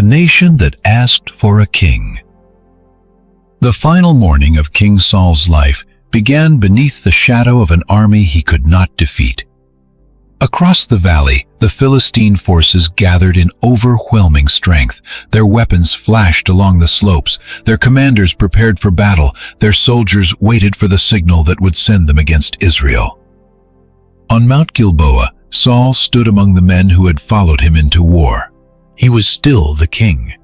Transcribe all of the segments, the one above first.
The nation that asked for a king. The final morning of King Saul's life began beneath the shadow of an army he could not defeat. Across the valley, the Philistine forces gathered in overwhelming strength. Their weapons flashed along the slopes. Their commanders prepared for battle. Their soldiers waited for the signal that would send them against Israel. On Mount Gilboa, Saul stood among the men who had followed him into war. He was still the king.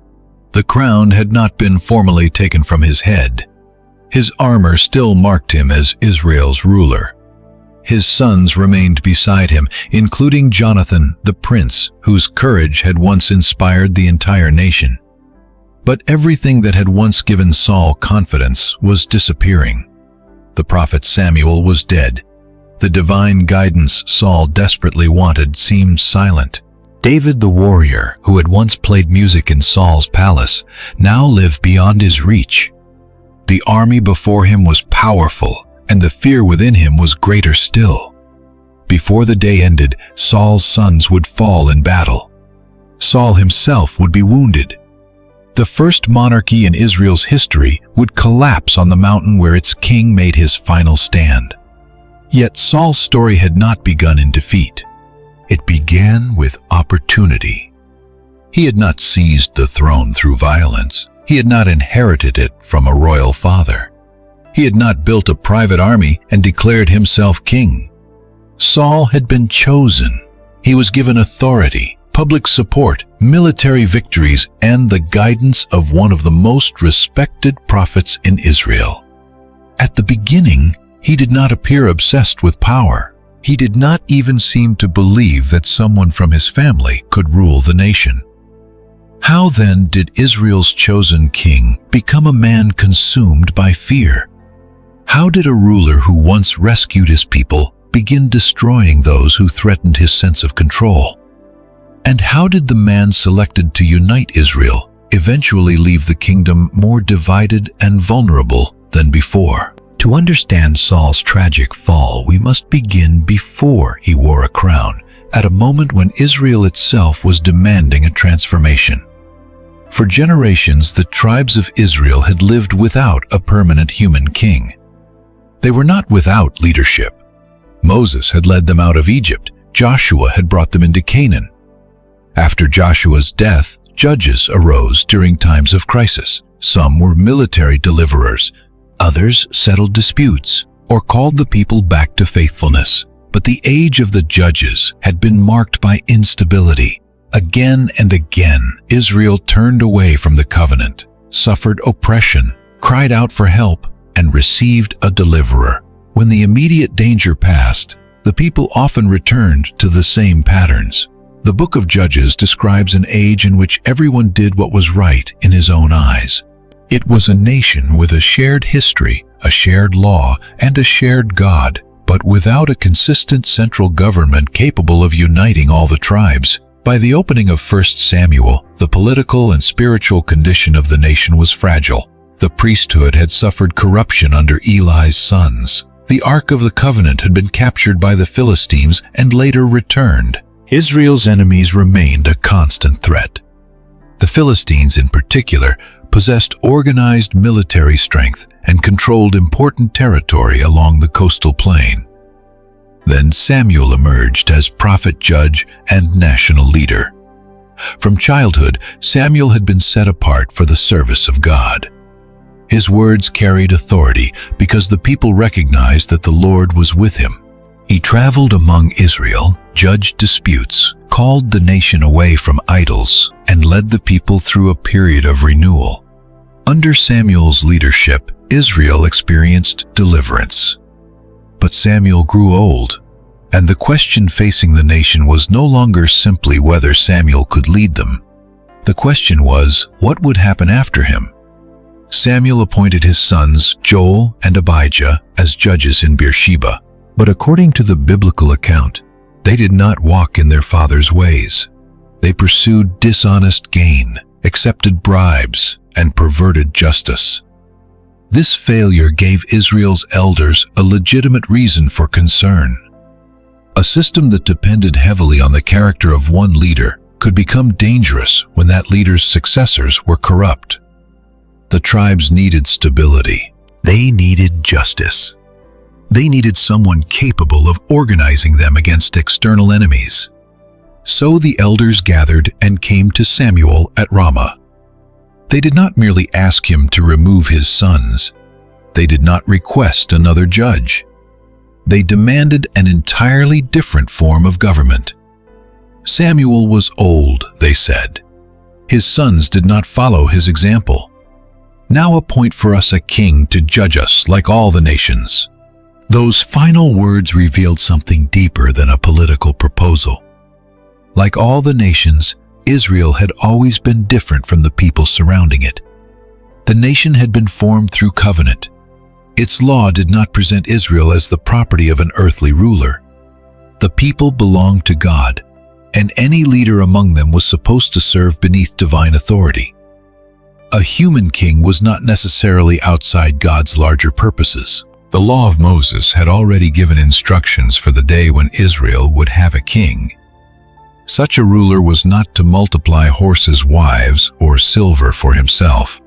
The crown had not been formally taken from his head. His armor still marked him as Israel's ruler. His sons remained beside him, including Jonathan, the prince, whose courage had once inspired the entire nation. But everything that had once given Saul confidence was disappearing. The prophet Samuel was dead. The divine guidance Saul desperately wanted seemed silent. David the warrior, who had once played music in Saul's palace, now lived beyond his reach. The army before him was powerful, and the fear within him was greater still. Before the day ended, Saul's sons would fall in battle. Saul himself would be wounded. The first monarchy in Israel's history would collapse on the mountain where its king made his final stand. Yet Saul's story had not begun in defeat. It began with opportunity. He had not seized the throne through violence. He had not inherited it from a royal father. He had not built a private army and declared himself king. Saul had been chosen. He was given authority, public support, military victories, and the guidance of one of the most respected prophets in Israel. At the beginning, he did not appear obsessed with power. He did not even seem to believe that someone from his family could rule the nation. How then did Israel's chosen king become a man consumed by fear? How did a ruler who once rescued his people begin destroying those who threatened his sense of control? And how did the man selected to unite Israel eventually leave the kingdom more divided and vulnerable than before? To understand Saul's tragic fall, we must begin before he wore a crown, at a moment when Israel itself was demanding a transformation. For generations, the tribes of Israel had lived without a permanent human king. They were not without leadership. Moses had led them out of Egypt. Joshua had brought them into Canaan. After Joshua's death, judges arose during times of crisis. Some were military deliverers. Others settled disputes or called the people back to faithfulness. But the age of the judges had been marked by instability. Again and again, Israel turned away from the covenant, suffered oppression, cried out for help, and received a deliverer. When the immediate danger passed, the people often returned to the same patterns. The book of Judges describes an age in which everyone did what was right in his own eyes. It was a nation with a shared history, a shared law, and a shared God, but without a consistent central government capable of uniting all the tribes. By the opening of 1 Samuel, the political and spiritual condition of the nation was fragile. The priesthood had suffered corruption under Eli's sons. The Ark of the Covenant had been captured by the Philistines and later returned. Israel's enemies remained a constant threat. The Philistines, in particular, possessed organized military strength and controlled important territory along the coastal plain. Then Samuel emerged as prophet, judge, and national leader. From childhood, Samuel had been set apart for the service of God. His words carried authority because the people recognized that the Lord was with him. He traveled among Israel, judged disputes, called the nation away from idols, and led the people through a period of renewal. Under Samuel's leadership, Israel experienced deliverance. But Samuel grew old, and the question facing the nation was no longer simply whether Samuel could lead them. The question was, what would happen after him? Samuel appointed his sons, Joel and Abijah, as judges in Beersheba. But according to the biblical account, they did not walk in their father's ways. They pursued dishonest gain, accepted bribes, and perverted justice. This failure gave Israel's elders a legitimate reason for concern. A system that depended heavily on the character of one leader could become dangerous when that leader's successors were corrupt. The tribes needed stability. They needed justice. They needed someone capable of organizing them against external enemies. So the elders gathered and came to Samuel at Ramah. They did not merely ask him to remove his sons. They did not request another judge. They demanded an entirely different form of government. Samuel was old, they said. His sons did not follow his example. Now appoint for us a king to judge us like all the nations. Those final words revealed something deeper than a political proposal. Like all the nations, Israel had always been different from the people surrounding it. The nation had been formed through covenant. Its law did not present Israel as the property of an earthly ruler. The people belonged to God, and any leader among them was supposed to serve beneath divine authority. A human king was not necessarily outside God's larger purposes. The law of Moses had already given instructions for the day when Israel would have a king. Such a ruler was not to multiply horses' wives or silver for himself.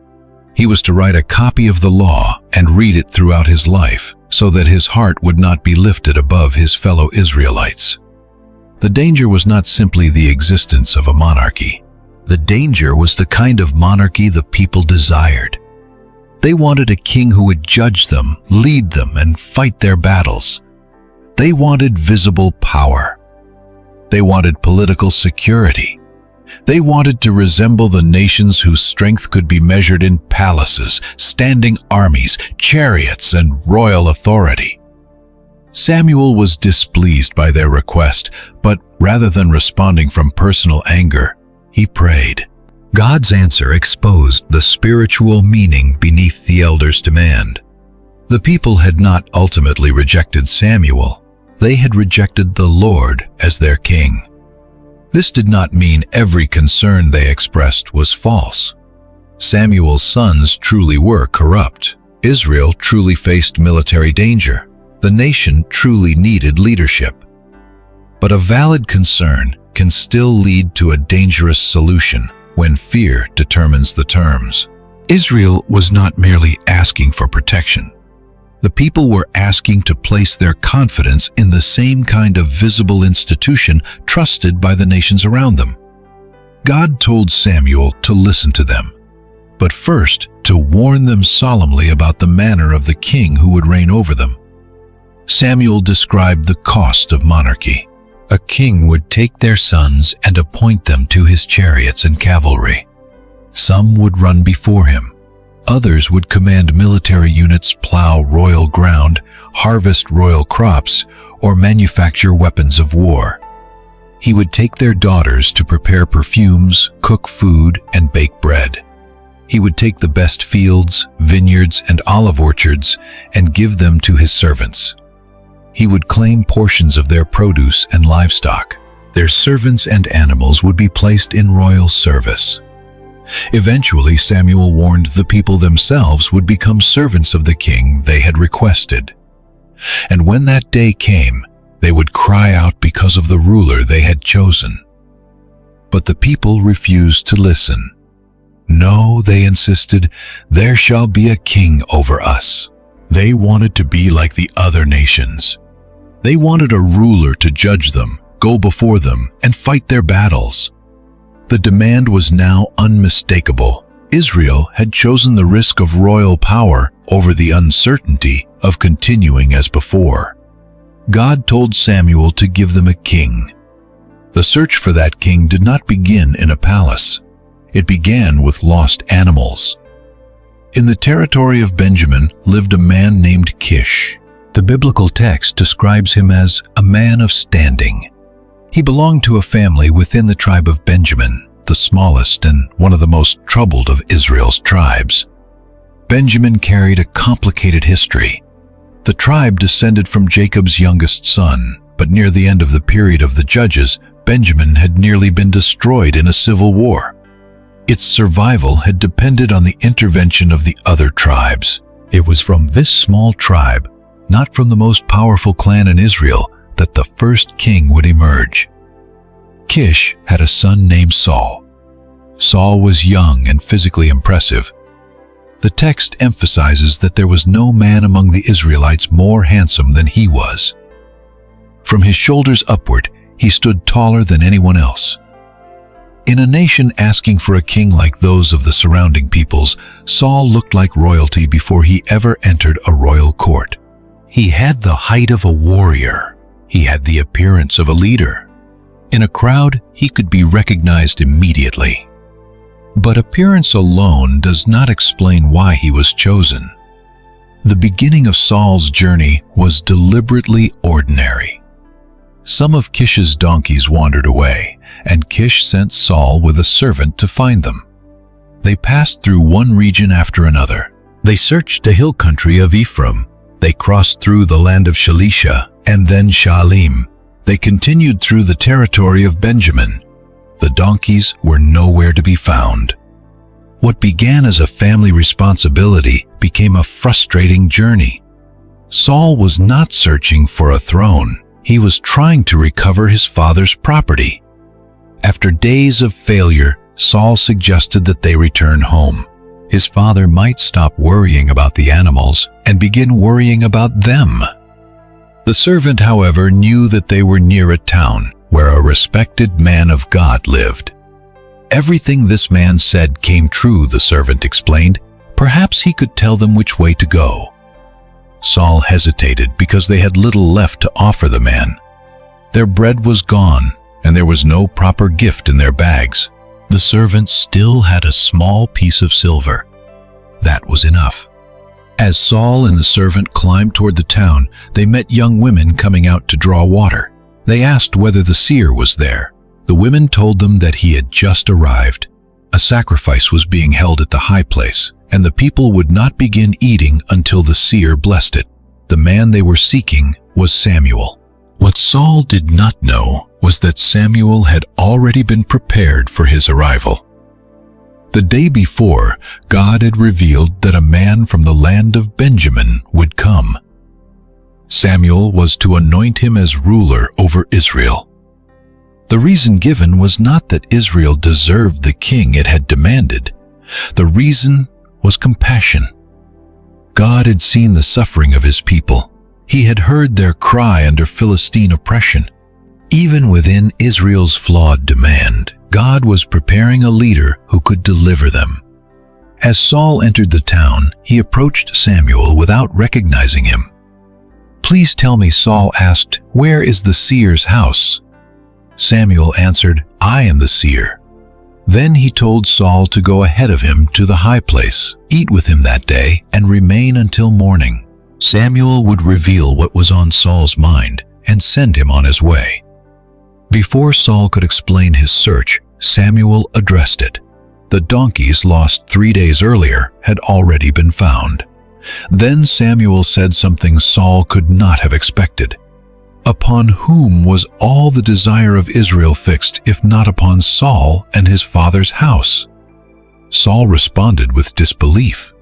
He was to write a copy of the law and read it throughout his life, so that his heart would not be lifted above his fellow Israelites. The danger was not simply the existence of a monarchy. The danger was the kind of monarchy the people desired. They wanted a king who would judge them, lead them, and fight their battles. They wanted visible power. They wanted political security. They wanted to resemble the nations whose strength could be measured in palaces, standing armies, chariots, and royal authority. Samuel was displeased by their request, but rather than responding from personal anger, he prayed. God's answer exposed the spiritual meaning beneath the elders' demand. The people had not ultimately rejected Samuel. They had rejected the Lord as their king. This did not mean every concern they expressed was false. Samuel's sons truly were corrupt. Israel truly faced military danger. The nation truly needed leadership. But a valid concern can still lead to a dangerous solution when fear determines the terms. Israel was not merely asking for protection. The people were asking to place their confidence in the same kind of visible institution trusted by the nations around them. God told Samuel to listen to them, but first to warn them solemnly about the manner of the king who would reign over them. Samuel described the cost of monarchy. A king would take their sons and appoint them to his chariots and cavalry. Some would run before him. Others would command military units plow royal ground, harvest royal crops, or manufacture weapons of war. He would take their daughters to prepare perfumes, cook food, and bake bread. He would take the best fields, vineyards, and olive orchards and give them to his servants. He would claim portions of their produce and livestock. Their servants and animals would be placed in royal service. Eventually, Samuel warned the people themselves would become servants of the king they had requested. And when that day came, they would cry out because of the ruler they had chosen. But the people refused to listen. No, they insisted, there shall be a king over us. They wanted to be like the other nations. They wanted a ruler to judge them, go before them, and fight their battles. The demand was now unmistakable. Israel had chosen the risk of royal power over the uncertainty of continuing as before. God told Samuel to give them a king. The search for that king did not begin in a palace. It began with lost animals. In the territory of Benjamin lived a man named Kish. The biblical text describes him as a man of standing. He belonged to a family within the tribe of Benjamin, the smallest and one of the most troubled of Israel's tribes. Benjamin carried a complicated history. The tribe descended from Jacob's youngest son, but near the end of the period of the Judges, Benjamin had nearly been destroyed in a civil war. Its survival had depended on the intervention of the other tribes. It was from this small tribe, not from the most powerful clan in Israel, that the first king would emerge. Kish had a son named Saul. Saul was young and physically impressive. The text emphasizes that there was no man among the Israelites more handsome than he was. From his shoulders upward, he stood taller than anyone else. In a nation asking for a king like those of the surrounding peoples, Saul looked like royalty before he ever entered a royal court. He had the height of a warrior. He had the appearance of a leader. In a crowd, he could be recognized immediately. But appearance alone does not explain why he was chosen. The beginning of Saul's journey was deliberately ordinary. Some of Kish's donkeys wandered away, and Kish sent Saul with a servant to find them. They passed through one region after another. They searched the hill country of Ephraim. They crossed through the land of Shalisha and then Shaalim. They continued through the territory of Benjamin. The donkeys were nowhere to be found. What began as a family responsibility became a frustrating journey. Saul was not searching for a throne. He was trying to recover his father's property. After days of failure, Saul suggested that they return home. His father might stop worrying about the animals and begin worrying about them. The servant, however, knew that they were near a town where a respected man of God lived. Everything this man said came true, the servant explained. Perhaps he could tell them which way to go. Saul hesitated because they had little left to offer the man. Their bread was gone, and there was no proper gift in their bags. The servant still had a small piece of silver. That was enough. As Saul and the servant climbed toward the town, they met young women coming out to draw water. They asked whether the seer was there. The women told them that he had just arrived. A sacrifice was being held at the high place, and the people would not begin eating until the seer blessed it. The man they were seeking was Samuel. What Saul did not know was that Samuel had already been prepared for his arrival. The day before, God had revealed that a man from the land of Benjamin would come. Samuel was to anoint him as ruler over Israel. The reason given was not that Israel deserved the king it had demanded. The reason was compassion. God had seen the suffering of his people. He had heard their cry under Philistine oppression. Even within Israel's flawed demand, God was preparing a leader who could deliver them. As Saul entered the town, he approached Samuel without recognizing him. "Please tell me," Saul asked, "where is the seer's house?" Samuel answered, "I am the seer." Then he told Saul to go ahead of him to the high place, eat with him that day, and remain until morning. Samuel would reveal what was on Saul's mind and send him on his way. Before Saul could explain his search, Samuel addressed it. The donkeys lost 3 days earlier had already been found. Then Samuel said something Saul could not have expected. Upon whom was all the desire of Israel fixed, if not upon Saul and his father's house? Saul responded with disbelief.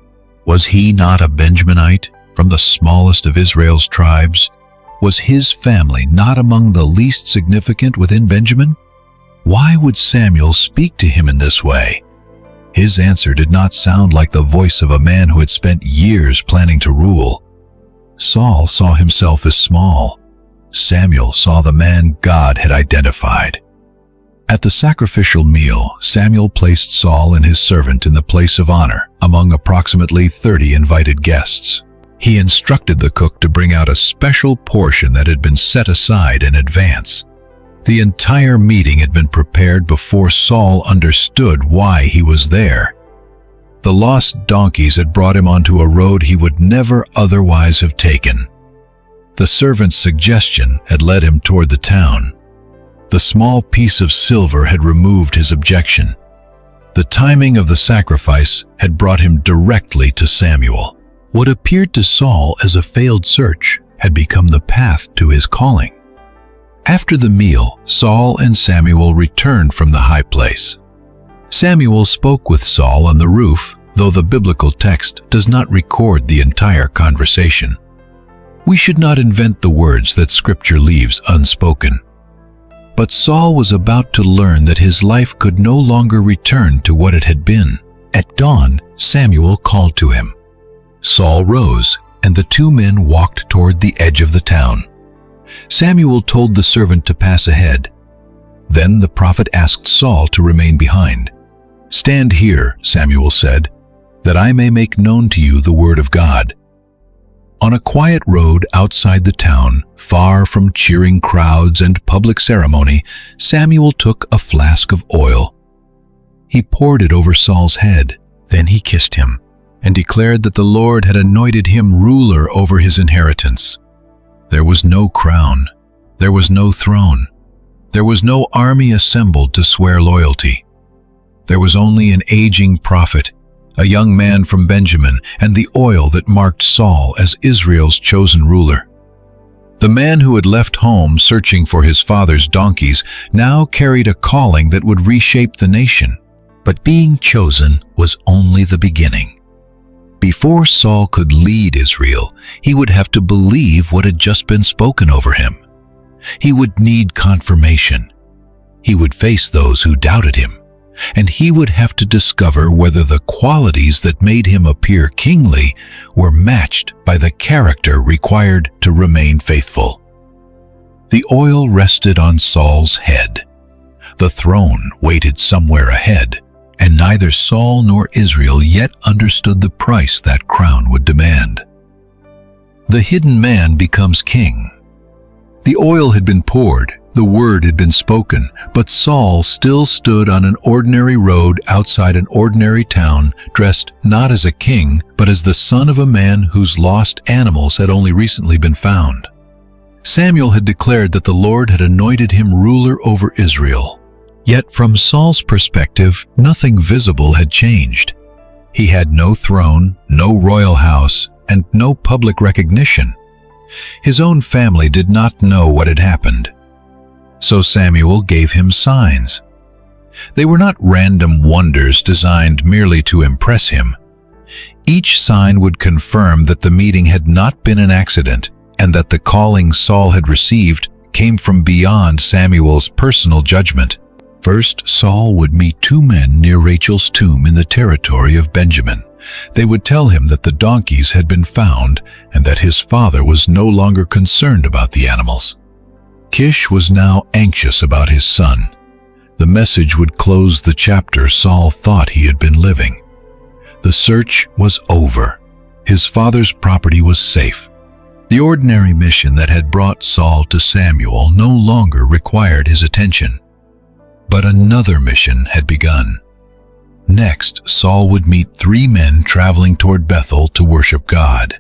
Was he not a Benjaminite, from the smallest of Israel's tribes? Was his family not among the least significant within Benjamin? Why would Samuel speak to him in this way? His answer did not sound like the voice of a man who had spent years planning to rule. Saul saw himself as small. Samuel saw the man God had identified. At the sacrificial meal, Samuel placed Saul and his servant in the place of honor among approximately 30 invited guests. He instructed the cook to bring out a special portion that had been set aside in advance. The entire meeting had been prepared before Saul understood why he was there. The lost donkeys had brought him onto a road he would never otherwise have taken. The servant's suggestion had led him toward the town. The small piece of silver had removed his objection. The timing of the sacrifice had brought him directly to Samuel. What appeared to Saul as a failed search had become the path to his calling. After the meal, Saul and Samuel returned from the high place. Samuel spoke with Saul on the roof, though the biblical text does not record the entire conversation. We should not invent the words that Scripture leaves unspoken. But Saul was about to learn that his life could no longer return to what it had been. At dawn, Samuel called to him. Saul rose, and the two men walked toward the edge of the town. Samuel told the servant to pass ahead. Then the prophet asked Saul to remain behind. "Stand here," Samuel said, "that I may make known to you the word of God." On a quiet road outside the town, far from cheering crowds and public ceremony, Samuel took a flask of oil. He poured it over Saul's head. Then he kissed him and declared that the Lord had anointed him ruler over his inheritance. There was no crown. There was no throne. There was no army assembled to swear loyalty. There was only an aging prophet, a young man from Benjamin, and the oil that marked Saul as Israel's chosen ruler. The man who had left home searching for his father's donkeys now carried a calling that would reshape the nation. But being chosen was only the beginning. Before Saul could lead Israel, he would have to believe what had just been spoken over him. He would need confirmation. He would face those who doubted him, and he would have to discover whether the qualities that made him appear kingly were matched by the character required to remain faithful. The oil rested on Saul's head. The throne waited somewhere ahead, and neither Saul nor Israel yet understood the price that crown would demand. The hidden man becomes king. The oil had been poured, the word had been spoken, but Saul still stood on an ordinary road outside an ordinary town, dressed not as a king, but as the son of a man whose lost animals had only recently been found. Samuel had declared that the Lord had anointed him ruler over Israel. Yet from Saul's perspective, nothing visible had changed. He had no throne, no royal house, and no public recognition. His own family did not know what had happened. So Samuel gave him signs. They were not random wonders designed merely to impress him. Each sign would confirm that the meeting had not been an accident, and that the calling Saul had received came from beyond Samuel's personal judgment. First, Saul would meet two men near Rachel's tomb in the territory of Benjamin. They would tell him that the donkeys had been found and that his father was no longer concerned about the animals. Kish was now anxious about his son. The message would close the chapter Saul thought he had been living. The search was over. His father's property was safe. The ordinary mission that had brought Saul to Samuel no longer required his attention. But another mission had begun. Next, Saul would meet three men traveling toward Bethel to worship God.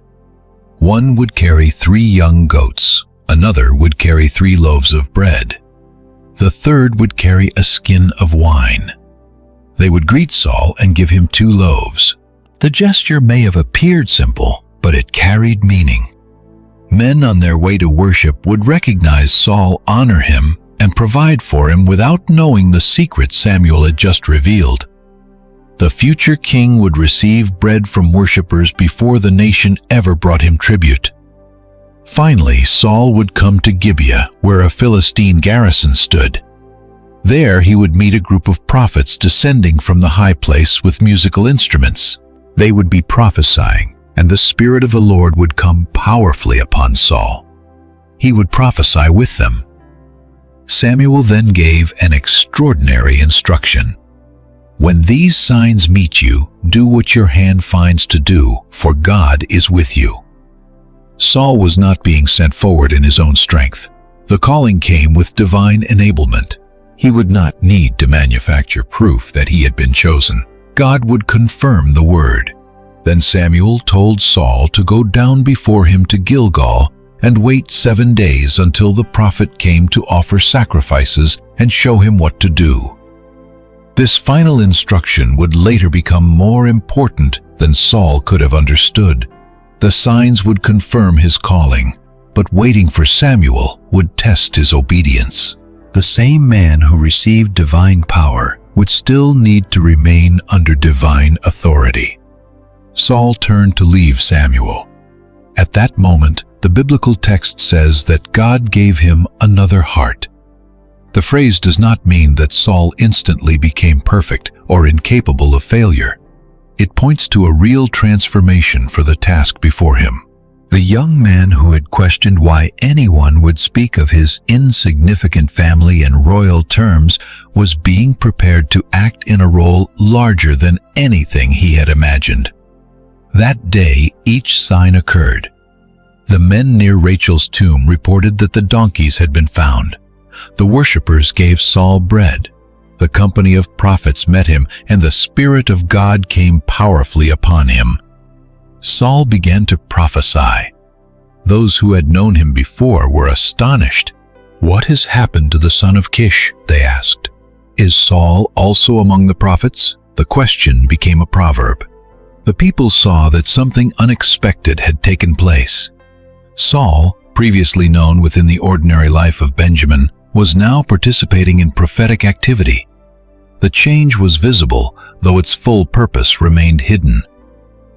One would carry 3 young goats. Another would carry 3 loaves of bread. The third would carry a skin of wine. They would greet Saul and give him 2 loaves. The gesture may have appeared simple, but it carried meaning. Men on their way to worship would recognize Saul, honor him, and provide for him without knowing the secret Samuel had just revealed. The future king would receive bread from worshippers before the nation ever brought him tribute. Finally, Saul would come to Gibeah, where a Philistine garrison stood. There he would meet a group of prophets descending from the high place with musical instruments. They would be prophesying, and the Spirit of the Lord would come powerfully upon Saul. He would prophesy with them. Samuel then gave an extraordinary instruction. When these signs meet you, do what your hand finds to do, for God is with you. Saul was not being sent forward in his own strength. The calling came with divine enablement. He would not need to manufacture proof that he had been chosen. God would confirm the word. Then Samuel told Saul to go down before him to Gilgal and wait 7 days until the prophet came to offer sacrifices and show him what to do. This final instruction would later become more important than Saul could have understood. The signs would confirm his calling, but waiting for Samuel would test his obedience. The same man who received divine power would still need to remain under divine authority. Saul turned to leave Samuel. At that moment, the biblical text says that God gave him another heart. The phrase does not mean that Saul instantly became perfect or incapable of failure. It points to a real transformation for the task before him. The young man who had questioned why anyone would speak of his insignificant family in royal terms was being prepared to act in a role larger than anything he had imagined. That day, each sign occurred. The men near Rachel's tomb reported that the donkeys had been found. The worshippers gave Saul bread. The company of prophets met him, and the Spirit of God came powerfully upon him. Saul began to prophesy. Those who had known him before were astonished. "What has happened to the son of Kish?" they asked. "Is Saul also among the prophets?" The question became a proverb. The people saw that something unexpected had taken place. Saul, previously known within the ordinary life of Benjamin, was now participating in prophetic activity. The change was visible, though its full purpose remained hidden.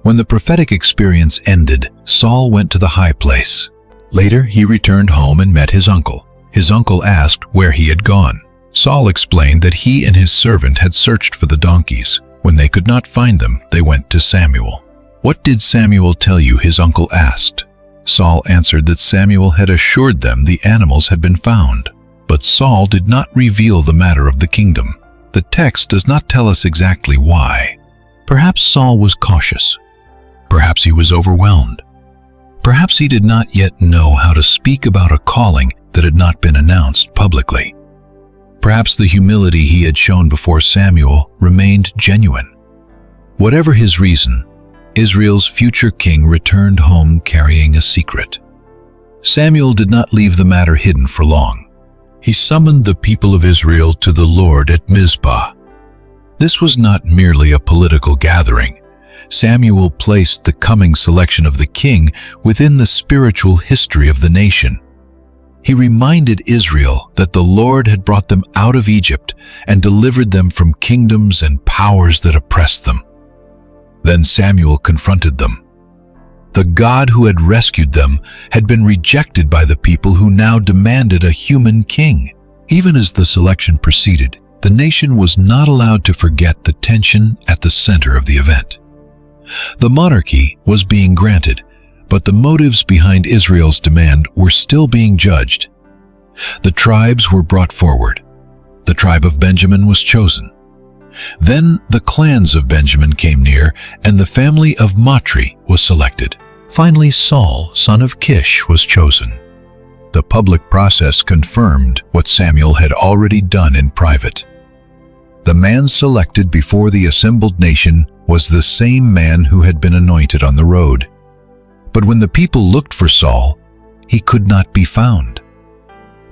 When the prophetic experience ended, Saul went to the high place. Later, he returned home and met his uncle. His uncle asked where he had gone. Saul explained that he and his servant had searched for the donkeys. When they could not find them, they went to Samuel. "What did Samuel tell you?" his uncle asked. Saul answered that Samuel had assured them the animals had been found. But Saul did not reveal the matter of the kingdom. The text does not tell us exactly why. Perhaps Saul was cautious. Perhaps he was overwhelmed. Perhaps he did not yet know how to speak about a calling that had not been announced publicly. Perhaps the humility he had shown before Samuel remained genuine. Whatever his reason, Israel's future king returned home carrying a secret. Samuel did not leave the matter hidden for long. He summoned the people of Israel to the Lord at Mizpah. This was not merely a political gathering. Samuel placed the coming selection of the king within the spiritual history of the nation. He reminded Israel that the Lord had brought them out of Egypt and delivered them from kingdoms and powers that oppressed them. Then Samuel confronted them. The God who had rescued them had been rejected by the people who now demanded a human king. Even as the selection proceeded, the nation was not allowed to forget the tension at the center of the event. The monarchy was being granted, but the motives behind Israel's demand were still being judged. The tribes were brought forward. The tribe of Benjamin was chosen. Then the clans of Benjamin came near, and the family of Matri was selected. Finally, Saul, son of Kish, was chosen. The public process confirmed what Samuel had already done in private. The man selected before the assembled nation was the same man who had been anointed on the road. But when the people looked for Saul, he could not be found.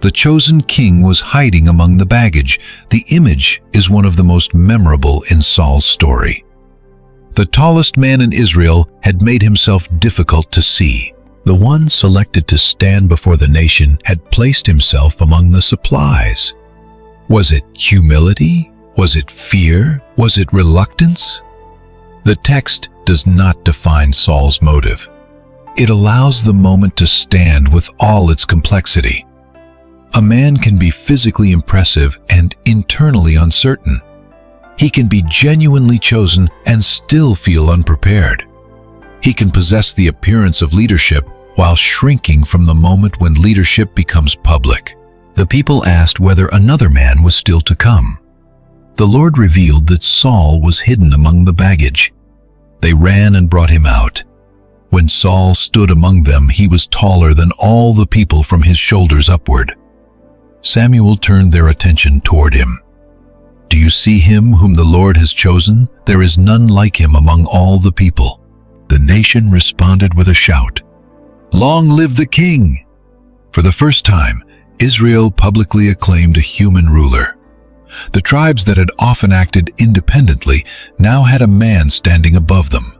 The chosen king was hiding among the baggage. The image is one of the most memorable in Saul's story. The tallest man in Israel had made himself difficult to see. The one selected to stand before the nation had placed himself among the supplies. Was it humility? Was it fear? Was it reluctance? The text does not define Saul's motive. It allows the moment to stand with all its complexity. A man can be physically impressive and internally uncertain. He can be genuinely chosen and still feel unprepared. He can possess the appearance of leadership while shrinking from the moment when leadership becomes public. The people asked whether another man was still to come. The Lord revealed that Saul was hidden among the baggage. They ran and brought him out. When Saul stood among them, he was taller than all the people from his shoulders upward. Samuel turned their attention toward him. "Do you see him whom the Lord has chosen? There is none like him among all the people." The nation responded with a shout, "Long live the king!" For the first time, Israel publicly acclaimed a human ruler. The tribes that had often acted independently now had a man standing above them.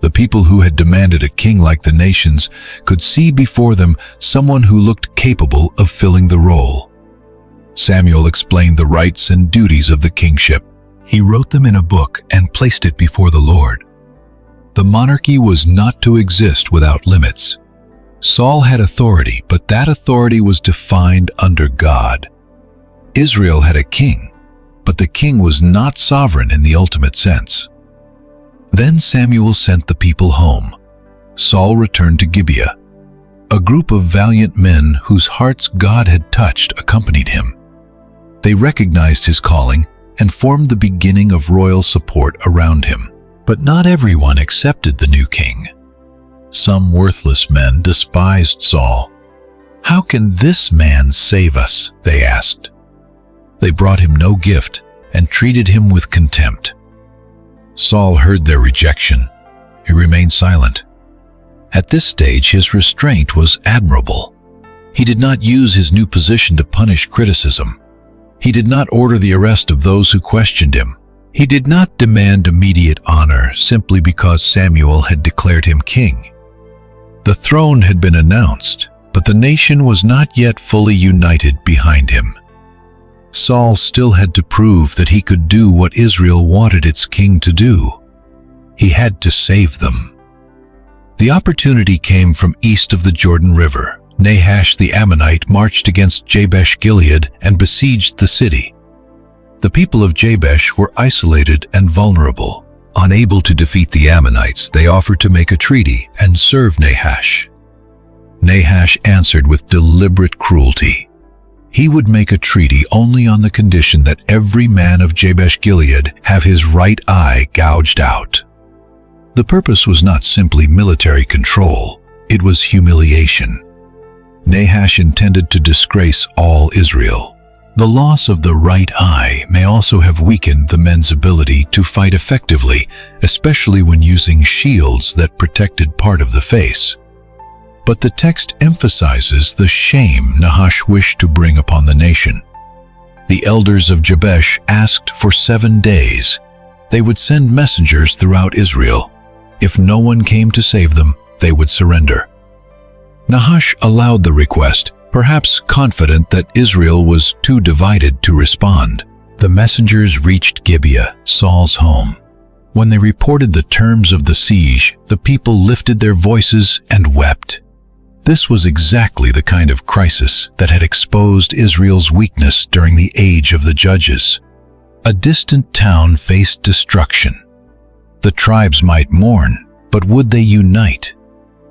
The people who had demanded a king like the nations could see before them someone who looked capable of filling the role. Samuel explained the rights and duties of the kingship. He wrote them in a book and placed it before the Lord. The monarchy was not to exist without limits. Saul had authority, but that authority was defined under God. Israel had a king, but the king was not sovereign in the ultimate sense. Then Samuel sent the people home. Saul returned to Gibeah. A group of valiant men whose hearts God had touched accompanied him. They recognized his calling and formed the beginning of royal support around him. But not everyone accepted the new king. Some worthless men despised Saul. "How can this man save us?" they asked. They brought him no gift and treated him with contempt. Saul heard their rejection. He remained silent. At this stage, his restraint was admirable. He did not use his new position to punish criticism. He did not order the arrest of those who questioned him. He did not demand immediate honor simply because Samuel had declared him king. The throne had been announced, but the nation was not yet fully united behind him. Saul still had to prove that he could do what Israel wanted its king to do. He had to save them. The opportunity came from east of the Jordan River. Nahash the Ammonite marched against Jabesh-gilead and besieged the city. The people of Jabesh were isolated and vulnerable. Unable to defeat the Ammonites, they offered to make a treaty and serve Nahash. Nahash answered with deliberate cruelty. He would make a treaty only on the condition that every man of Jabesh-gilead have his right eye gouged out. The purpose was not simply military control, it was humiliation. Nahash intended to disgrace all Israel. The loss of the right eye may also have weakened the men's ability to fight effectively, especially when using shields that protected part of the face. But the text emphasizes the shame Nahash wished to bring upon the nation. The elders of Jabesh asked for 7 days. They would send messengers throughout Israel. If no one came to save them, they would surrender. Nahash allowed the request, perhaps confident that Israel was too divided to respond. The messengers reached Gibeah, Saul's home. When they reported the terms of the siege, the people lifted their voices and wept. This was exactly the kind of crisis that had exposed Israel's weakness during the age of the judges. A distant town faced destruction. The tribes might mourn, but would they unite?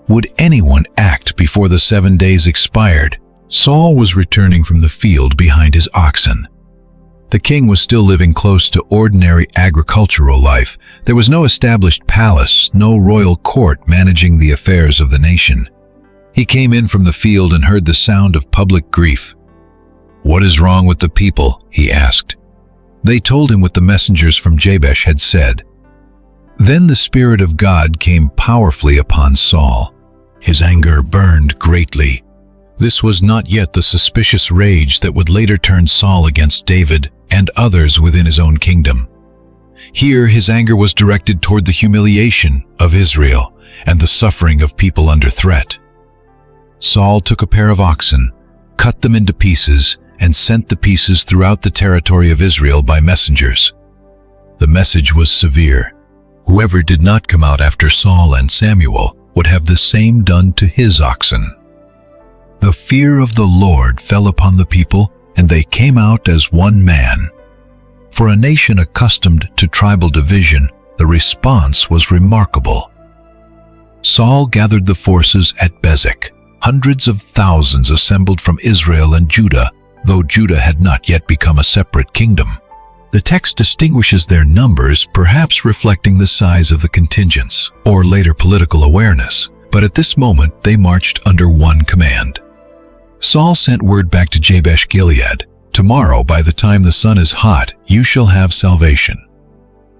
Would anyone act before the 7 days expired? Saul was returning from the field behind his oxen. The king was still living close to ordinary agricultural life. There was no established palace, no royal court managing the affairs of the nation. He came in from the field and heard the sound of public grief. "What is wrong with the people?" he asked. They told him what the messengers from Jabesh had said. Then the Spirit of God came powerfully upon Saul. His anger burned greatly. This was not yet the suspicious rage that would later turn Saul against David and others within his own kingdom. Here his anger was directed toward the humiliation of Israel and the suffering of people under threat. Saul took a pair of oxen, cut them into pieces, and sent the pieces throughout the territory of Israel by messengers. The message was severe. Whoever did not come out after Saul and Samuel would have the same done to his oxen. The fear of the Lord fell upon the people, and they came out as one man. For a nation accustomed to tribal division, the response was remarkable. Saul gathered the forces at Bezek. Hundreds of thousands assembled from Israel and Judah, though Judah had not yet become a separate kingdom. The text distinguishes their numbers, perhaps reflecting the size of the contingents, or later political awareness, but at this moment they marched under one command. Saul sent word back to Jabesh-gilead, "Tomorrow, by the time the sun is hot, you shall have salvation."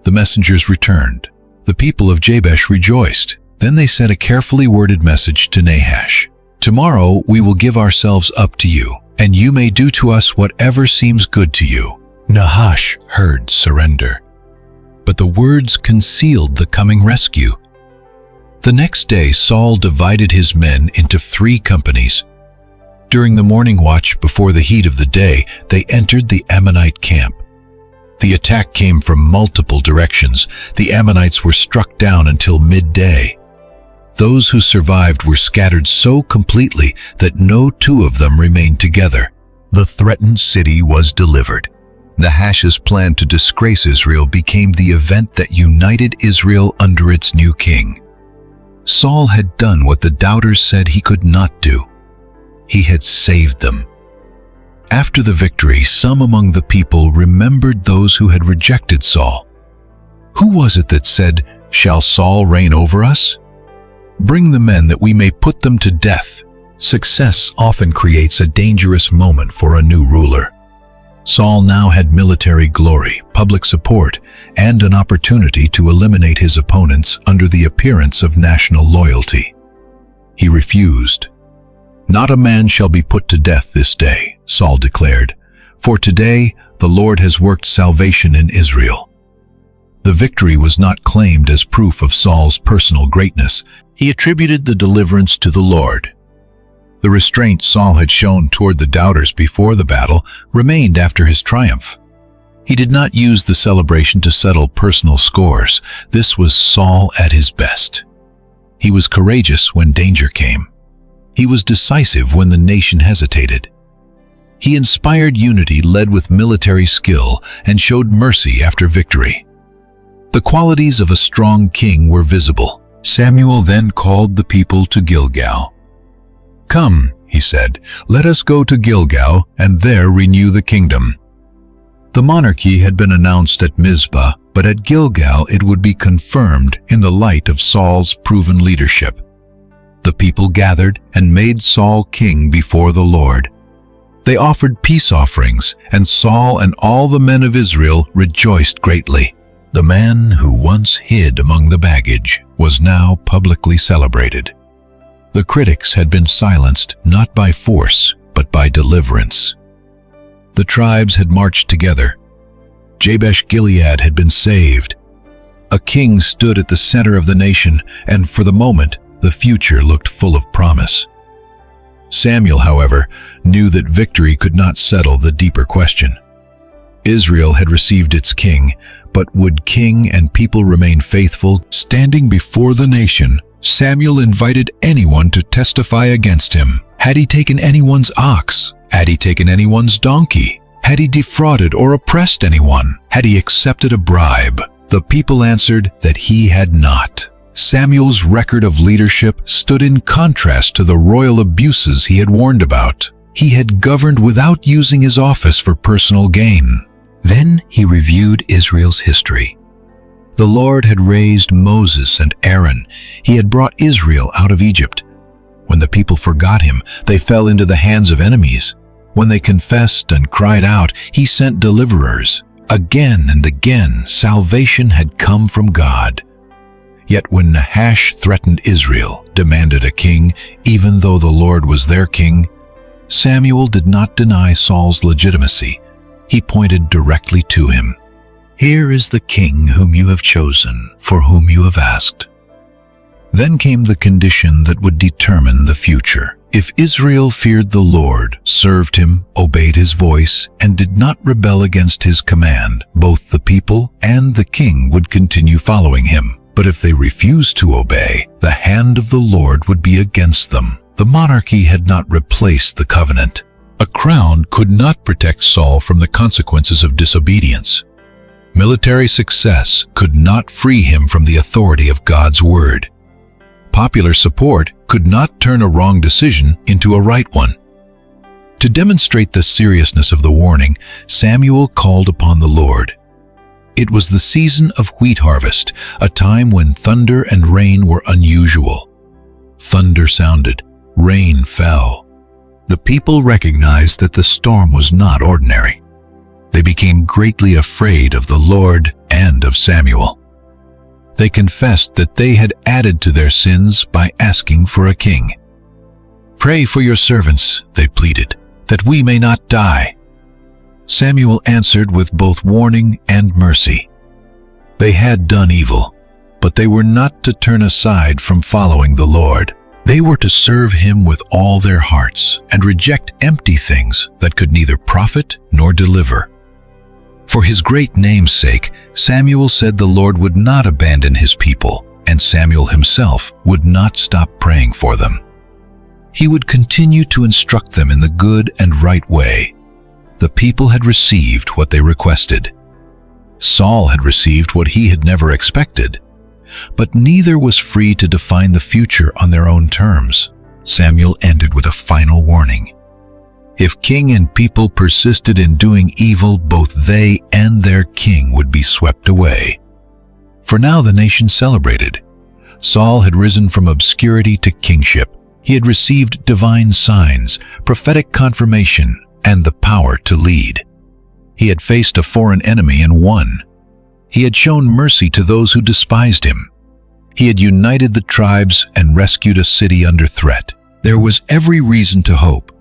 The messengers returned. The people of Jabesh rejoiced. Then they sent a carefully worded message to Nahash. "Tomorrow we will give ourselves up to you, and you may do to us whatever seems good to you." Nahash heard surrender, but the words concealed the coming rescue. The next day Saul divided his men into 3 companies. During the morning watch before the heat of the day, they entered the Ammonite camp. The attack came from multiple directions. The Ammonites were struck down until midday. Those who survived were scattered so completely that no 2 of them remained together. The threatened city was delivered. Nahash's plan to disgrace Israel became the event that united Israel under its new king. Saul had done what the doubters said he could not do. He had saved them. After the victory, some among the people remembered those who had rejected Saul. Who was it that said, "Shall Saul reign over us? Bring the men that we may put them to death." Success often creates a dangerous moment for a new ruler. Saul now had military glory, public support, and an opportunity to eliminate his opponents under the appearance of national loyalty. He refused. "Not a man shall be put to death this day," Saul declared, "for today the Lord has worked salvation in Israel." The victory was not claimed as proof of Saul's personal greatness. He attributed the deliverance to the Lord. The restraint Saul had shown toward the doubters before the battle remained after his triumph. He did not use the celebration to settle personal scores. This was Saul at his best. He was courageous when danger came. He was decisive when the nation hesitated. He inspired unity, led with military skill, and showed mercy after victory. The qualities of a strong king were visible. Samuel then called the people to Gilgal. "Come," he said, "let us go to Gilgal and there renew the kingdom." The monarchy had been announced at Mizpah, but at Gilgal it would be confirmed in the light of Saul's proven leadership. The people gathered and made Saul king before the Lord. They offered peace offerings, and Saul and all the men of Israel rejoiced greatly. The man who once hid among the baggage was now publicly celebrated. The critics had been silenced not by force, but by deliverance. The tribes had marched together. Jabesh-gilead had been saved. A king stood at the center of the nation, and for the moment, the future looked full of promise. Samuel, however, knew that victory could not settle the deeper question. Israel had received its king, but would king and people remain faithful? Standing before the nation, Samuel invited anyone to testify against him. Had he taken anyone's ox? Had he taken anyone's donkey? Had he defrauded or oppressed anyone? Had he accepted a bribe? The people answered that he had not. Samuel's record of leadership stood in contrast to the royal abuses he had warned about. He had governed without using his office for personal gain. Then he reviewed Israel's history. The Lord had raised Moses and Aaron. He had brought Israel out of Egypt. When the people forgot him, they fell into the hands of enemies. When they confessed and cried out, he sent deliverers. Again and again, salvation had come from God. Yet when Nahash threatened Israel, demanded a king, even though the Lord was their king, Samuel did not deny Saul's legitimacy. He pointed directly to him. "Here is the king whom you have chosen, for whom you have asked." Then came the condition that would determine the future. If Israel feared the Lord, served him, obeyed his voice, and did not rebel against his command, both the people and the king would continue following him. But if they refused to obey, the hand of the Lord would be against them. The monarchy had not replaced the covenant. A crown could not protect Saul from the consequences of disobedience. Military success could not free him from the authority of God's word. Popular support could not turn a wrong decision into a right one. To demonstrate the seriousness of the warning, Samuel called upon the Lord. It was the season of wheat harvest, a time when thunder and rain were unusual. Thunder sounded, rain fell. The people recognized that the storm was not ordinary. They became greatly afraid of the Lord and of Samuel. They confessed that they had added to their sins by asking for a king. "Pray for your servants," they pleaded, "that we may not die." Samuel answered with both warning and mercy. They had done evil, but they were not to turn aside from following the Lord. They were to serve him with all their hearts and reject empty things that could neither profit nor deliver. For his great name's sake, Samuel said the Lord would not abandon his people, and Samuel himself would not stop praying for them. He would continue to instruct them in the good and right way, The people had received what they requested. Saul had received what he had never expected, but neither was free to define the future on their own terms. Samuel ended with a final warning. If king and people persisted in doing evil, both they and their king would be swept away. For now the nation celebrated. Saul had risen from obscurity to kingship. He had received divine signs, prophetic confirmation, and the power to lead. He had faced a foreign enemy and won. He had shown mercy to those who despised him. He had united the tribes and rescued a city under threat. There was every reason to hope.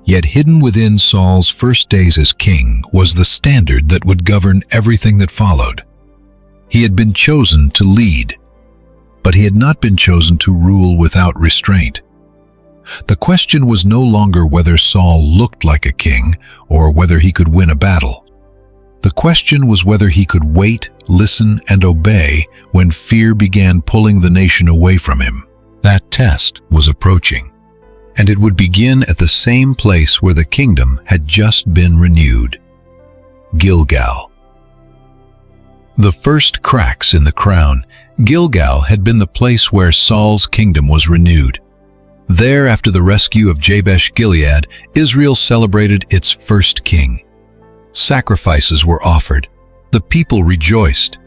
Yet hidden within Saul's first days as king was the standard that would govern everything that followed. He had been chosen to lead, but he had not been chosen to rule without restraint. The question was no longer whether Saul looked like a king or whether he could win a battle. The question was whether he could wait, listen, and obey when fear began pulling the nation away from him. That test was approaching, and it would begin at the same place where the kingdom had just been renewed: Gilgal. The first cracks in the crown, Gilgal had been the place where Saul's kingdom was renewed. There, after the rescue of Jabesh-gilead, Israel celebrated its first king. Sacrifices were offered. The people rejoiced.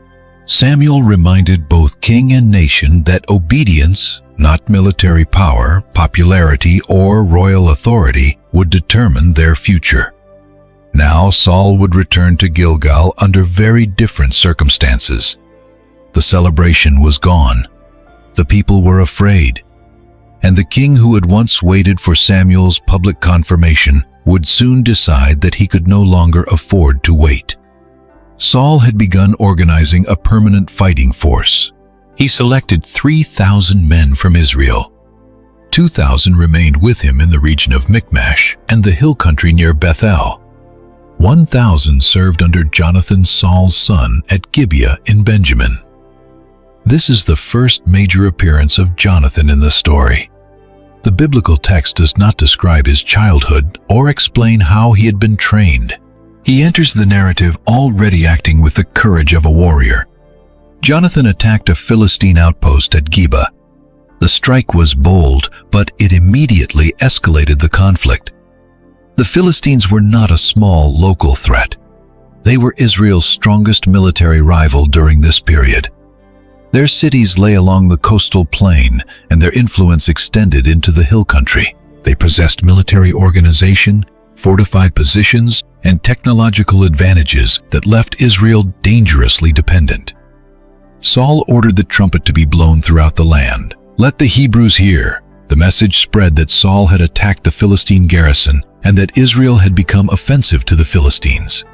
Samuel reminded both king and nation that obedience, not military power, popularity, or royal authority, would determine their future. Now Saul would return to Gilgal under very different circumstances. The celebration was gone. The people were afraid. And the king who had once waited for Samuel's public confirmation would soon decide that he could no longer afford to wait. Saul had begun organizing a permanent fighting force. He selected 3,000 men from Israel. 2,000 remained with him in the region of Michmash and the hill country near Bethel. 1,000 served under Jonathan, Saul's son, at Gibeah in Benjamin. This is the first major appearance of Jonathan in the story. The biblical text does not describe his childhood or explain how he had been trained. He enters the narrative already acting with the courage of a warrior. Jonathan attacked a Philistine outpost at Gibeah. The strike was bold, but it immediately escalated the conflict. The Philistines were not a small local threat. They were Israel's strongest military rival during this period. Their cities lay along the coastal plain, and their influence extended into the hill country. They possessed military organization, fortified positions, and technological advantages that left Israel dangerously dependent. Saul ordered the trumpet to be blown throughout the land. "Let the Hebrews hear." The message spread that Saul had attacked the Philistine garrison and that Israel had become offensive to the Philistines.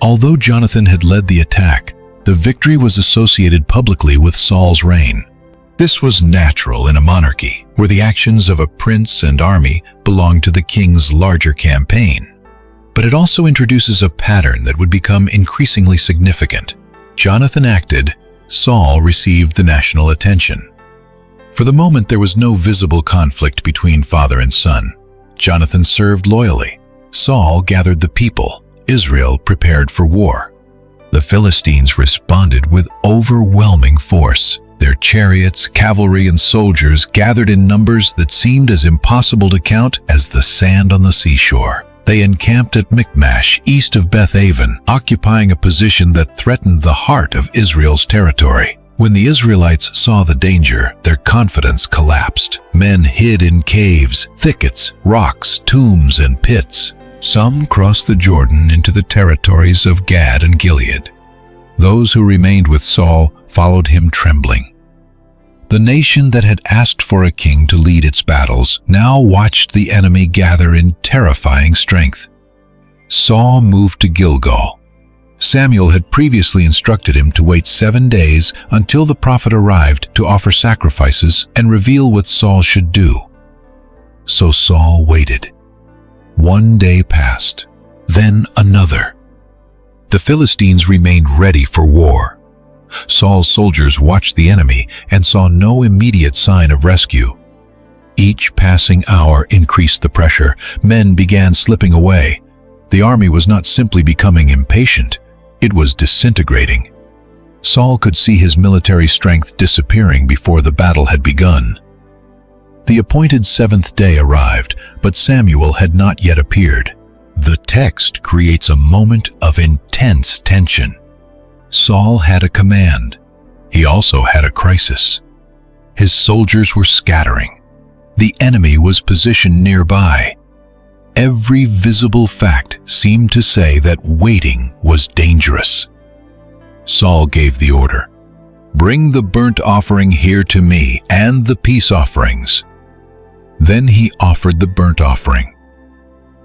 Although Jonathan had led the attack, the victory was associated publicly with Saul's reign. This was natural in a monarchy, where the actions of a prince and army belonged to the king's larger campaign. But it also introduces a pattern that would become increasingly significant. Jonathan acted, Saul received the national attention. For the moment, there was no visible conflict between father and son. Jonathan served loyally. Saul gathered the people. Israel prepared for war. The Philistines responded with overwhelming force. Their chariots, cavalry, and soldiers gathered in numbers that seemed as impossible to count as the sand on the seashore. They encamped at Michmash, east of Beth-aven, occupying a position that threatened the heart of Israel's territory. When the Israelites saw the danger, their confidence collapsed. Men hid in caves, thickets, rocks, tombs, and pits. Some crossed the Jordan into the territories of Gad and Gilead. Those who remained with Saul followed him trembling. The nation that had asked for a king to lead its battles now watched the enemy gather in terrifying strength. Saul moved to Gilgal. Samuel had previously instructed him to wait 7 days until the prophet arrived to offer sacrifices and reveal what Saul should do. So Saul waited. 1 day passed, then another. The Philistines remained ready for war. Saul's soldiers watched the enemy and saw no immediate sign of rescue. Each passing hour increased the pressure. Men began slipping away. The army was not simply becoming impatient, it was disintegrating. Saul could see his military strength disappearing before the battle had begun. The appointed seventh day arrived, but Samuel had not yet appeared. The text creates a moment of intense tension. Saul had a command. He also had a crisis. His soldiers were scattering. The enemy was positioned nearby. Every visible fact seemed to say that waiting was dangerous. Saul gave the order, "Bring the burnt offering here to me and the peace offerings." Then he offered the burnt offering.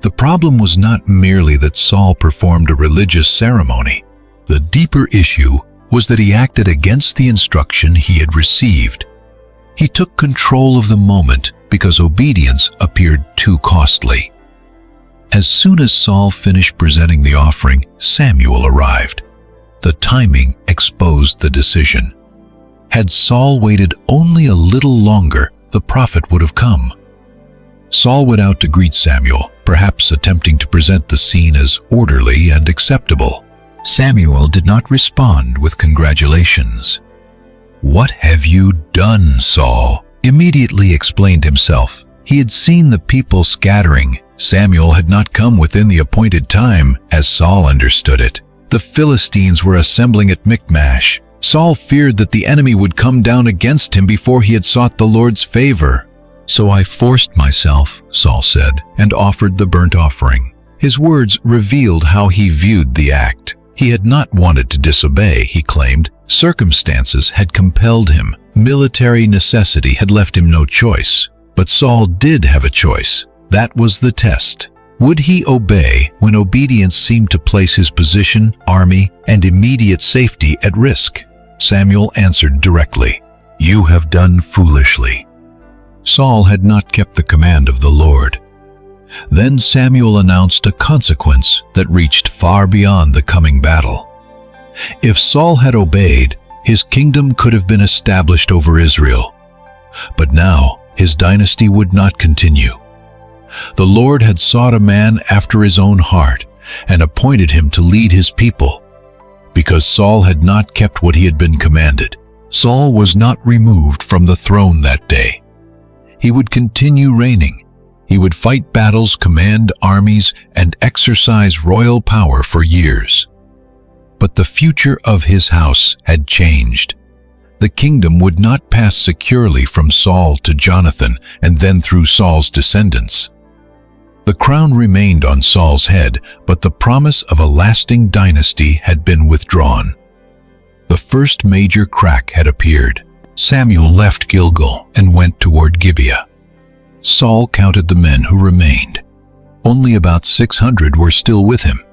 The problem was not merely that Saul performed a religious ceremony. The deeper issue was that he acted against the instruction he had received. He took control of the moment because obedience appeared too costly. As soon as Saul finished presenting the offering, Samuel arrived. The timing exposed the decision. Had Saul waited only a little longer, the prophet would have come. Saul went out to greet Samuel, perhaps attempting to present the scene as orderly and acceptable. Samuel did not respond with congratulations. "What have you done, Saul?" immediately explained himself. He had seen the people scattering. Samuel had not come within the appointed time, as Saul understood it. The Philistines were assembling at Michmash. Saul feared that the enemy would come down against him before he had sought the Lord's favor. "So I forced myself," Saul said, "and offered the burnt offering." His words revealed how he viewed the act. He had not wanted to disobey, he claimed. Circumstances had compelled him. Military necessity had left him no choice. But Saul did have a choice. That was the test. Would he obey when obedience seemed to place his position, army, and immediate safety at risk? Samuel answered directly, "You have done foolishly." Saul had not kept the command of the Lord. Then Samuel announced a consequence that reached far beyond the coming battle. If Saul had obeyed, his kingdom could have been established over Israel. But now his dynasty would not continue. The Lord had sought a man after his own heart and appointed him to lead his people. Because Saul had not kept what he had been commanded, Saul was not removed from the throne that day. He would continue reigning. He would fight battles, command armies, and exercise royal power for years. But the future of his house had changed. The kingdom would not pass securely from Saul to Jonathan and then through Saul's descendants. The crown remained on Saul's head, but the promise of a lasting dynasty had been withdrawn. The first major crack had appeared. Samuel left Gilgal and went toward Gibeah. Saul counted the men who remained. Only about 600 were still with him.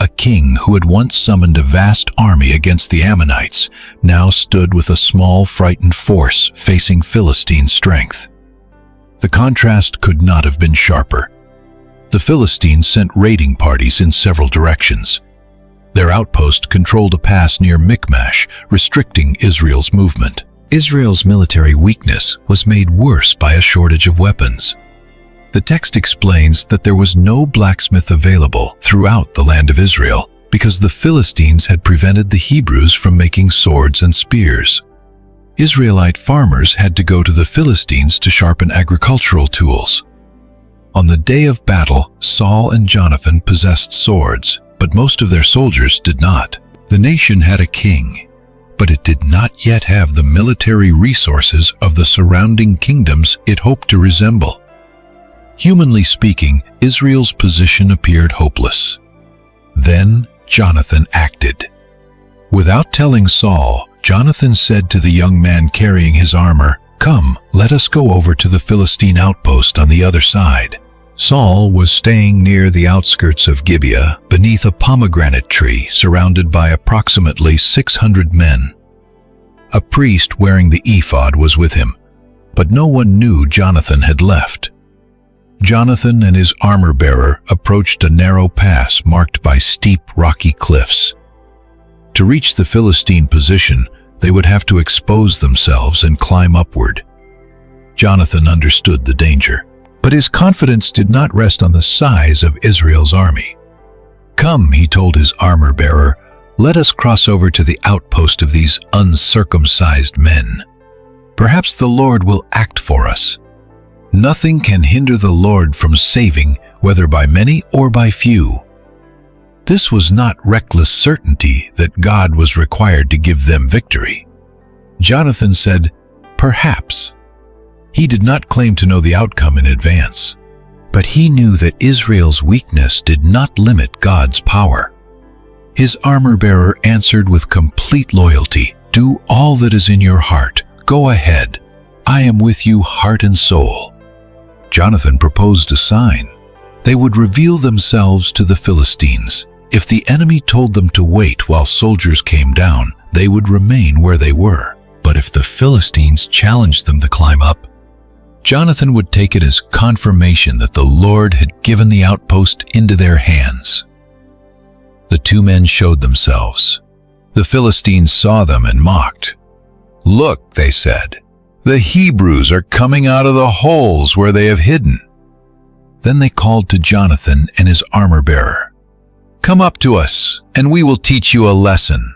A king who had once summoned a vast army against the Ammonites now stood with a small, frightened force facing Philistine strength. The contrast could not have been sharper. The Philistines sent raiding parties in several directions. Their outpost controlled a pass near Michmash, restricting Israel's movement. Israel's military weakness was made worse by a shortage of weapons. The text explains that there was no blacksmith available throughout the land of Israel because the Philistines had prevented the Hebrews from making swords and spears. Israelite farmers had to go to the Philistines to sharpen agricultural tools. On the day of battle, Saul and Jonathan possessed swords, but most of their soldiers did not. The nation had a king, but it did not yet have the military resources of the surrounding kingdoms it hoped to resemble. Humanly speaking, Israel's position appeared hopeless. Then Jonathan acted. Without telling Saul, Jonathan said to the young man carrying his armor, "Come, let us go over to the Philistine outpost on the other side." Saul was staying near the outskirts of Gibeah, beneath a pomegranate tree surrounded by approximately 600 men. A priest wearing the ephod was with him, but no one knew Jonathan had left. Jonathan and his armor-bearer approached a narrow pass marked by steep, rocky cliffs. To reach the Philistine position, they would have to expose themselves and climb upward. Jonathan understood the danger. But his confidence did not rest on the size of Israel's army. "Come," he told his armor-bearer, "let us cross over to the outpost of these uncircumcised men. Perhaps the Lord will act for us. Nothing can hinder the Lord from saving, whether by many or by few." This was not reckless certainty that God was required to give them victory. Jonathan said, "Perhaps." He did not claim to know the outcome in advance, but he knew that Israel's weakness did not limit God's power. His armor-bearer answered with complete loyalty, "Do all that is in your heart. Go ahead. I am with you heart and soul." Jonathan proposed a sign. They would reveal themselves to the Philistines. If the enemy told them to wait while soldiers came down, they would remain where they were. But if the Philistines challenged them to climb up, Jonathan would take it as confirmation that the Lord had given the outpost into their hands. The two men showed themselves. The Philistines saw them and mocked. "Look," they said, "the Hebrews are coming out of the holes where they have hidden." Then they called to Jonathan and his armor-bearer, "Come up to us, and we will teach you a lesson."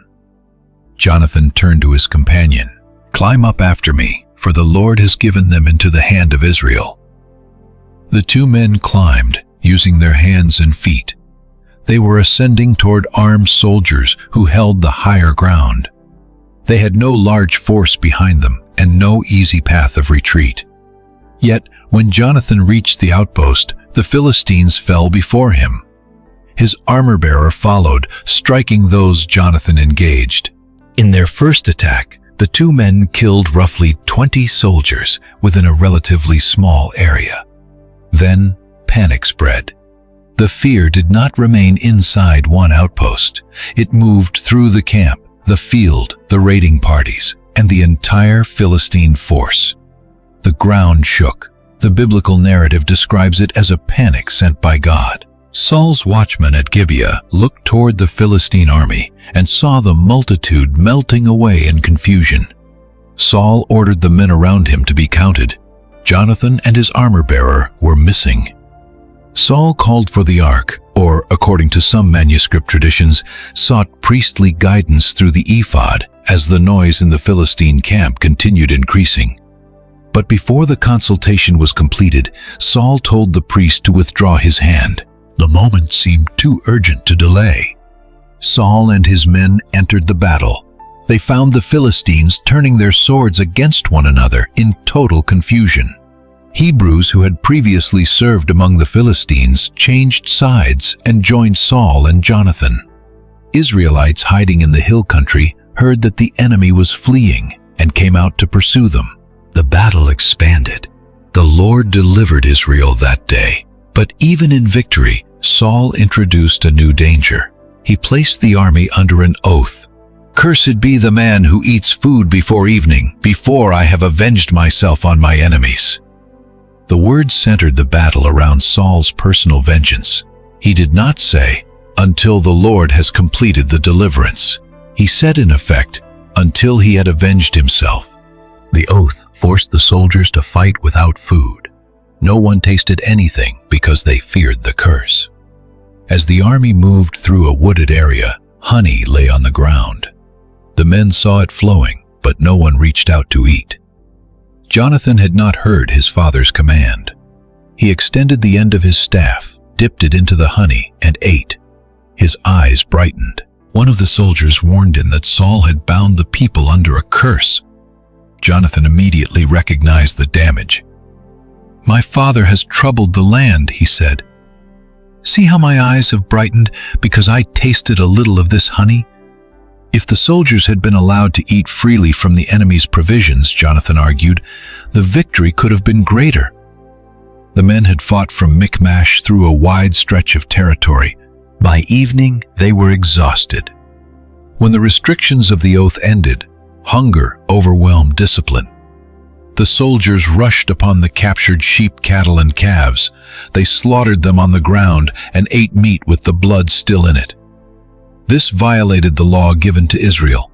Jonathan turned to his companion, "Climb up after me, for the Lord has given them into the hand of Israel." The two men climbed, using their hands and feet. They were ascending toward armed soldiers who held the higher ground. They had no large force behind them and no easy path of retreat. Yet, when Jonathan reached the outpost, the Philistines fell before him. His armor-bearer followed, striking those Jonathan engaged. In their first attack, the two men killed roughly 20 soldiers within a relatively small area. Then, panic spread. The fear did not remain inside one outpost. It moved through the camp, the field, the raiding parties, and the entire Philistine force. The ground shook. The biblical narrative describes it as a panic sent by God. Saul's watchman at Gibeah looked toward the Philistine army and saw the multitude melting away in confusion. Saul ordered the men around him to be counted. Jonathan and his armor-bearer were missing. Saul called for the ark, or, according to some manuscript traditions, sought priestly guidance through the ephod as the noise in the Philistine camp continued increasing. But before the consultation was completed, Saul told the priest to withdraw his hand. The moment seemed too urgent to delay. Saul and his men entered the battle. They found the Philistines turning their swords against one another in total confusion. Hebrews who had previously served among the Philistines changed sides and joined Saul and Jonathan. Israelites hiding in the hill country heard that the enemy was fleeing and came out to pursue them. The battle expanded. The Lord delivered Israel that day. But even in victory, Saul introduced a new danger. He placed the army under an oath. "Cursed be the man who eats food before evening, before I have avenged myself on my enemies." The words centered the battle around Saul's personal vengeance. He did not say, "Until the Lord has completed the deliverance." He said, in effect, "Until he had avenged himself." The oath forced the soldiers to fight without food. No one tasted anything because they feared the curse. As the army moved through a wooded area, honey lay on the ground. The men saw it flowing, but no one reached out to eat. Jonathan had not heard his father's command. He extended the end of his staff, dipped it into the honey, and ate. His eyes brightened. One of the soldiers warned him that Saul had bound the people under a curse. Jonathan immediately recognized the damage. "My father has troubled the land," he said. "See how my eyes have brightened because I tasted a little of this honey?" If the soldiers had been allowed to eat freely from the enemy's provisions, Jonathan argued, the victory could have been greater. The men had fought from Michmash through a wide stretch of territory. By evening, they were exhausted. When the restrictions of the oath ended, hunger overwhelmed discipline. The soldiers rushed upon the captured sheep, cattle, and calves. They slaughtered them on the ground and ate meat with the blood still in it. This violated the law given to Israel.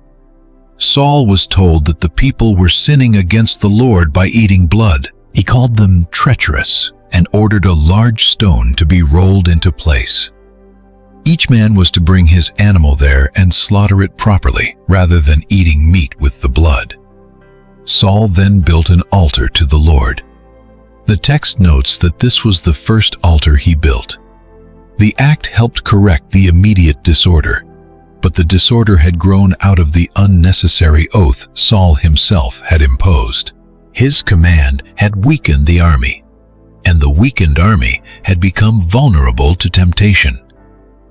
Saul was told that the people were sinning against the Lord by eating blood. He called them treacherous and ordered a large stone to be rolled into place. Each man was to bring his animal there and slaughter it properly, rather than eating meat with the blood. Saul then built an altar to the Lord. The text notes that this was the first altar he built. The act helped correct the immediate disorder, but the disorder had grown out of the unnecessary oath Saul himself had imposed. His command had weakened the army, and the weakened army had become vulnerable to temptation.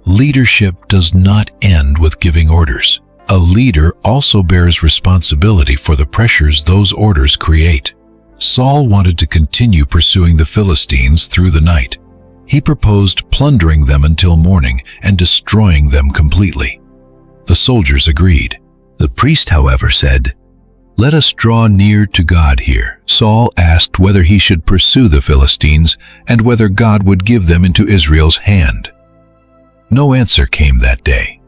Leadership does not end with giving orders. A leader also bears responsibility for the pressures those orders create. Saul wanted to continue pursuing the Philistines through the night. He proposed plundering them until morning and destroying them completely. The soldiers agreed. The priest, however, said, "Let us draw near to God here." Saul asked whether he should pursue the Philistines and whether God would give them into Israel's hand. No answer came that day.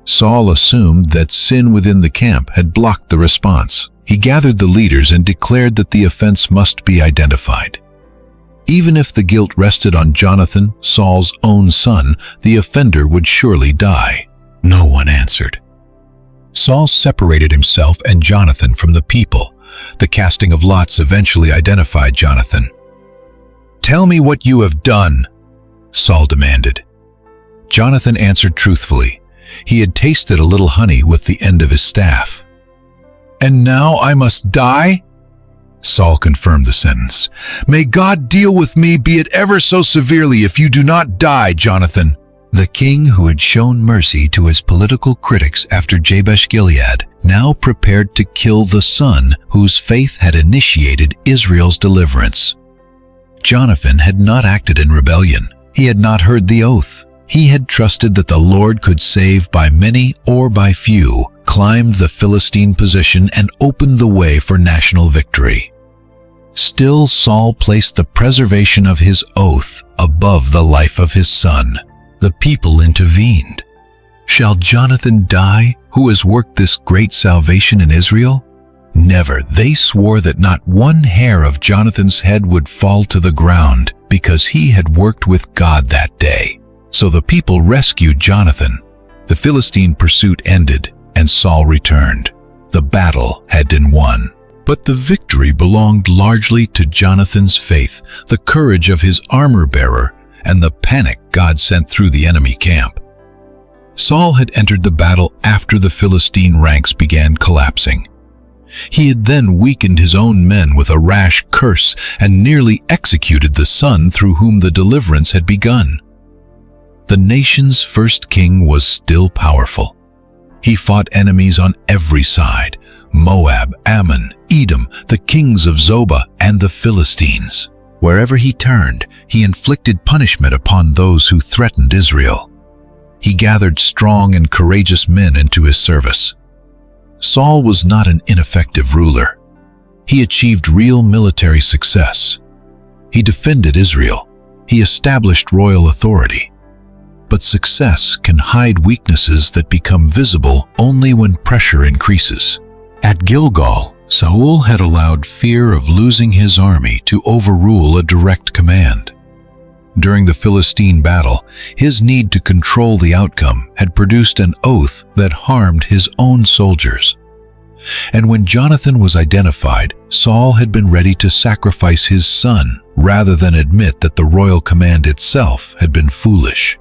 Saul assumed that sin within the camp had blocked the response. He gathered the leaders and declared that the offense must be identified. Even if the guilt rested on Jonathan, Saul's own son, the offender would surely die. No one answered. Saul separated himself and Jonathan from the people. The casting of lots eventually identified Jonathan. "Tell me what you have done," Saul demanded. Jonathan answered truthfully. He had tasted a little honey with the end of his staff. "And now I must die?" Saul confirmed the sentence. "May God deal with me, be it ever so severely, if you do not die, Jonathan." The king, who had shown mercy to his political critics after Jabesh-gilead, now prepared to kill the son whose faith had initiated Israel's deliverance. Jonathan had not acted in rebellion. He had not heard the oath. He had trusted that the Lord could save by many or by few, climbed the Philistine position, and opened the way for national victory. Still, Saul placed the preservation of his oath above the life of his son. The people intervened. "Shall Jonathan die, who has worked this great salvation in Israel?" Never. They swore that not one hair of Jonathan's head would fall to the ground, because he had worked with God that day. So the people rescued Jonathan. The Philistine pursuit ended, and Saul returned. The battle had been won. But the victory belonged largely to Jonathan's faith, the courage of his armor-bearer, and the panic God sent through the enemy camp. Saul had entered the battle after the Philistine ranks began collapsing. He had then weakened his own men with a rash curse and nearly executed the son through whom the deliverance had begun. The nation's first king was still powerful. He fought enemies on every side: Moab, Ammon, Edom, the kings of Zobah, and the Philistines. Wherever he turned, he inflicted punishment upon those who threatened Israel. He gathered strong and courageous men into his service. Saul was not an ineffective ruler. He achieved real military success. He defended Israel. He established royal authority. But success can hide weaknesses that become visible only when pressure increases. At Gilgal, Saul had allowed fear of losing his army to overrule a direct command. During the Philistine battle, his need to control the outcome had produced an oath that harmed his own soldiers. And when Jonathan was identified, Saul had been ready to sacrifice his son rather than admit that the royal command itself had been foolish.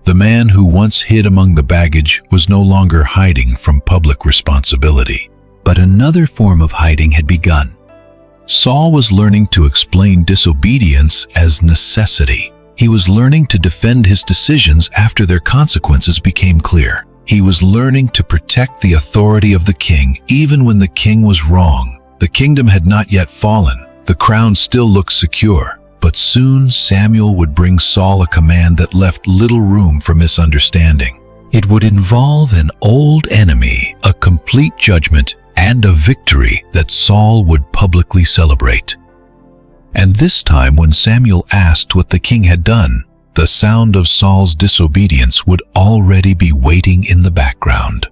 The man who once hid among the baggage was no longer hiding from public responsibility. But another form of hiding had begun. Saul was learning to explain disobedience as necessity. He was learning to defend his decisions after their consequences became clear. He was learning to protect the authority of the king even when the king was wrong. The kingdom had not yet fallen. The crown still looked secure. But soon Samuel would bring Saul a command that left little room for misunderstanding. It would involve an old enemy, a complete judgment, and a victory that Saul would publicly celebrate. And this time, when Samuel asked what the king had done, the sound of Saul's disobedience would already be waiting in the background.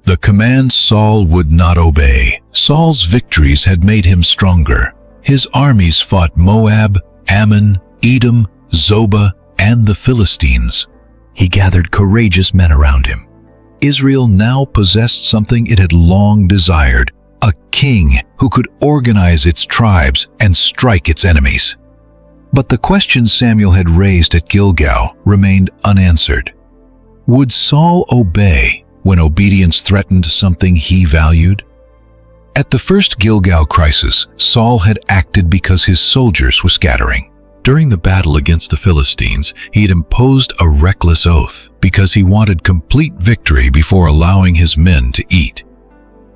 The command Saul would not obey. Saul's victories had made him stronger. His armies fought Moab, Ammon, Edom, Zobah, and the Philistines. He gathered courageous men around him. Israel now possessed something it had long desired, a king who could organize its tribes and strike its enemies. But the questions Samuel had raised at Gilgal remained unanswered. Would Saul obey when obedience threatened something he valued? At the first Gilgal crisis, Saul had acted because his soldiers were scattering. During the battle against the Philistines, he had imposed a reckless oath because he wanted complete victory before allowing his men to eat.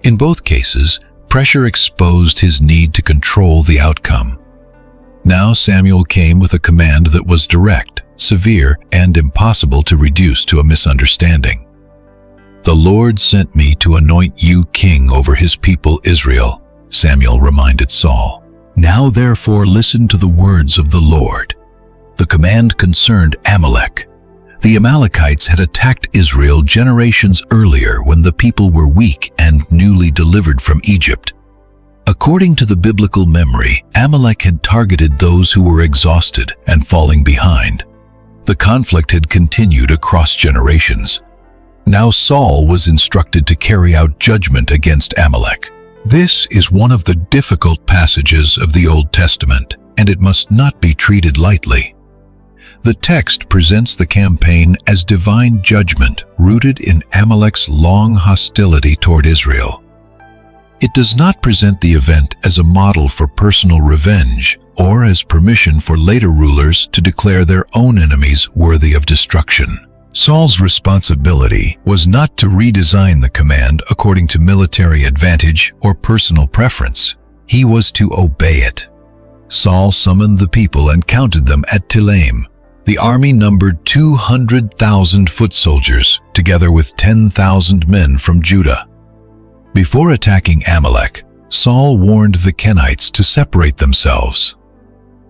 In both cases, pressure exposed his need to control the outcome. Now Samuel came with a command that was direct, severe, and impossible to reduce to a misunderstanding. "The Lord sent me to anoint you king over his people Israel," Samuel reminded Saul. "Now therefore listen to the words of the Lord." The command concerned Amalek. The Amalekites had attacked Israel generations earlier when the people were weak and newly delivered from Egypt. According to the biblical memory, Amalek had targeted those who were exhausted and falling behind. The conflict had continued across generations. Now Saul was instructed to carry out judgment against Amalek. This is one of the difficult passages of the Old Testament, and it must not be treated lightly. The text presents the campaign as divine judgment rooted in Amalek's long hostility toward Israel. It does not present the event as a model for personal revenge or as permission for later rulers to declare their own enemies worthy of destruction. Saul's responsibility was not to redesign the command according to military advantage or personal preference. He was to obey it. Saul summoned the people and counted them at Telaim. The army numbered 200,000 foot soldiers, together with 10,000 men from Judah. Before attacking Amalek, Saul warned the Kenites to separate themselves.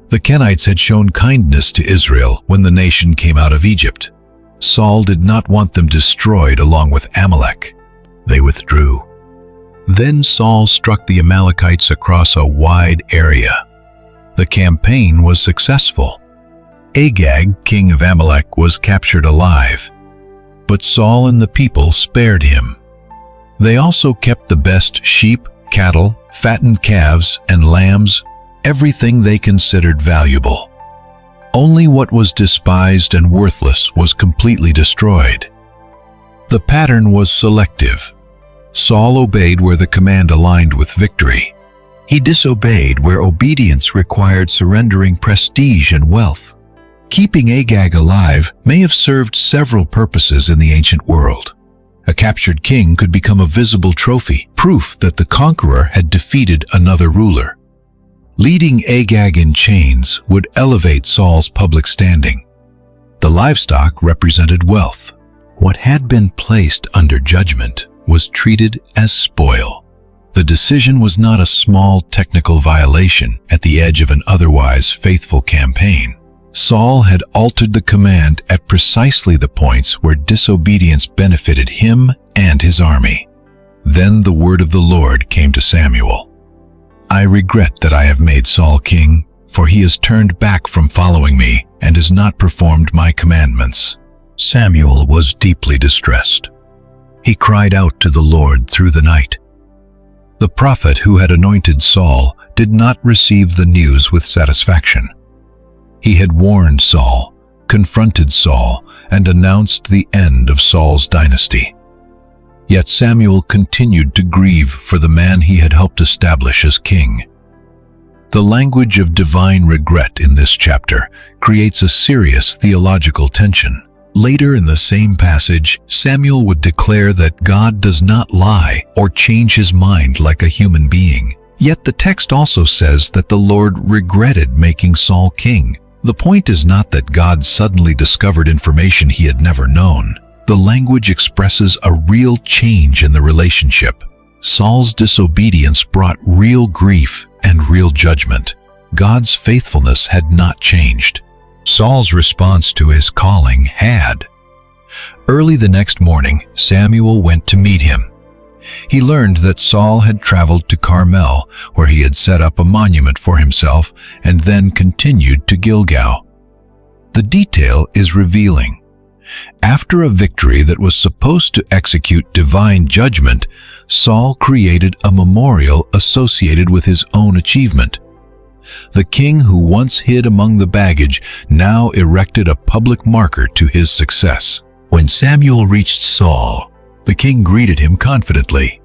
The Kenites had shown kindness to Israel when the nation came out of Egypt. Saul did not want them destroyed along with Amalek. They withdrew. Then Saul struck the Amalekites across a wide area. The campaign was successful. Agag, king of Amalek, was captured alive, but Saul and the people spared him. They also kept the best sheep, cattle, fattened calves, and lambs, everything they considered valuable. Only what was despised and worthless was completely destroyed. The pattern was selective. Saul obeyed where the command aligned with victory. He disobeyed where obedience required surrendering prestige and wealth. Keeping Agag alive may have served several purposes in the ancient world. A captured king could become a visible trophy, proof that the conqueror had defeated another ruler. Leading Agag in chains would elevate Saul's public standing. The livestock represented wealth. What had been placed under judgment was treated as spoil. The decision was not a small technical violation at the edge of an otherwise faithful campaign. Saul had altered the command at precisely the points where disobedience benefited him and his army. Then the word of the Lord came to Samuel. "I regret that I have made Saul king, for he has turned back from following me and has not performed my commandments." Samuel was deeply distressed. He cried out to the Lord through the night. The prophet who had anointed Saul did not receive the news with satisfaction. He had warned Saul, confronted Saul, and announced the end of Saul's dynasty. Yet Samuel continued to grieve for the man he had helped establish as king. The language of divine regret in this chapter creates a serious theological tension. Later in the same passage, Samuel would declare that God does not lie or change his mind like a human being. Yet the text also says that the Lord regretted making Saul king. The point is not that God suddenly discovered information he had never known. The language expresses a real change in the relationship. Saul's disobedience brought real grief and real judgment. God's faithfulness had not changed. Saul's response to his calling had. Early the next morning, Samuel went to meet him. He learned that Saul had traveled to Carmel, where he had set up a monument for himself, and then continued to Gilgal. The detail is revealing. After a victory that was supposed to execute divine judgment, Saul created a memorial associated with his own achievement. The king who once hid among the baggage now erected a public marker to his success. When Samuel reached Saul, the king greeted him confidently.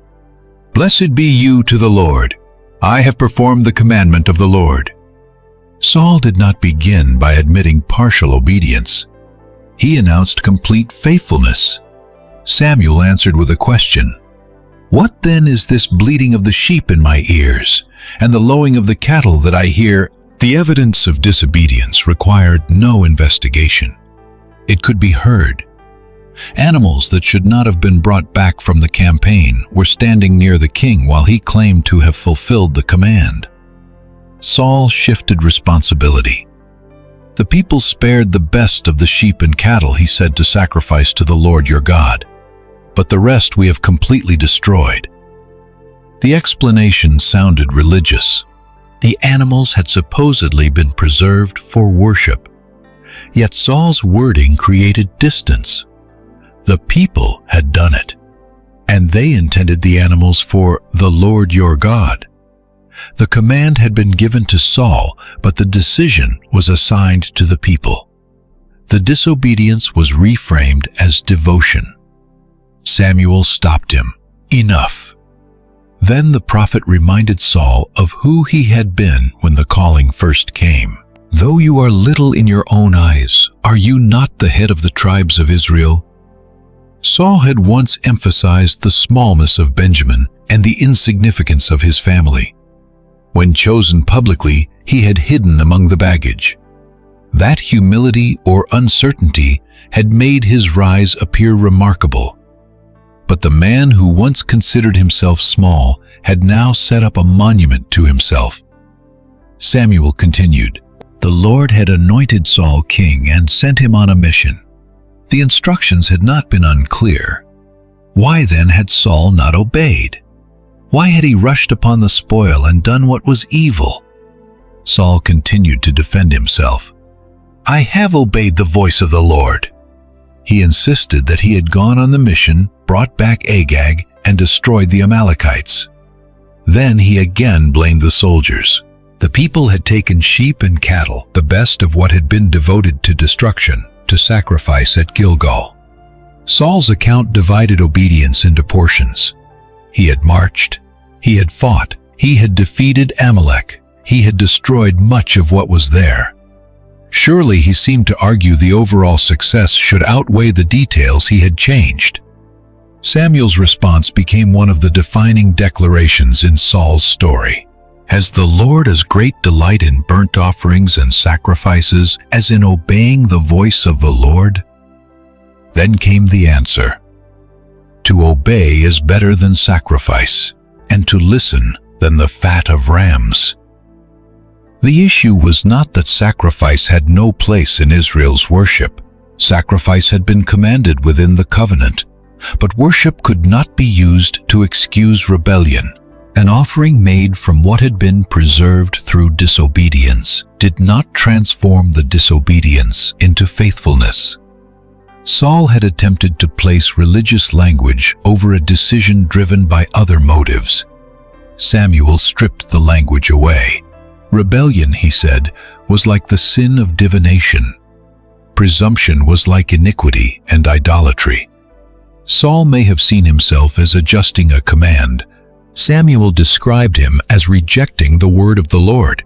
"Blessed be you to the Lord. I have performed the commandment of the Lord." Saul did not begin by admitting partial obedience. He announced complete faithfulness. Samuel answered with a question. "What then is this bleating of the sheep in my ears, and the lowing of the cattle that I hear?" The evidence of disobedience required no investigation. It could be heard. Animals that should not have been brought back from the campaign were standing near the king while he claimed to have fulfilled the command. Saul shifted responsibility. "The people spared the best of the sheep and cattle," he said, "to sacrifice to the Lord your God, but the rest we have completely destroyed." The explanation sounded religious. The animals had supposedly been preserved for worship. Yet Saul's wording created distance. The people had done it, and they intended the animals for the Lord your God. The command had been given to Saul, but the decision was assigned to the people. The disobedience was reframed as devotion. Samuel stopped him. "Enough." Then the prophet reminded Saul of who he had been when the calling first came. "Though you are little in your own eyes, are you not the head of the tribes of Israel?" Saul had once emphasized the smallness of Benjamin and the insignificance of his family. When chosen publicly, he had hidden among the baggage. That humility or uncertainty had made his rise appear remarkable. But the man who once considered himself small had now set up a monument to himself. Samuel continued, "The Lord had anointed Saul king and sent him on a mission. The instructions had not been unclear. Why then had Saul not obeyed? Why had he rushed upon the spoil and done what was evil?" Saul continued to defend himself. "I have obeyed the voice of the Lord." He insisted that he had gone on the mission, brought back Agag, and destroyed the Amalekites. Then he again blamed the soldiers. The people had taken sheep and cattle, the best of what had been devoted to destruction, to sacrifice at Gilgal. Saul's account divided obedience into portions. He had marched, he had fought, he had defeated Amalek, he had destroyed much of what was there. Surely he seemed to argue the overall success should outweigh the details he had changed. Samuel's response became one of the defining declarations in Saul's story. "Has the Lord as great delight in burnt offerings and sacrifices as in obeying the voice of the Lord?" Then came the answer. "To obey is better than sacrifice, and to listen than the fat of rams." The issue was not that sacrifice had no place in Israel's worship. Sacrifice had been commanded within the covenant, but worship could not be used to excuse rebellion. An offering made from what had been preserved through disobedience did not transform the disobedience into faithfulness. Saul had attempted to place religious language over a decision driven by other motives. Samuel stripped the language away. Rebellion, he said, was like the sin of divination. Presumption was like iniquity and idolatry. Saul may have seen himself as adjusting a command. Samuel described him as rejecting the word of the Lord.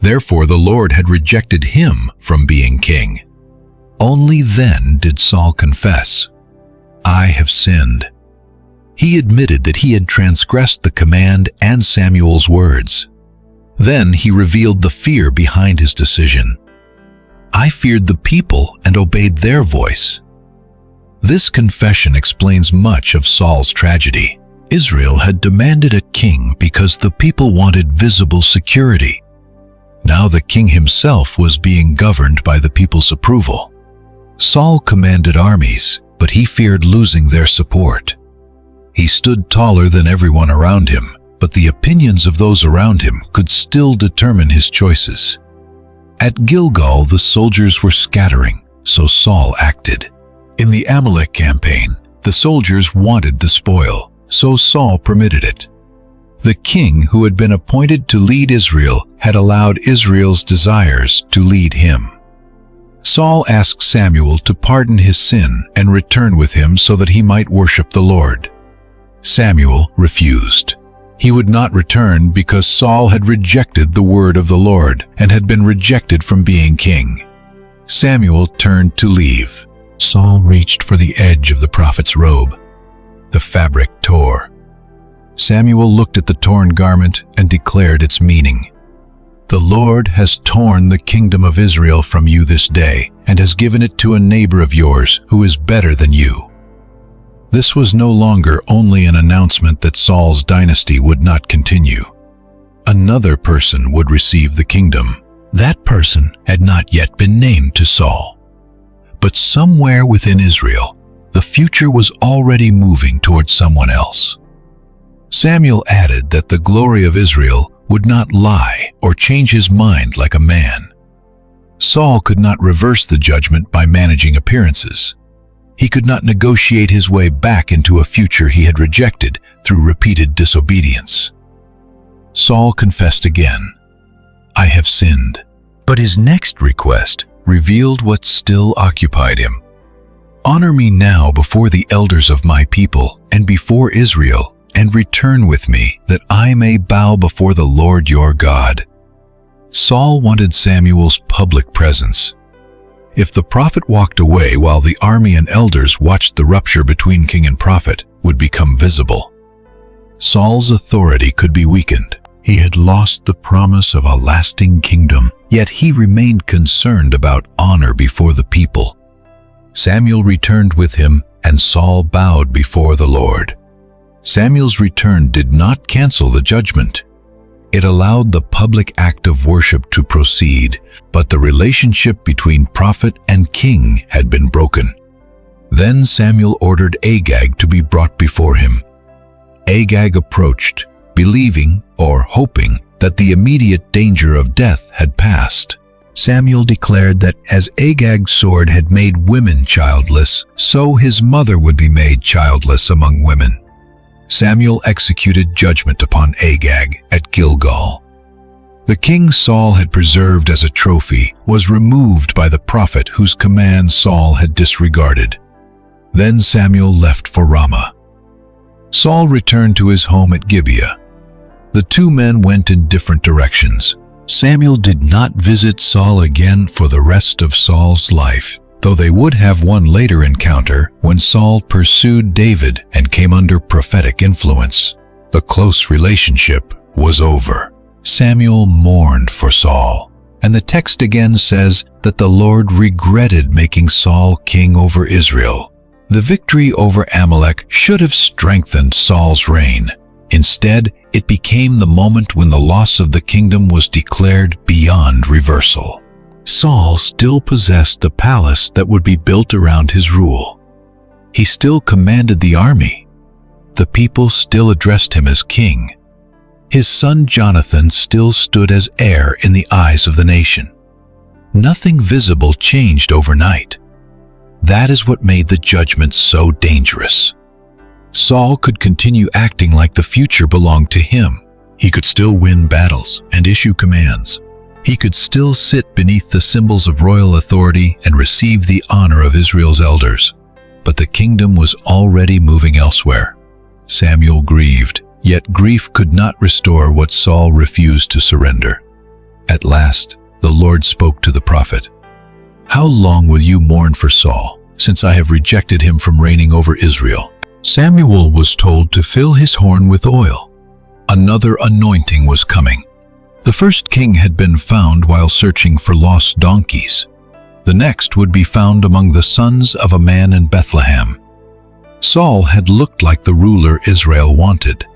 Therefore, the Lord had rejected him from being king. Only then did Saul confess, "I have sinned." He admitted that he had transgressed the command and Samuel's words. Then he revealed the fear behind his decision. "I feared the people and obeyed their voice." This confession explains much of Saul's tragedy. Israel had demanded a king because the people wanted visible security. Now the king himself was being governed by the people's approval. Saul commanded armies, but he feared losing their support. He stood taller than everyone around him, but the opinions of those around him could still determine his choices. At Gilgal, the soldiers were scattering, so Saul acted. In the Amalek campaign, the soldiers wanted the spoil, so Saul permitted it. The king who had been appointed to lead Israel had allowed Israel's desires to lead him. Saul asked Samuel to pardon his sin and return with him so that he might worship the Lord. Samuel refused. He would not return because Saul had rejected the word of the Lord and had been rejected from being king. Samuel turned to leave. Saul reached for the edge of the prophet's robe. The fabric tore. Samuel looked at the torn garment and declared its meaning. "The Lord has torn the kingdom of Israel from you this day and has given it to a neighbor of yours who is better than you." This was no longer only an announcement that Saul's dynasty would not continue. Another person would receive the kingdom. That person had not yet been named to Saul. But somewhere within Israel, the future was already moving towards someone else. Samuel added that the glory of Israel would not lie or change his mind like a man. Saul could not reverse the judgment by managing appearances. He could not negotiate his way back into a future he had rejected through repeated disobedience. Saul confessed again, "I have sinned." But his next request revealed what still occupied him. "Honor me now before the elders of my people and before Israel, and return with me, that I may bow before the Lord your God." Saul wanted Samuel's public presence. If the prophet walked away while the army and elders watched, the rupture between king and prophet would become visible. Saul's authority could be weakened. He had lost the promise of a lasting kingdom, yet he remained concerned about honor before the people. Samuel returned with him, and Saul bowed before the Lord. Samuel's return did not cancel the judgment. It allowed the public act of worship to proceed, but the relationship between prophet and king had been broken. Then Samuel ordered Agag to be brought before him. Agag approached, believing or hoping that the immediate danger of death had passed. Samuel declared that as Agag's sword had made women childless, so his mother would be made childless among women. Samuel executed judgment upon Agag at Gilgal. The king Saul had preserved as a trophy was removed by the prophet whose command Saul had disregarded. Then Samuel left for Ramah. Saul returned to his home at Gibeah. The two men went in different directions. Samuel did not visit Saul again for the rest of Saul's life, though they would have one later encounter when Saul pursued David and came under prophetic influence. The close relationship was over. Samuel mourned for Saul, and the text again says that the Lord regretted making Saul king over Israel. The victory over Amalek should have strengthened Saul's reign. Instead, it became the moment when the loss of the kingdom was declared beyond reversal. Saul still possessed the palace that would be built around his rule. He still commanded the army. The people still addressed him as king. His son Jonathan still stood as heir in the eyes of the nation. Nothing visible changed overnight. That is what made the judgment so dangerous. Saul could continue acting like the future belonged to him. He could still win battles and issue commands. He could still sit beneath the symbols of royal authority and receive the honor of Israel's elders. But the kingdom was already moving elsewhere. Samuel grieved, yet grief could not restore what Saul refused to surrender. At last, the Lord spoke to the prophet. "How long will you mourn for Saul, since I have rejected him from reigning over Israel?" Samuel was told to fill his horn with oil. Another anointing was coming. The first king had been found while searching for lost donkeys. The next would be found among the sons of a man in Bethlehem. Saul had looked like the ruler Israel wanted.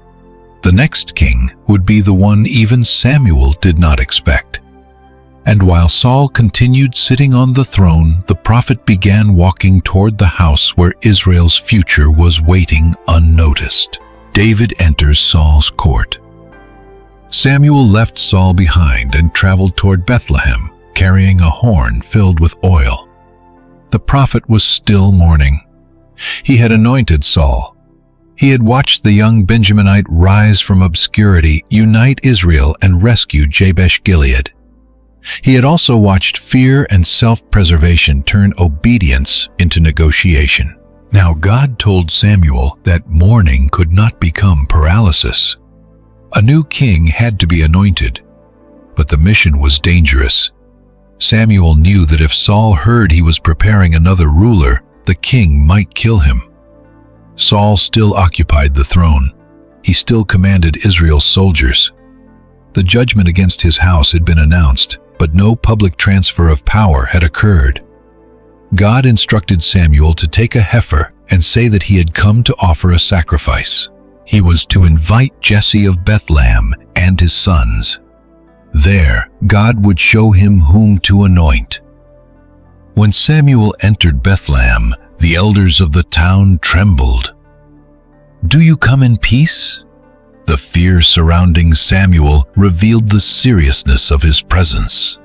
The next king would be the one even Samuel did not expect. And while Saul continued sitting on the throne, the prophet began walking toward the house where Israel's future was waiting unnoticed. David enters Saul's court. Samuel left Saul behind and traveled toward Bethlehem, carrying a horn filled with oil. the prophet was still mourning. He had anointed Saul. He had watched the young Benjaminite rise from obscurity, unite Israel, and rescue Jabesh-gilead. He had also watched fear and self-preservation turn obedience into negotiation. Now God told Samuel that mourning could not become paralysis. A new king had to be anointed, but the mission was dangerous. Samuel knew that if Saul heard he was preparing another ruler, the king might kill him. Saul still occupied the throne. He still commanded Israel's soldiers. The judgment against his house had been announced, but no public transfer of power had occurred. God instructed Samuel to take a heifer and say that he had come to offer a sacrifice. He was to invite Jesse of Bethlehem and his sons. There, God would show him whom to anoint. When Samuel entered Bethlehem, the elders of the town trembled. "Do you come in peace?" The fear surrounding Samuel revealed the seriousness of his presence.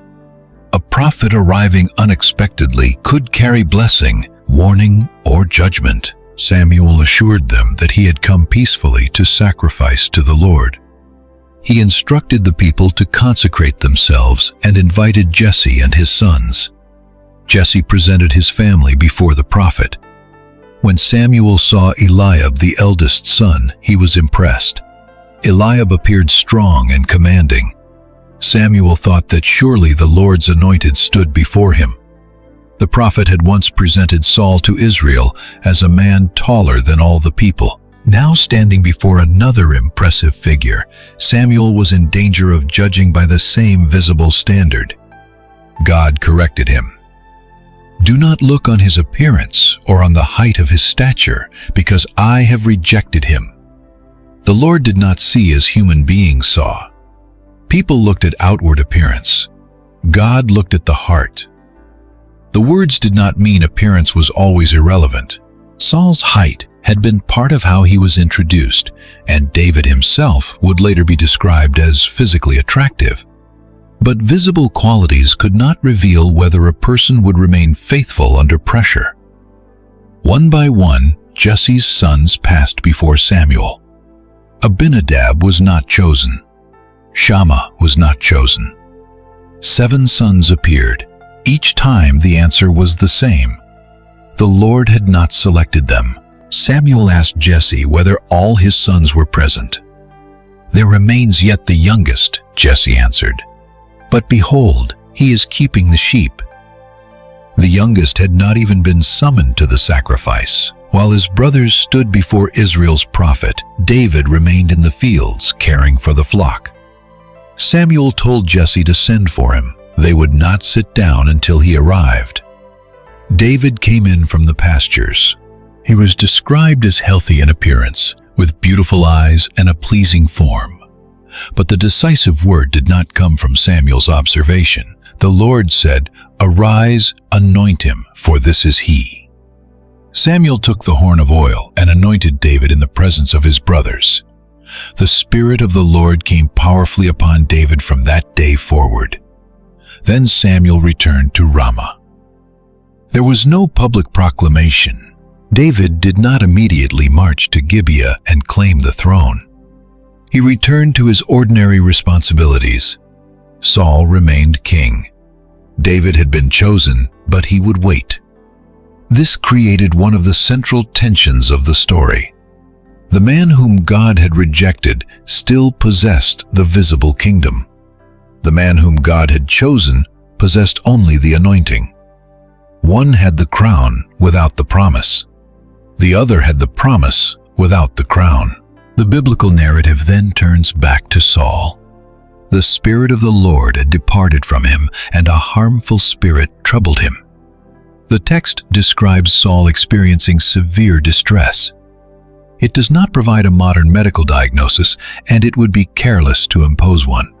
A prophet arriving unexpectedly could carry blessing, warning, or judgment. Samuel assured them that he had come peacefully to sacrifice to the Lord. He instructed the people to consecrate themselves and invited Jesse and his sons. Jesse presented his family before the prophet. When Samuel saw Eliab, the eldest son, he was impressed. Eliab appeared strong and commanding. Samuel thought that surely the Lord's anointed stood before him. The prophet had once presented Saul to Israel as a man taller than all the people. Now standing before another impressive figure, Samuel was in danger of judging by the same visible standard. God corrected him. "Do not look on his appearance or on the height of his stature, because I have rejected him." The Lord did not see as human beings saw. People looked at outward appearance. God looked at the heart. The words did not mean appearance was always irrelevant. Saul's height had been part of how he was introduced, and David himself would later be described as physically attractive. But visible qualities could not reveal whether a person would remain faithful under pressure. One by one, Jesse's sons passed before Samuel. Abinadab was not chosen. Shammah was not chosen. 7 sons appeared. Each time the answer was the same. The Lord had not selected them. Samuel asked Jesse whether all his sons were present. "There remains yet the youngest," Jesse answered. "But behold, he is keeping the sheep." The youngest had not even been summoned to the sacrifice. While his brothers stood before Israel's prophet, David remained in the fields caring for the flock. Samuel told Jesse to send for him. They would not sit down until he arrived. David came in from the pastures. He was described as healthy in appearance, with beautiful eyes and a pleasing form. But the decisive word did not come from Samuel's observation. The Lord said, "Arise, anoint him, for this is he." Samuel took the horn of oil and anointed David in the presence of his brothers. The Spirit of the Lord came powerfully upon David from that day forward. Then Samuel returned to Ramah. There was no public proclamation. David did not immediately march to Gibeah and claim the throne. He returned to his ordinary responsibilities. Saul remained king. David had been chosen, but he would wait. This created one of the central tensions of the story. The man whom God had rejected still possessed the visible kingdom. The man whom God had chosen possessed only the anointing. One had the crown without the promise. The other had the promise without the crown. The biblical narrative then turns back to Saul. The Spirit of the Lord had departed from him, and a harmful spirit troubled him. The text describes Saul experiencing severe distress. It does not provide a modern medical diagnosis, and it would be careless to impose one.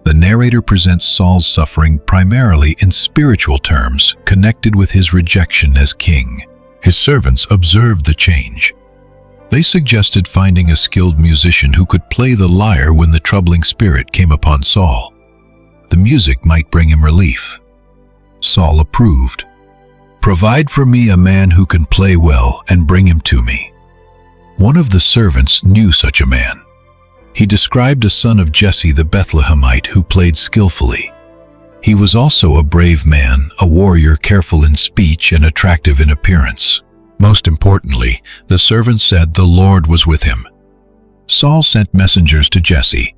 The narrator presents Saul's suffering primarily in spiritual terms, connected with his rejection as king. His servants observed the change. They suggested finding a skilled musician who could play the lyre when the troubling spirit came upon Saul. The music might bring him relief. Saul approved. "Provide for me a man who can play well and bring him to me." One of the servants knew such a man. He described a son of Jesse the Bethlehemite who played skillfully. He was also a brave man, a warrior careful in speech and attractive in appearance. Most importantly, the servant said the Lord was with him. Saul sent messengers to Jesse.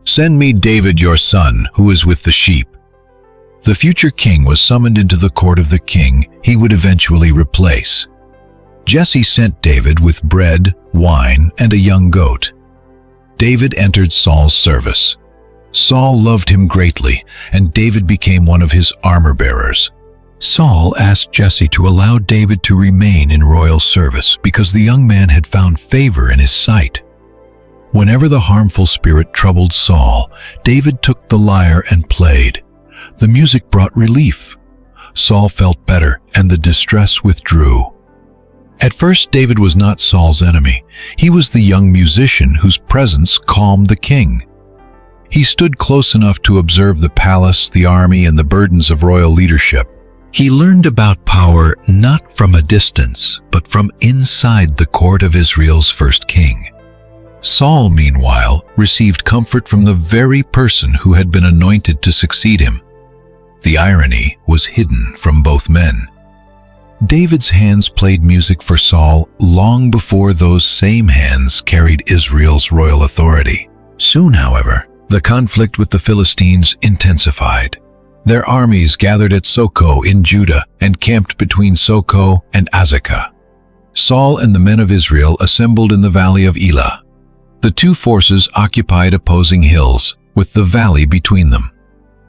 "Send me David your son, who is with the sheep." The future king was summoned into the court of the king he would eventually replace. Jesse sent David with bread, wine, and a young goat. David entered Saul's service. Saul loved him greatly, and David became one of his armor-bearers. Saul asked Jesse to allow David to remain in royal service because the young man had found favor in his sight. Whenever the harmful spirit troubled Saul, David took the lyre and played. The music brought relief. Saul felt better, and the distress withdrew. At first, David was not Saul's enemy. He was the young musician whose presence calmed the king. He stood close enough to observe the palace, the army, and the burdens of royal leadership. He learned about power not from a distance, but from inside the court of Israel's first king. Saul, meanwhile, received comfort from the very person who had been anointed to succeed him. The irony was hidden from both men. David's hands played music for Saul long before those same hands carried Israel's royal authority. Soon, however, the conflict with the Philistines intensified. Their armies gathered at Soko in Judah and camped between Soko and Azekah. Saul and the men of Israel assembled in the valley of Elah. The two forces occupied opposing hills, with the valley between them.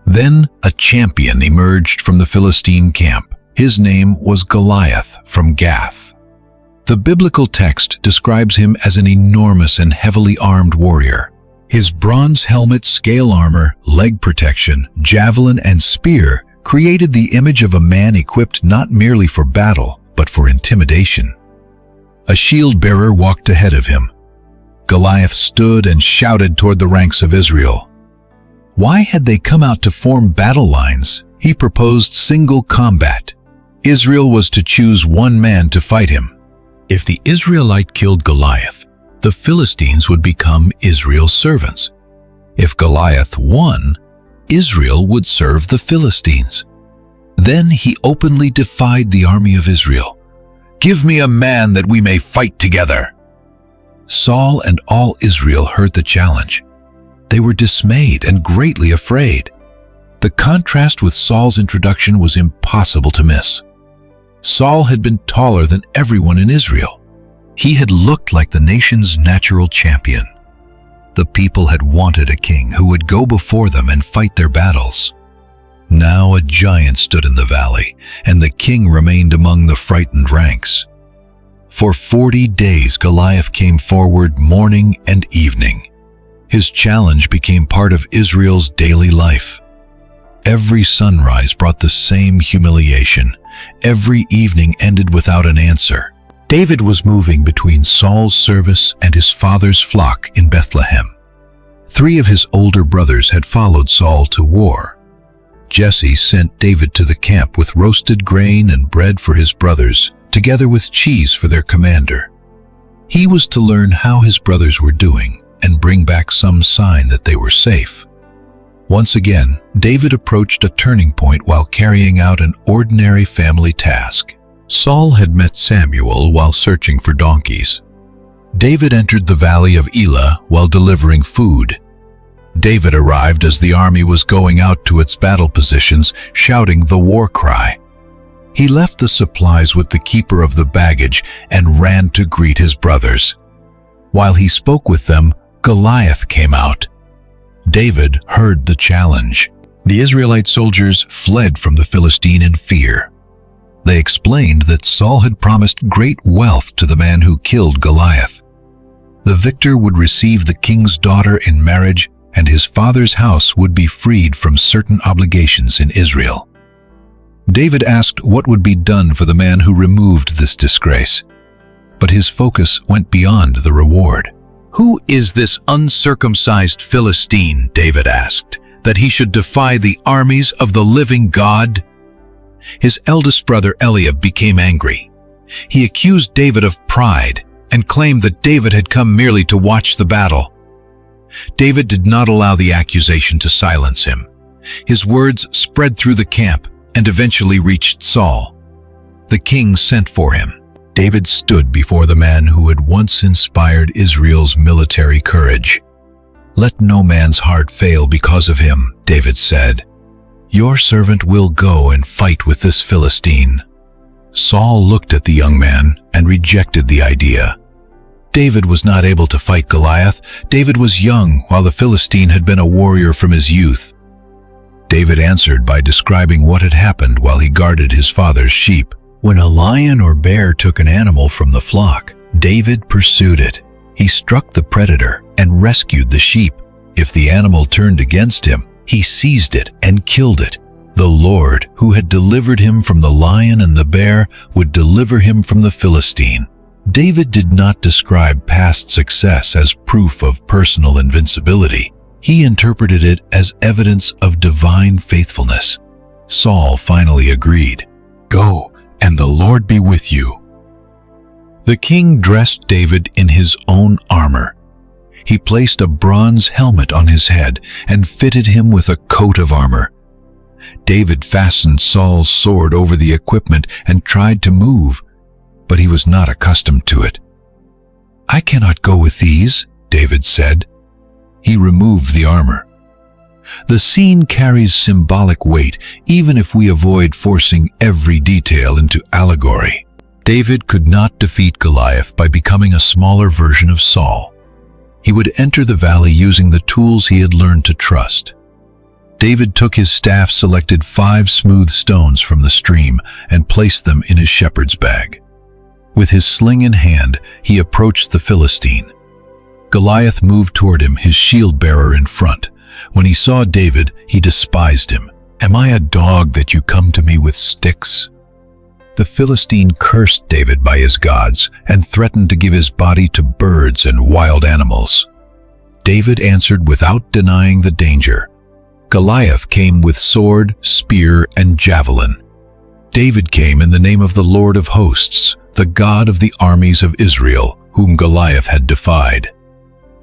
Then a champion emerged from the Philistine camp. His name was Goliath from Gath. The biblical text describes him as an enormous and heavily armed warrior. His bronze helmet, scale armor, leg protection, javelin, and spear created the image of a man equipped not merely for battle, but for intimidation. A shield-bearer walked ahead of him. Goliath stood and shouted toward the ranks of Israel. Why had they come out to form battle lines? He proposed single combat. Israel was to choose one man to fight him. If the Israelite killed Goliath, the Philistines would become Israel's servants. If Goliath won, Israel would serve the Philistines. Then he openly defied the army of Israel. "Give me a man that we may fight together." Saul and all Israel heard the challenge. They were dismayed and greatly afraid. The contrast with Saul's introduction was impossible to miss. Saul had been taller than everyone in Israel. He had looked like the nation's natural champion. The people had wanted a king who would go before them and fight their battles. Now a giant stood in the valley, and the king remained among the frightened ranks. For 40 days Goliath came forward morning and evening. His challenge became part of Israel's daily life. Every sunrise brought the same humiliation. Every evening ended without an answer. David was moving between Saul's service and his father's flock in Bethlehem. 3 of his older brothers had followed Saul to war. Jesse sent David to the camp with roasted grain and bread for his brothers, together with cheese for their commander. He was to learn how his brothers were doing and bring back some sign that they were safe. Once again, David approached a turning point while carrying out an ordinary family task. Saul had met Samuel while searching for donkeys. David entered the valley of Elah while delivering food. David arrived as the army was going out to its battle positions, shouting the war cry. He left the supplies with the keeper of the baggage and ran to greet his brothers. While he spoke with them, Goliath came out. David heard the challenge. The Israelite soldiers fled from the Philistine in fear. They explained that Saul had promised great wealth to the man who killed Goliath. The victor would receive the king's daughter in marriage, and his father's house would be freed from certain obligations in Israel. David asked what would be done for the man who removed this disgrace, but his focus went beyond the reward. "Who is this uncircumcised Philistine," David asked, "that he should defy the armies of the living God?" his eldest brother Eliab became angry. He accused David of pride and claimed that David had come merely to watch the battle. David did not allow the accusation to silence him. His words spread through the camp and eventually reached Saul. The king sent for him. David stood before the man who had once inspired Israel's military courage. "Let no man's heart fail because of him," David said. "Your servant will go and fight with this Philistine." Saul looked at the young man and rejected the idea. David was not able to fight Goliath. David was young, while the Philistine had been a warrior from his youth. David answered by describing what had happened while he guarded his father's sheep. When a lion or bear took an animal from the flock, David pursued it. He struck the predator and rescued the sheep. If the animal turned against him, he seized it and killed it. The Lord, who had delivered him from the lion and the bear, would deliver him from the Philistine. David did not describe past success as proof of personal invincibility. He interpreted it as evidence of divine faithfulness. Saul finally agreed. "Go, and the Lord be with you." The king dressed David in his own armor. He placed a bronze helmet on his head and fitted him with a coat of armor. David fastened Saul's sword over the equipment and tried to move, but he was not accustomed to it. "I cannot go with these," David said. He removed the armor. The scene carries symbolic weight, even if we avoid forcing every detail into allegory. David could not defeat Goliath by becoming a smaller version of Saul. He would enter the valley using the tools he had learned to trust. David took his staff, selected 5 smooth stones from the stream, and placed them in his shepherd's bag. With his sling in hand, he approached the Philistine. Goliath moved toward him, his shield-bearer in front. When he saw David, he despised him. "Am I a dog that you come to me with sticks?" The Philistine cursed David by his gods and threatened to give his body to birds and wild animals. David answered without denying the danger. Goliath came with sword, spear, and javelin. David came in the name of the Lord of hosts, the God of the armies of Israel, whom Goliath had defied.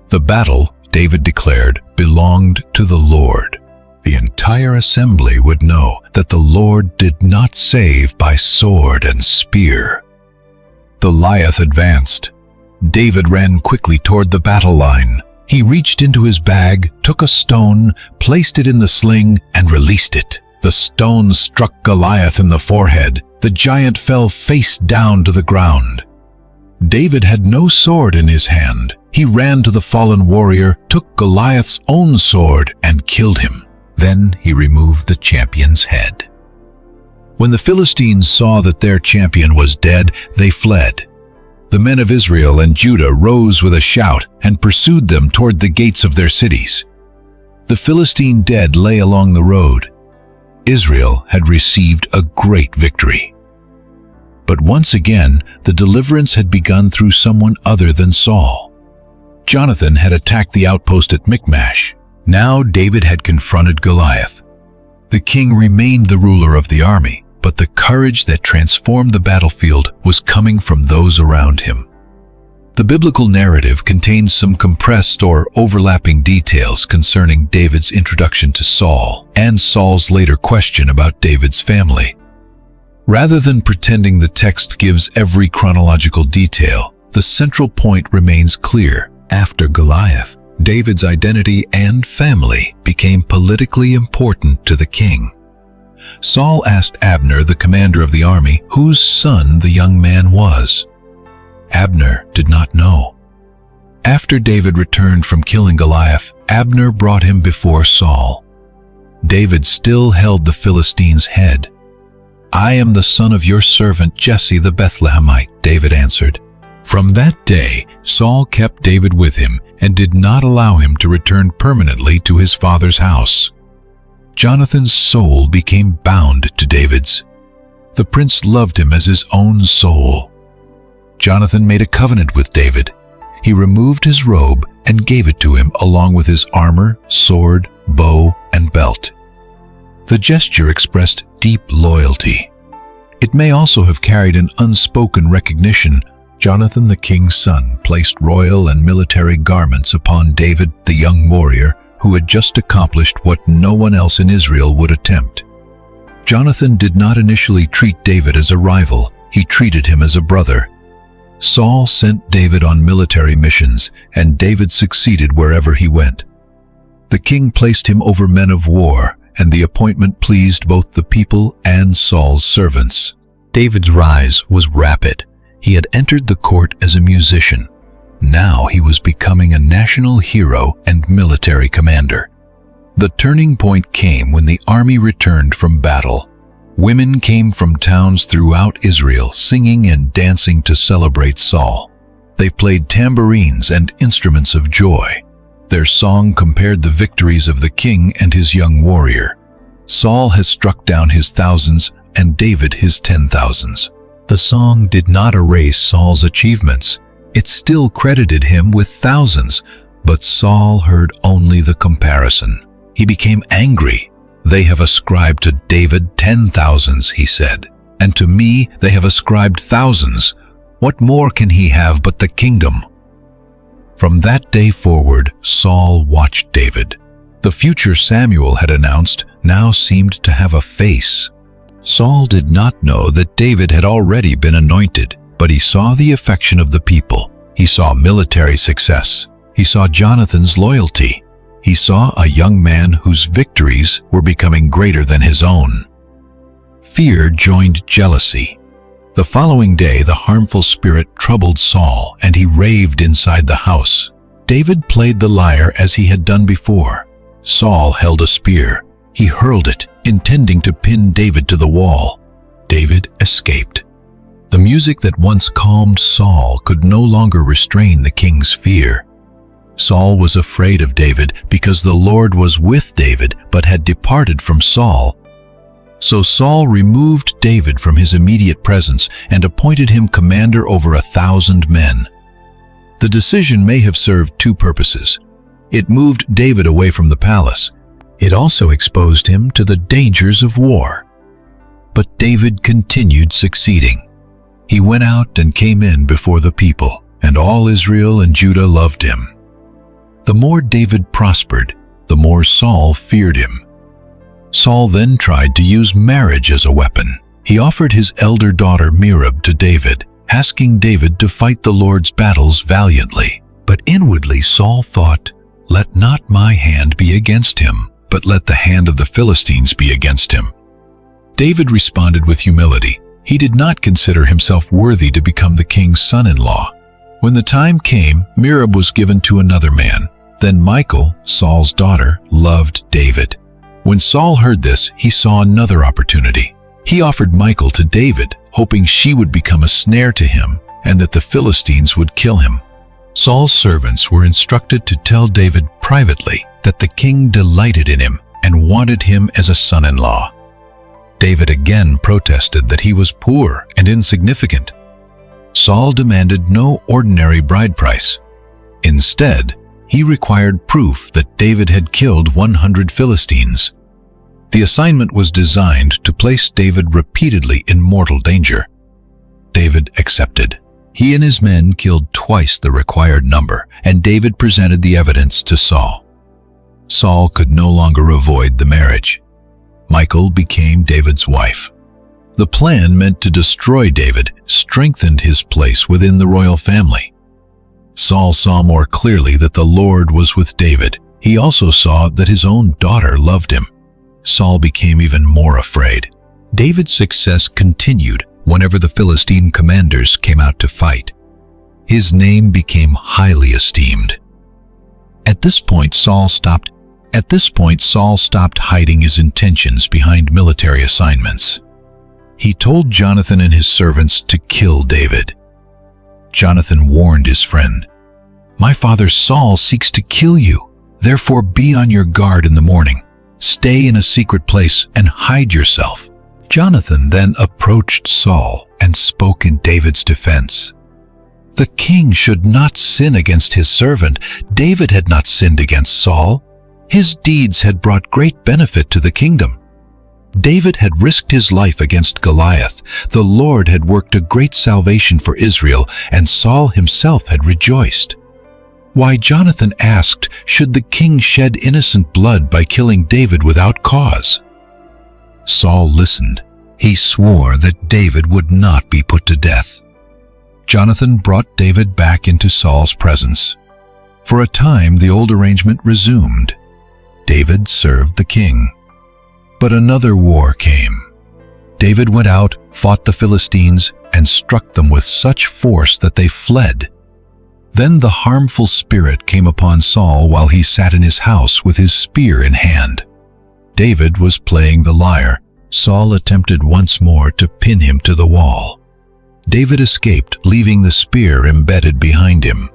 The battle, David declared, belonged to the Lord. The entire assembly would know that the Lord did not save by sword and spear. Goliath advanced. David ran quickly toward the battle line. He reached into his bag, took a stone, placed it in the sling, and released it. The stone struck Goliath in the forehead. The giant fell face down to the ground. David had no sword in his hand. He ran to the fallen warrior, took Goliath's own sword, and killed him. Then he removed the champion's head. When the Philistines saw that their champion was dead, they fled. The men of Israel and Judah rose with a shout and pursued them toward the gates of their cities. The Philistine dead lay along the road. Israel had received a great victory. But once again, the deliverance had begun through someone other than Saul. Jonathan had attacked the outpost at Michmash. Now David had confronted Goliath. The king remained the ruler of the army, but the courage that transformed the battlefield was coming from those around him. The biblical narrative contains some compressed or overlapping details concerning David's introduction to Saul and Saul's later question about David's family. Rather than pretending the text gives every chronological detail, the central point remains clear. After Goliath, David's identity and family became politically important to the king. Saul asked Abner, the commander of the army, whose son the young man was. Abner did not know. After David returned from killing Goliath, Abner brought him before Saul. David still held the Philistine's head. "I am the son of your servant Jesse the Bethlehemite," David answered. From that day, Saul kept David with him and did not allow him to return permanently to his father's house. Jonathan's soul became bound to David's. The prince loved him as his own soul. Jonathan made a covenant with David. He removed his robe and gave it to him along with his armor, sword, bow, and belt. The gesture expressed deep loyalty. It may also have carried an unspoken recognition. Jonathan, the king's son, placed royal and military garments upon David, the young warrior, who had just accomplished what no one else in Israel would attempt. Jonathan did not initially treat David as a rival, he treated him as a brother. Saul sent David on military missions, and David succeeded wherever he went. The king placed him over men of war, and the appointment pleased both the people and Saul's servants. David's rise was rapid. He had entered the court as a musician. Now he was becoming a national hero and military commander. The turning point came when the army returned from battle. Women came from towns throughout Israel singing and dancing to celebrate Saul. They played tambourines and instruments of joy. Their song compared the victories of the king and his young warrior. Saul has struck down his thousands and David his 10,000s. The song did not erase Saul's achievements. It still credited him with thousands, but Saul heard only the comparison. He became angry. "They have ascribed to David 10,000s, he said, "and to me they have ascribed thousands. What more can he have but the kingdom?" From that day forward, Saul watched David. The future Samuel had announced now seemed to have a face. Saul did not know that David had already been anointed, but he saw the affection of the people. He saw military success. He saw Jonathan's loyalty. He saw a young man whose victories were becoming greater than his own. Fear joined jealousy. The following day, the harmful spirit troubled Saul, and he raved inside the house. David played the lyre as he had done before. Saul held a spear. He hurled it, intending to pin David to the wall. David escaped. The music that once calmed Saul could no longer restrain the king's fear. Saul was afraid of David because the Lord was with David but had departed from Saul. So Saul removed David from his immediate presence and appointed him commander over 1,000 men. The decision may have served two purposes. It moved David away from the palace. It also exposed him to the dangers of war. But David continued succeeding. He went out and came in before the people, and all Israel and Judah loved him. The more David prospered, the more Saul feared him. Saul then tried to use marriage as a weapon. He offered his elder daughter Merab to David, asking David to fight the Lord's battles valiantly. But inwardly Saul thought, "Let not my hand be against him, but let the hand of the Philistines be against him." David responded with humility. He did not consider himself worthy to become the king's son-in-law. When the time came, Merab was given to another man. Then Michal, Saul's daughter, loved David. When Saul heard this, he saw another opportunity. He offered Michal to David, hoping she would become a snare to him and that the Philistines would kill him. Saul's servants were instructed to tell David privately that the king delighted in him and wanted him as a son-in-law. David again protested that he was poor and insignificant. Saul demanded no ordinary bride price. Instead, he required proof that David had killed 100 Philistines. The assignment was designed to place David repeatedly in mortal danger. David accepted. He and his men killed twice the required number, and David presented the evidence to Saul. Saul could no longer avoid the marriage. Michal became David's wife. The plan meant to destroy David strengthened his place within the royal family. Saul saw more clearly that the Lord was with David. He also saw that his own daughter loved him. Saul became even more afraid. David's success continued whenever the Philistine commanders came out to fight. His name became highly esteemed. At this point, Saul stopped hiding his intentions behind military assignments. He told Jonathan and his servants to kill David. Jonathan warned his friend, "My father Saul seeks to kill you. Therefore be on your guard in the morning. Stay in a secret place and hide yourself." Jonathan then approached Saul and spoke in David's defense. The king should not sin against his servant. David had not sinned against Saul. His deeds had brought great benefit to the kingdom. David had risked his life against Goliath. The Lord had worked a great salvation for Israel, and Saul himself had rejoiced. Why, Jonathan asked, should the king shed innocent blood by killing David without cause? Saul listened. He swore that David would not be put to death. Jonathan brought David back into Saul's presence. For a time, the old arrangement resumed. David served the king. But another war came. David went out, fought the Philistines, and struck them with such force that they fled. Then the harmful spirit came upon Saul while he sat in his house with his spear in hand. David was playing the lyre. Saul attempted once more to pin him to the wall. David escaped, leaving the spear embedded behind him.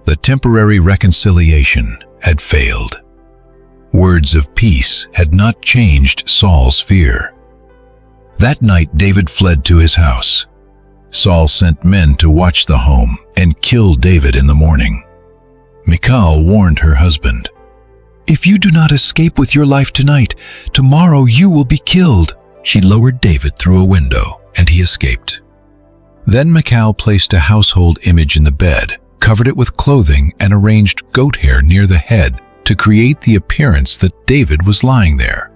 The temporary reconciliation had failed. Words of peace had not changed Saul's fear. That night David fled to his house. Saul sent men to watch the home and kill David in the morning. Michal warned her husband, "If you do not escape with your life tonight, tomorrow you will be killed." She lowered David through a window, and he escaped. Then Michal placed a household image in the bed, covered it with clothing, and arranged goat hair near the head to create the appearance that David was lying there.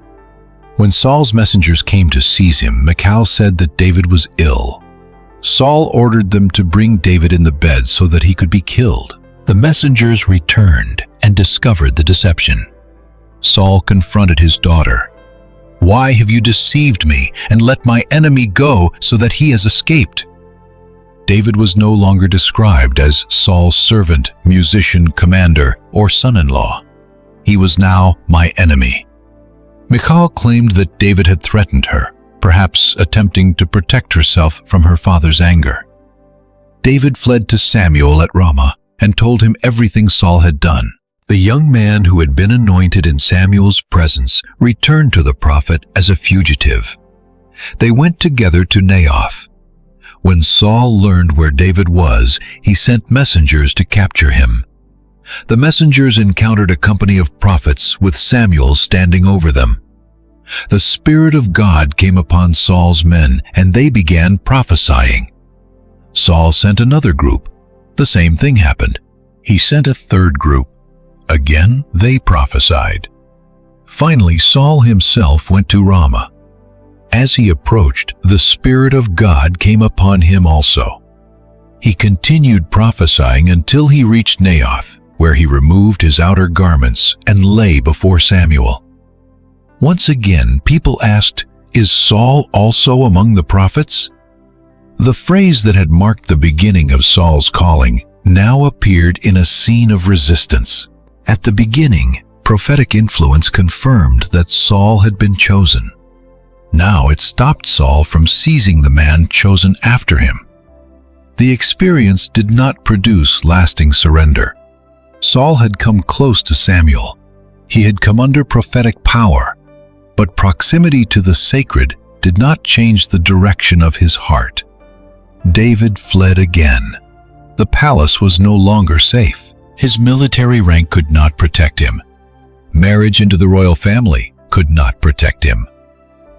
When Saul's messengers came to seize him, Michal said that David was ill. Saul ordered them to bring David in the bed so that he could be killed. The messengers returned and discovered the deception. Saul confronted his daughter. "Why have you deceived me and let my enemy go so that he has escaped?" David was no longer described as Saul's servant, musician, commander, or son-in-law. He was now my enemy. Michal claimed that David had threatened her, perhaps attempting to protect herself from her father's anger. David fled to Samuel at Ramah and told him everything Saul had done. The young man who had been anointed in Samuel's presence returned to the prophet as a fugitive. They went together to Naioth. When Saul learned where David was, he sent messengers to capture him. The messengers encountered a company of prophets with Samuel standing over them. The Spirit of God came upon Saul's men, and they began prophesying. Saul sent another group. The same thing happened. He sent a third group. Again, they prophesied. Finally, Saul himself went to Ramah. As he approached, the Spirit of God came upon him also. He continued prophesying until he reached Naioth, where he removed his outer garments and lay before Samuel. Once again, people asked, "Is Saul also among the prophets?" The phrase that had marked the beginning of Saul's calling now appeared in a scene of resistance. At the beginning, prophetic influence confirmed that Saul had been chosen. Now it stopped Saul from seizing the man chosen after him. The experience did not produce lasting surrender. Saul had come close to Samuel. He had come under prophetic power, but proximity to the sacred did not change the direction of his heart. David fled again. The palace was no longer safe. His military rank could not protect him. Marriage into the royal family could not protect him.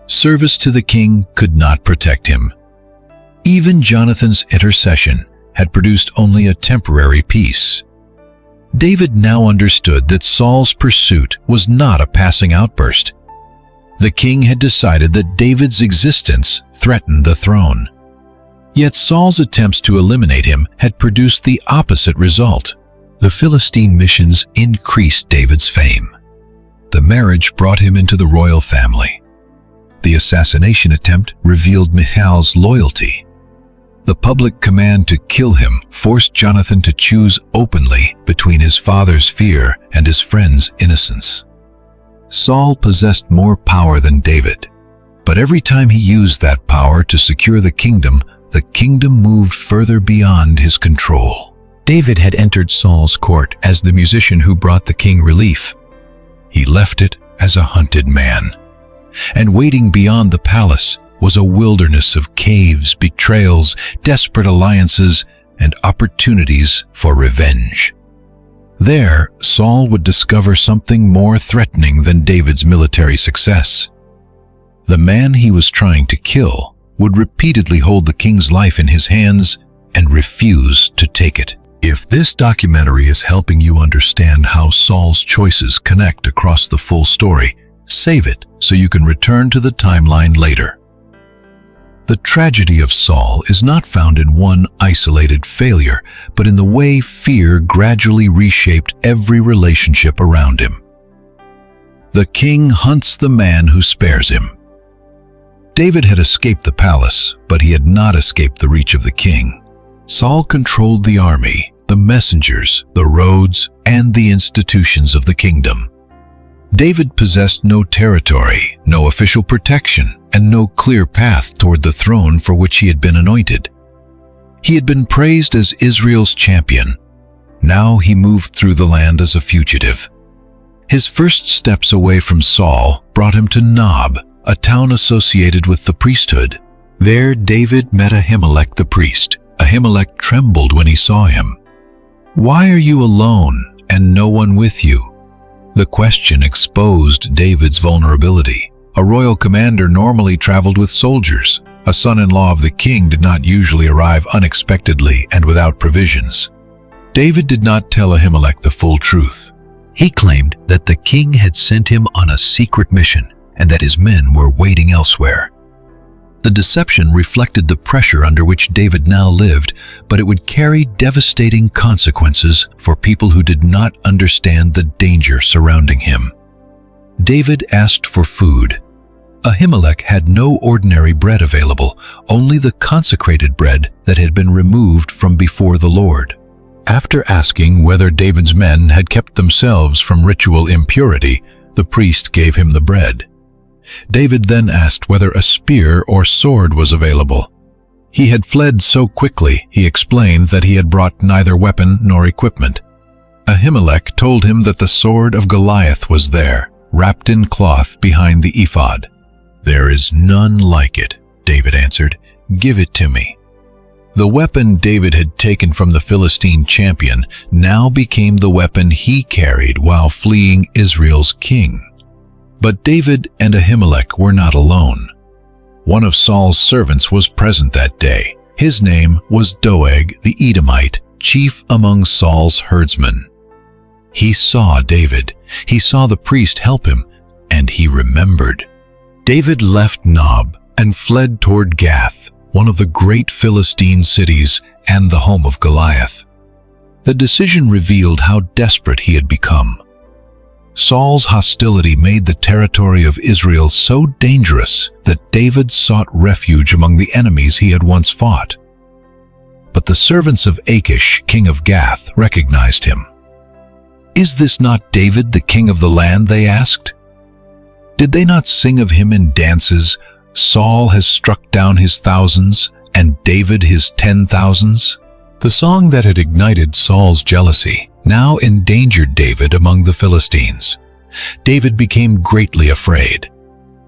Service to the king could not protect him. Even Jonathan's intercession had produced only a temporary peace. David now understood that Saul's pursuit was not a passing outburst. The king had decided that David's existence threatened the throne. Yet Saul's attempts to eliminate him had produced the opposite result. The Philistine missions increased David's fame. The marriage brought him into the royal family. The assassination attempt revealed Michal's loyalty. The public command to kill him forced Jonathan to choose openly between his father's fear and his friend's innocence. Saul possessed more power than David, but every time he used that power to secure the kingdom moved further beyond his control. David had entered Saul's court as the musician who brought the king relief. He left it as a hunted man. And waiting beyond the palace was a wilderness of caves, betrayals, desperate alliances, and opportunities for revenge. There, Saul would discover something more threatening than David's military success. The man he was trying to kill would repeatedly hold the king's life in his hands and refuse to take it. If this documentary is helping you understand how Saul's choices connect across the full story, save it so you can return to the timeline later. The tragedy of Saul is not found in one isolated failure, but in the way fear gradually reshaped every relationship around him. The king hunts the man who spares him. David had escaped the palace, but he had not escaped the reach of the king. Saul controlled the army, the messengers, the roads, and the institutions of the kingdom. David possessed no territory, no official protection, and no clear path toward the throne for which he had been anointed. He had been praised as Israel's champion. Now he moved through the land as a fugitive. His first steps away from Saul brought him to Nob, a town associated with the priesthood. There David met Ahimelech the priest. Ahimelech trembled when he saw him. "Why are you alone and no one with you?" The question exposed David's vulnerability. A royal commander normally traveled with soldiers. A son-in-law of the king did not usually arrive unexpectedly and without provisions. David did not tell Ahimelech the full truth. He claimed that the king had sent him on a secret mission and that his men were waiting elsewhere. The deception reflected the pressure under which David now lived, but it would carry devastating consequences for people who did not understand the danger surrounding him. David asked for food. Ahimelech had no ordinary bread available, only the consecrated bread that had been removed from before the Lord. After asking whether David's men had kept themselves from ritual impurity, the priest gave him the bread. David then asked whether a spear or sword was available. He had fled so quickly, he explained, that he had brought neither weapon nor equipment. Ahimelech told him that the sword of Goliath was there, wrapped in cloth behind the ephod. "There is none like it," David answered. "Give it to me." The weapon David had taken from the Philistine champion now became the weapon he carried while fleeing Israel's king. But David and Ahimelech were not alone. One of Saul's servants was present that day. His name was Doeg the Edomite, chief among Saul's herdsmen. He saw David. He saw the priest help him, and he remembered. David left Nob and fled toward Gath, one of the great Philistine cities and the home of Goliath. The decision revealed how desperate he had become. Saul's hostility made the territory of Israel so dangerous that David sought refuge among the enemies he had once fought. But the servants of Achish, king of Gath, recognized him. "Is this not David, the king of the land?" they asked. "Did they not sing of him in dances, 'Saul has struck down his thousands, and David his 10,000s'?" The song that had ignited Saul's jealousy now endangered David among the Philistines. David became greatly afraid.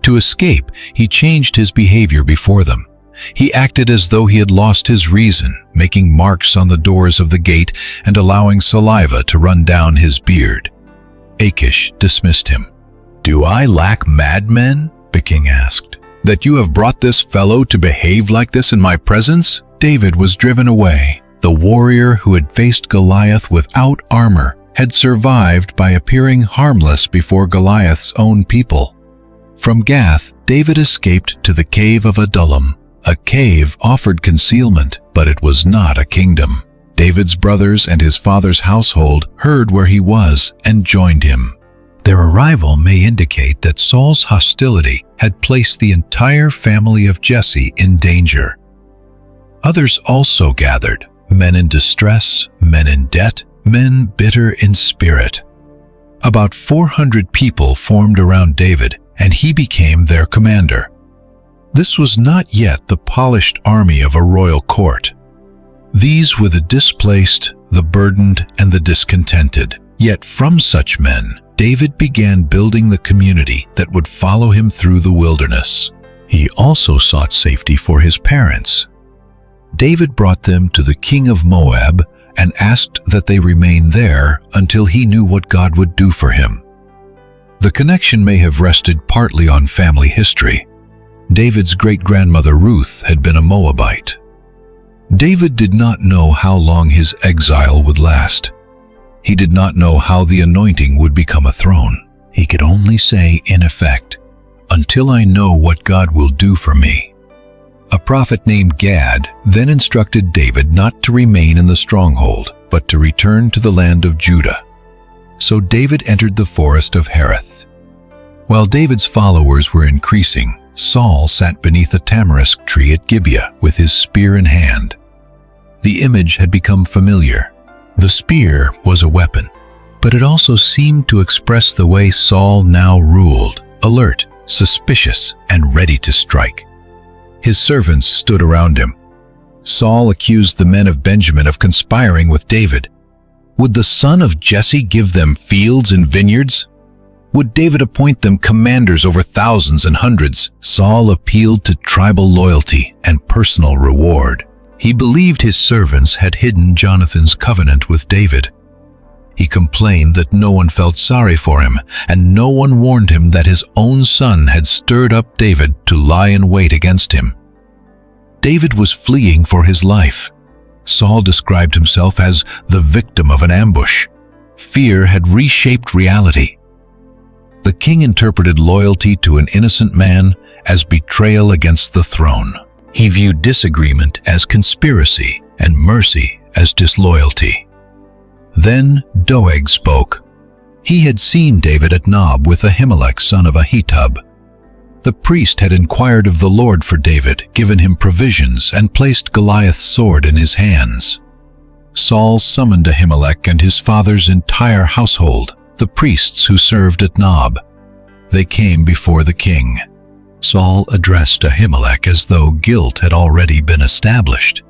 To escape, he changed his behavior before them. He acted as though he had lost his reason, making marks on the doors of the gate and allowing saliva to run down his beard. Achish dismissed him. "Do I lack madmen?" the king asked, "that you have brought this fellow to behave like this in my presence?" David was driven away. The warrior who had faced Goliath without armor had survived by appearing harmless before Goliath's own people. From Gath, David escaped to the cave of Adullam. A cave offered concealment, but it was not a kingdom. David's brothers and his father's household heard where he was and joined him. Their arrival may indicate that Saul's hostility had placed the entire family of Jesse in danger. Others also gathered, men in distress, men in debt, men bitter in spirit. About 400 people formed around David, and he became their commander. This was not yet the polished army of a royal court. These were the displaced, the burdened, and the discontented. Yet from such men, David began building the community that would follow him through the wilderness. He also sought safety for his parents. David brought them to the king of Moab and asked that they remain there until he knew what God would do for him. The connection may have rested partly on family history. David's great-grandmother Ruth had been a Moabite. David did not know how long his exile would last. He did not know how the anointing would become a throne. He could only say, in effect, "Until I know what God will do for me." A prophet named Gad then instructed David not to remain in the stronghold, but to return to the land of Judah. So David entered the forest of Hereth. While David's followers were increasing, Saul sat beneath a tamarisk tree at Gibeah with his spear in hand. The image had become familiar. The spear was a weapon, but it also seemed to express the way Saul now ruled, alert, suspicious, and ready to strike. His servants stood around him. Saul accused the men of Benjamin of conspiring with David. Would the son of Jesse give them fields and vineyards? Would David appoint them commanders over thousands and hundreds? Saul appealed to tribal loyalty and personal reward. He believed his servants had hidden Jonathan's covenant with David. He complained that no one felt sorry for him, and no one warned him that his own son had stirred up David to lie in wait against him. David was fleeing for his life. Saul described himself as the victim of an ambush. Fear had reshaped reality. The king interpreted loyalty to an innocent man as betrayal against the throne. He viewed disagreement as conspiracy and mercy as disloyalty. Then Doeg spoke. He had seen David at Nob with Ahimelech, son of Ahitub. The priest had inquired of the Lord for David, given him provisions, and placed Goliath's sword in his hands. Saul summoned Ahimelech and his father's entire household, the priests who served at Nob. They came before the king. Saul addressed Ahimelech as though guilt had already been established.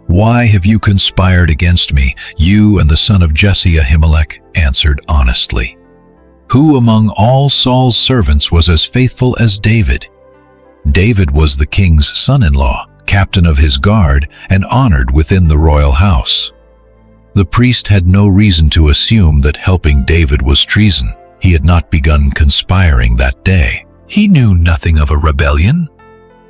"Why have you conspired against me, you and the son of Jesse?" Ahimelech answered honestly. "Who among all Saul's servants was as faithful as David?" David was the king's son-in-law, captain of his guard, and honored within the royal house. The priest had no reason to assume that helping David was treason. He had not begun conspiring that day. He knew nothing of a rebellion.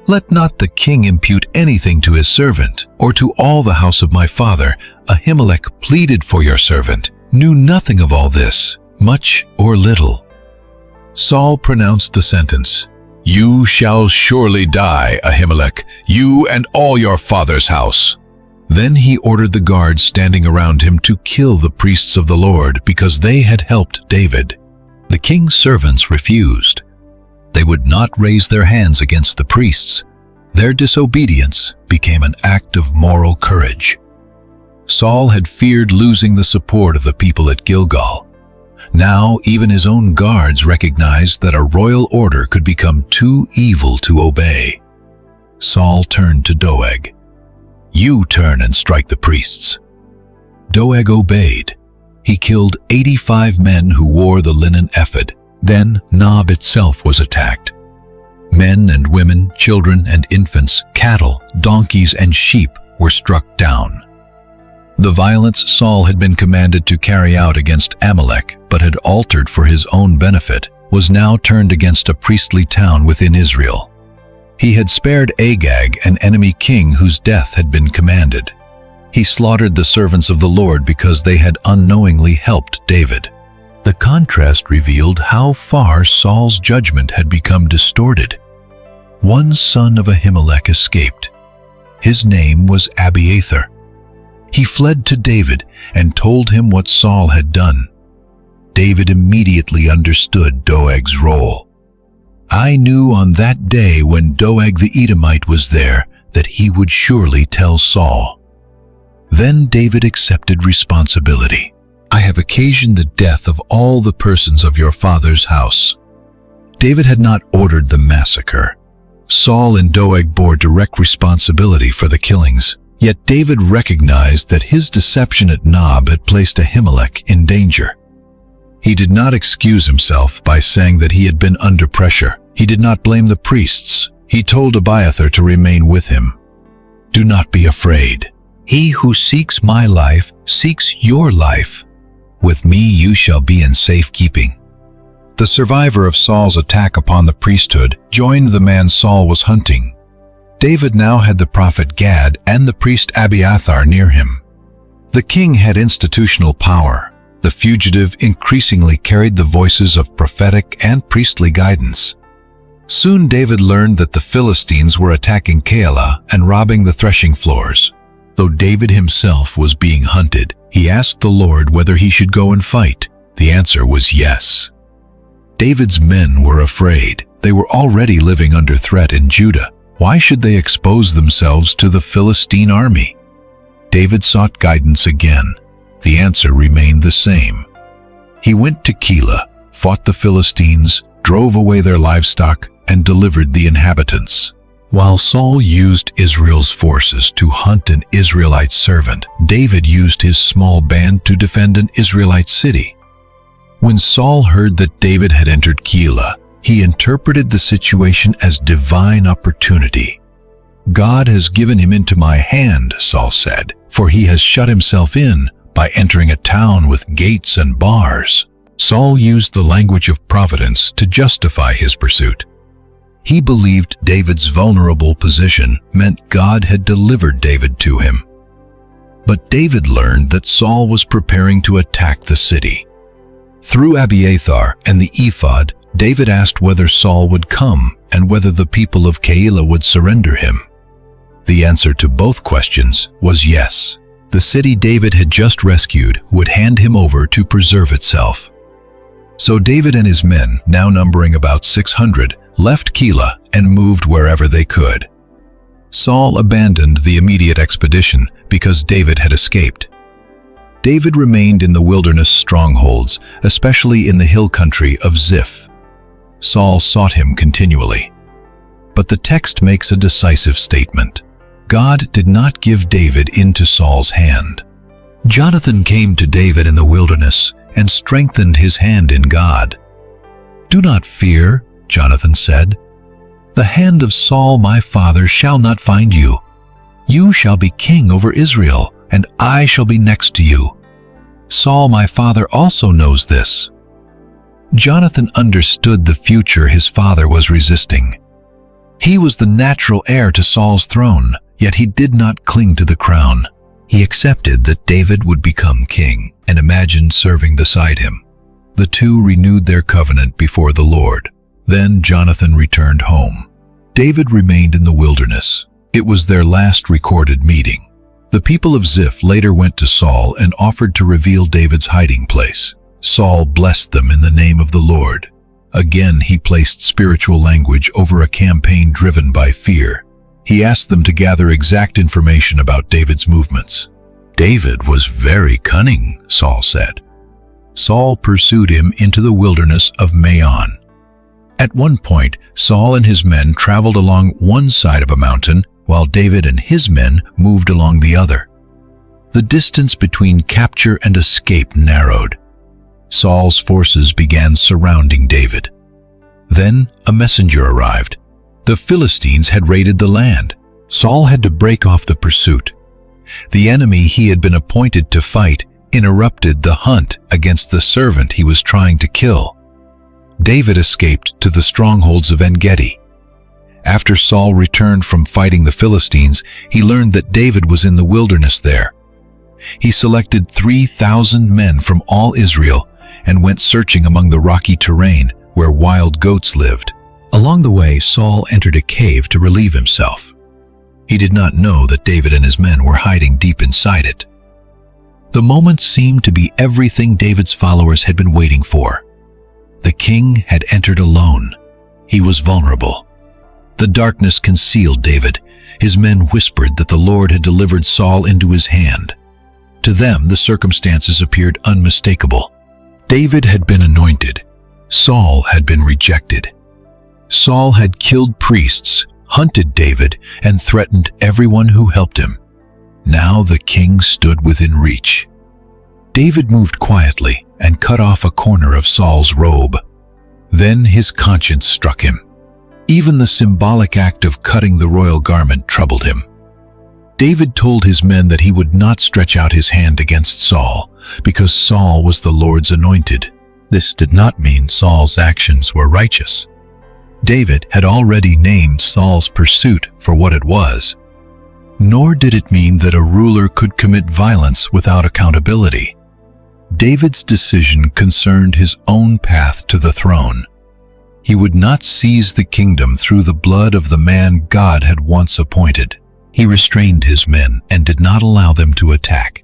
"Let not the king impute anything to his servant, or to all the house of my father. Ahimelech pleaded for your servant, knew nothing of all this, much or little." Saul pronounced the sentence, "You shall surely die, Ahimelech, you and all your father's house." Then he ordered the guards standing around him to kill the priests of the Lord because they had helped David. The king's servants refused. They would not raise their hands against the priests. Their disobedience became an act of moral courage. Saul had feared losing the support of the people at Gilgal. Now even his own guards recognized that a royal order could become too evil to obey. Saul turned to Doeg. "You turn and strike the priests." Doeg obeyed. He killed 85 men who wore the linen ephod. Then Nob itself was attacked. Men and women, children and infants, cattle, donkeys and sheep were struck down. The violence Saul had been commanded to carry out against Amalek, but had altered for his own benefit, was now turned against a priestly town within Israel. He had spared Agag, an enemy king whose death had been commanded. He slaughtered the servants of the Lord because they had unknowingly helped David. The contrast revealed how far Saul's judgment had become distorted. One son of Ahimelech escaped. His name was Abiathar. He fled to David and told him what Saul had done. David immediately understood Doeg's role. "I knew on that day when Doeg the Edomite was there that he would surely tell Saul." Then David accepted responsibility. "I have occasioned the death of all the persons of your father's house." David had not ordered the massacre. Saul and Doeg bore direct responsibility for the killings. Yet David recognized that his deception at Nob had placed Ahimelech in danger. He did not excuse himself by saying that he had been under pressure. He did not blame the priests. He told Abiathar to remain with him. "Do not be afraid. He who seeks my life seeks your life. With me you shall be in safekeeping." the survivor of Saul's attack upon the priesthood, joined the man Saul was hunting. David now had the prophet Gad and the priest Abiathar near him. The king had institutional power. The fugitive increasingly carried the voices of prophetic and priestly guidance. Soon David learned that the Philistines were attacking Keilah and robbing the threshing floors. Though David himself was being hunted, he asked the Lord whether he should go and fight. The answer was yes. David's men were afraid. They were already living under threat in Judah. Why should they expose themselves to the Philistine army? David sought guidance again. The answer remained the same. He went to Keilah, fought the Philistines, drove away their livestock, and delivered the inhabitants. While Saul used Israel's forces to hunt an Israelite servant, David used his small band to defend an Israelite city. When Saul heard that David had entered Keilah, he interpreted the situation as divine opportunity. "God has given him into my hand," Saul said, "for he has shut himself in by entering a town with gates and bars." Saul used the language of providence to justify his pursuit. He believed David's vulnerable position meant God had delivered David to him. But David learned that Saul was preparing to attack the city. Through Abiathar and the ephod, David asked whether Saul would come and whether the people of Keilah would surrender him. The answer to both questions was yes. The city David had just rescued would hand him over to preserve itself. So David and his men, now numbering about 600, left Keilah and moved wherever they could. Saul abandoned the immediate expedition because David had escaped. David remained in the wilderness strongholds, especially in the hill country of Ziph. Saul sought him continually. But the text makes a decisive statement. God did not give David into Saul's hand. Jonathan came to David in the wilderness and strengthened his hand in God. "Do not fear," Jonathan said. "The hand of Saul my father shall not find you. You shall be king over Israel, and I shall be next to you. Saul my father also knows this." Jonathan understood the future his father was resisting. He was the natural heir to Saul's throne, yet he did not cling to the crown. He accepted that David would become king and imagined serving beside him. The two renewed their covenant before the Lord. Then Jonathan returned home. David remained in the wilderness. It was their last recorded meeting. The people of Ziph later went to Saul and offered to reveal David's hiding place. Saul blessed them in the name of the Lord. Again, he placed spiritual language over a campaign driven by fear. He asked them to gather exact information about David's movements. "David was very cunning," Saul said. Saul pursued him into the wilderness of Maon. At one point, Saul and his men traveled along one side of a mountain, while David and his men moved along the other. The distance between capture and escape narrowed. Saul's forces began surrounding David. Then a messenger arrived. The Philistines had raided the land. Saul had to break off the pursuit. The enemy he had been appointed to fight interrupted the hunt against the servant he was trying to kill. David escaped to the strongholds of En-gedi. After Saul returned from fighting the Philistines, he learned that David was in the wilderness there. He selected 3,000 men from all Israel and went searching among the rocky terrain where wild goats lived. Along the way, Saul entered a cave to relieve himself. He did not know that David and his men were hiding deep inside it. The moment seemed to be everything David's followers had been waiting for. The king had entered alone. He was vulnerable. The darkness concealed David. His men whispered that the Lord had delivered Saul into his hand. To them, the circumstances appeared unmistakable. David had been anointed. Saul had been rejected. Saul had killed priests, hunted David, and threatened everyone who helped him. Now the king stood within reach. David moved quietly and cut off a corner of Saul's robe. Then his conscience struck him. Even the symbolic act of cutting the royal garment troubled him. David told his men that he would not stretch out his hand against Saul, because Saul was the Lord's anointed. This did not mean Saul's actions were righteous. David had already named Saul's pursuit for what it was. Nor did it mean that a ruler could commit violence without accountability. David's decision concerned his own path to the throne. He would not seize the kingdom through the blood of the man God had once appointed. He restrained his men and did not allow them to attack.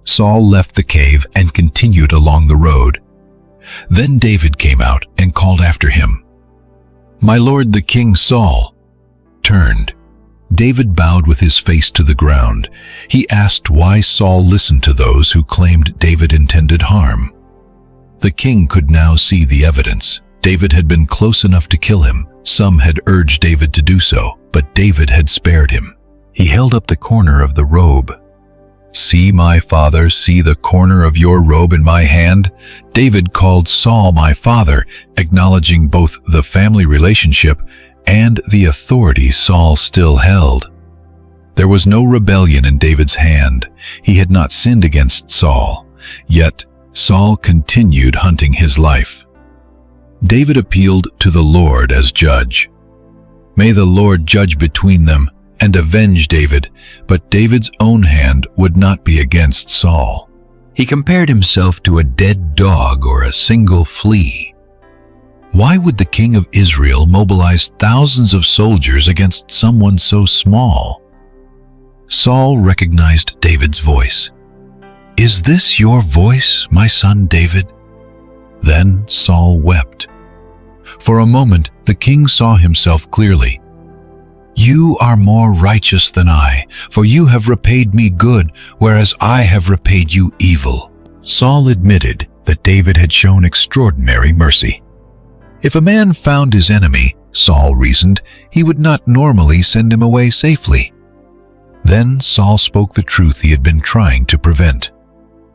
Saul left the cave and continued along the road. Then David came out and called after him, "My lord the king Saul." Turned. David bowed with his face to the ground. He asked why Saul listened to those who claimed David intended harm. The king could now see the evidence. David had been close enough to kill him. Some had urged David to do so, but David had spared him. He held up the corner of the robe. "See, my father, see the corner of your robe in my hand." David called Saul my father, acknowledging both the family relationship and the authority Saul still held. There was no rebellion in David's hand. He had not sinned against Saul. Yet Saul continued hunting his life. David appealed to the Lord as judge. "May the Lord judge between them and avenge David," but David's own hand would not be against Saul. He compared himself to a dead dog or a single flea. Why would the king of Israel mobilize thousands of soldiers against someone so small? Saul recognized David's voice. "Is this your voice, my son David?" Then Saul wept. For a moment, the king saw himself clearly. "You are more righteous than I, for you have repaid me good, whereas I have repaid you evil." Saul admitted that David had shown extraordinary mercy. If a man found his enemy, Saul reasoned, he would not normally send him away safely. Then Saul spoke the truth he had been trying to prevent.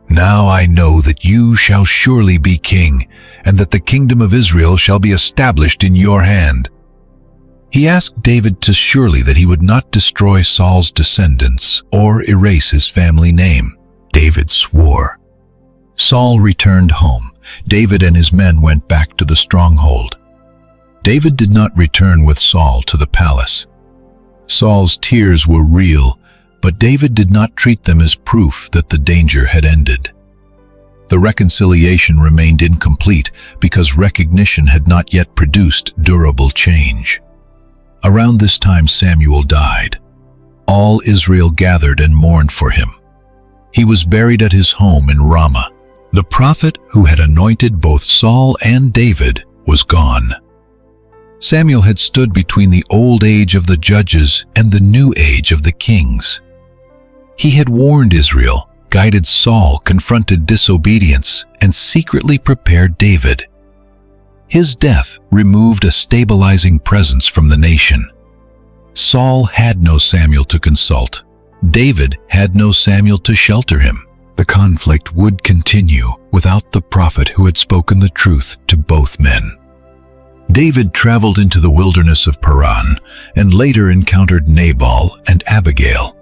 "Now I know that you shall surely be king, and that the kingdom of Israel shall be established in your hand." He asked David to surely that he would not destroy Saul's descendants or erase his family name. David swore. Saul returned home. David and his men went back to the stronghold. David did not return with Saul to the palace. Saul's tears were real, but David did not treat them as proof that the danger had ended. The reconciliation remained incomplete because recognition had not yet produced durable change. Around this time Samuel died. All Israel gathered and mourned for him. He was buried at his home in Ramah. The prophet who had anointed both Saul and David was gone. Samuel had stood between the old age of the judges and the new age of the kings. He had warned Israel, guided Saul, confronted disobedience, and secretly prepared David. His death removed a stabilizing presence from the nation. Saul had no Samuel to consult. David had no Samuel to shelter him. The conflict would continue without the prophet who had spoken the truth to both men. David traveled into the wilderness of Paran and later encountered Nabal and Abigail.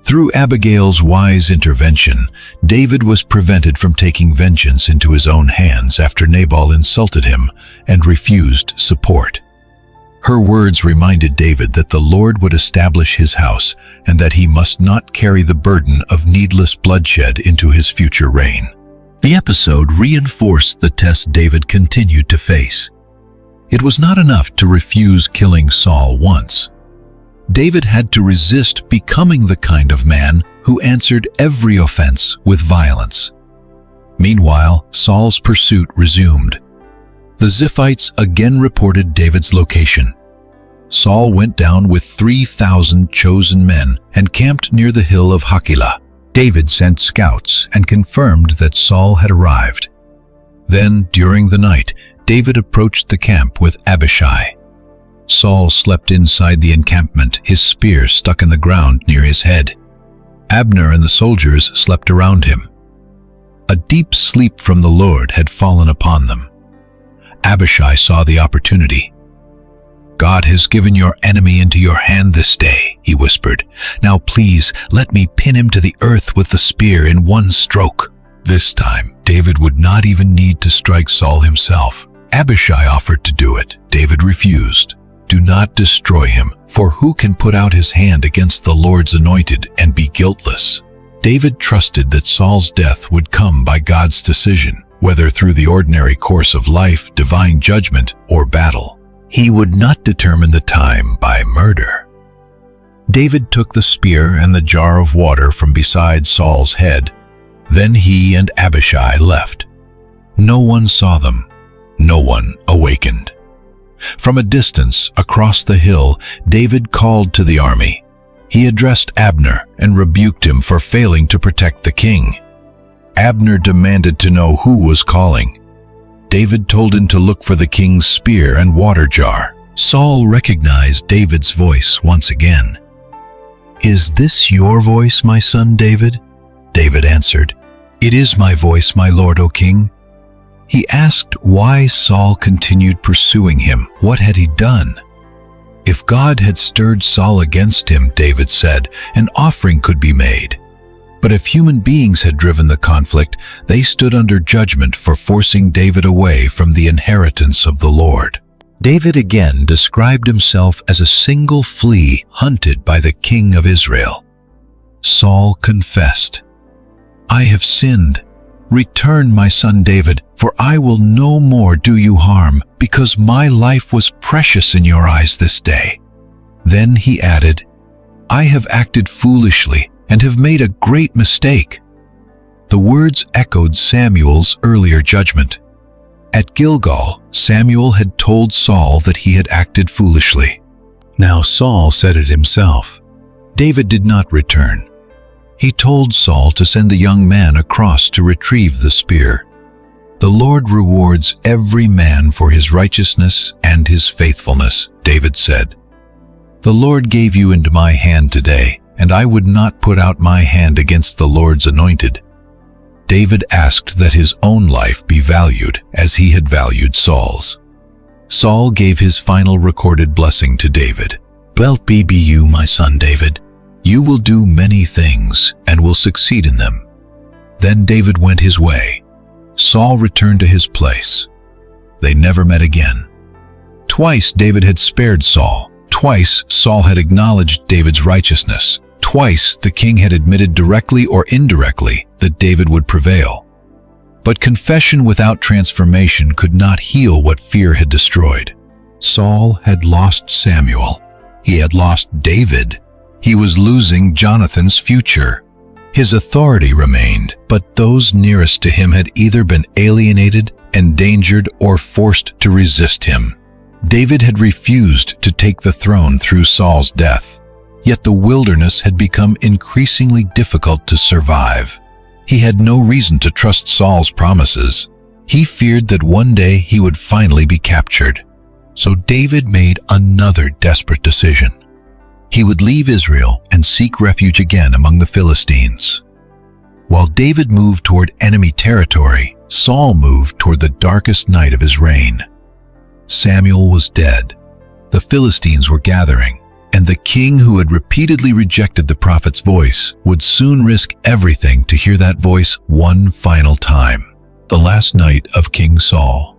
Through Abigail's wise intervention, David was prevented from taking vengeance into his own hands after Nabal insulted him and refused support. Her words reminded David that the Lord would establish his house and that he must not carry the burden of needless bloodshed into his future reign. The episode reinforced the test David continued to face. It was not enough to refuse killing Saul once. David had to resist becoming the kind of man who answered every offense with violence. Meanwhile, Saul's pursuit resumed. The Ziphites again reported David's location. Saul went down with 3,000 chosen men and camped near the hill of Hakilah. David sent scouts and confirmed that Saul had arrived. Then, during the night, David approached the camp with Abishai. Saul slept inside the encampment, his spear stuck in the ground near his head. Abner and the soldiers slept around him. A deep sleep from the Lord had fallen upon them. Abishai saw the opportunity. "God has given your enemy into your hand this day," he whispered. "Now please let me pin him to the earth with the spear in one stroke." This time, David would not even need to strike Saul himself. Abishai offered to do it. David refused. Do not destroy him, for who can put out his hand against the Lord's anointed and be guiltless? David trusted that Saul's death would come by God's decision, whether through the ordinary course of life, divine judgment, or battle. He would not determine the time by murder. David took the spear and the jar of water from beside Saul's head. Then he and Abishai left. No one saw them. No one awakened. From a distance, across the hill, David called to the army. He addressed Abner and rebuked him for failing to protect the king. Abner demanded to know who was calling. David told him to look for the king's spear and water jar. Saul recognized David's voice once again. "Is this your voice, my son David?" David answered, "It is my voice, my lord, O king." He asked why Saul continued pursuing him. What had he done? If God had stirred Saul against him, David said, an offering could be made. But if human beings had driven the conflict, they stood under judgment for forcing David away from the inheritance of the Lord. David again described himself as a single flea hunted by the king of Israel. Saul confessed, "I have sinned. Return, my son David, for I will no more do you harm, because my life was precious in your eyes this day." Then he added, "I have acted foolishly and have made a great mistake." The words echoed Samuel's earlier judgment. At Gilgal, Samuel had told Saul that he had acted foolishly. Now Saul said it himself. David did not return. He told Saul to send the young man across to retrieve the spear. The Lord rewards every man for his righteousness and his faithfulness, David said. The Lord gave you into my hand today, and I would not put out my hand against the Lord's anointed. David asked that his own life be valued as he had valued Saul's. Saul gave his final recorded blessing to David. "Blessed be you, my son David. You will do many things and will succeed in them." Then David went his way. Saul returned to his place. They never met again. Twice David had spared Saul. Twice Saul had acknowledged David's righteousness. Twice the king had admitted directly or indirectly that David would prevail. But confession without transformation could not heal what fear had destroyed. Saul had lost Samuel. He had lost David. He was losing Jonathan's future. His authority remained, but those nearest to him had either been alienated, endangered, or forced to resist him. David had refused to take the throne through Saul's death. Yet the wilderness had become increasingly difficult to survive. He had no reason to trust Saul's promises. He feared that one day he would finally be captured. So David made another desperate decision. He would leave Israel and seek refuge again among the Philistines. While David moved toward enemy territory, Saul moved toward the darkest night of his reign. Samuel was dead. The Philistines were gathering, and the king who had repeatedly rejected the prophet's voice would soon risk everything to hear that voice one final time. The last night of King Saul.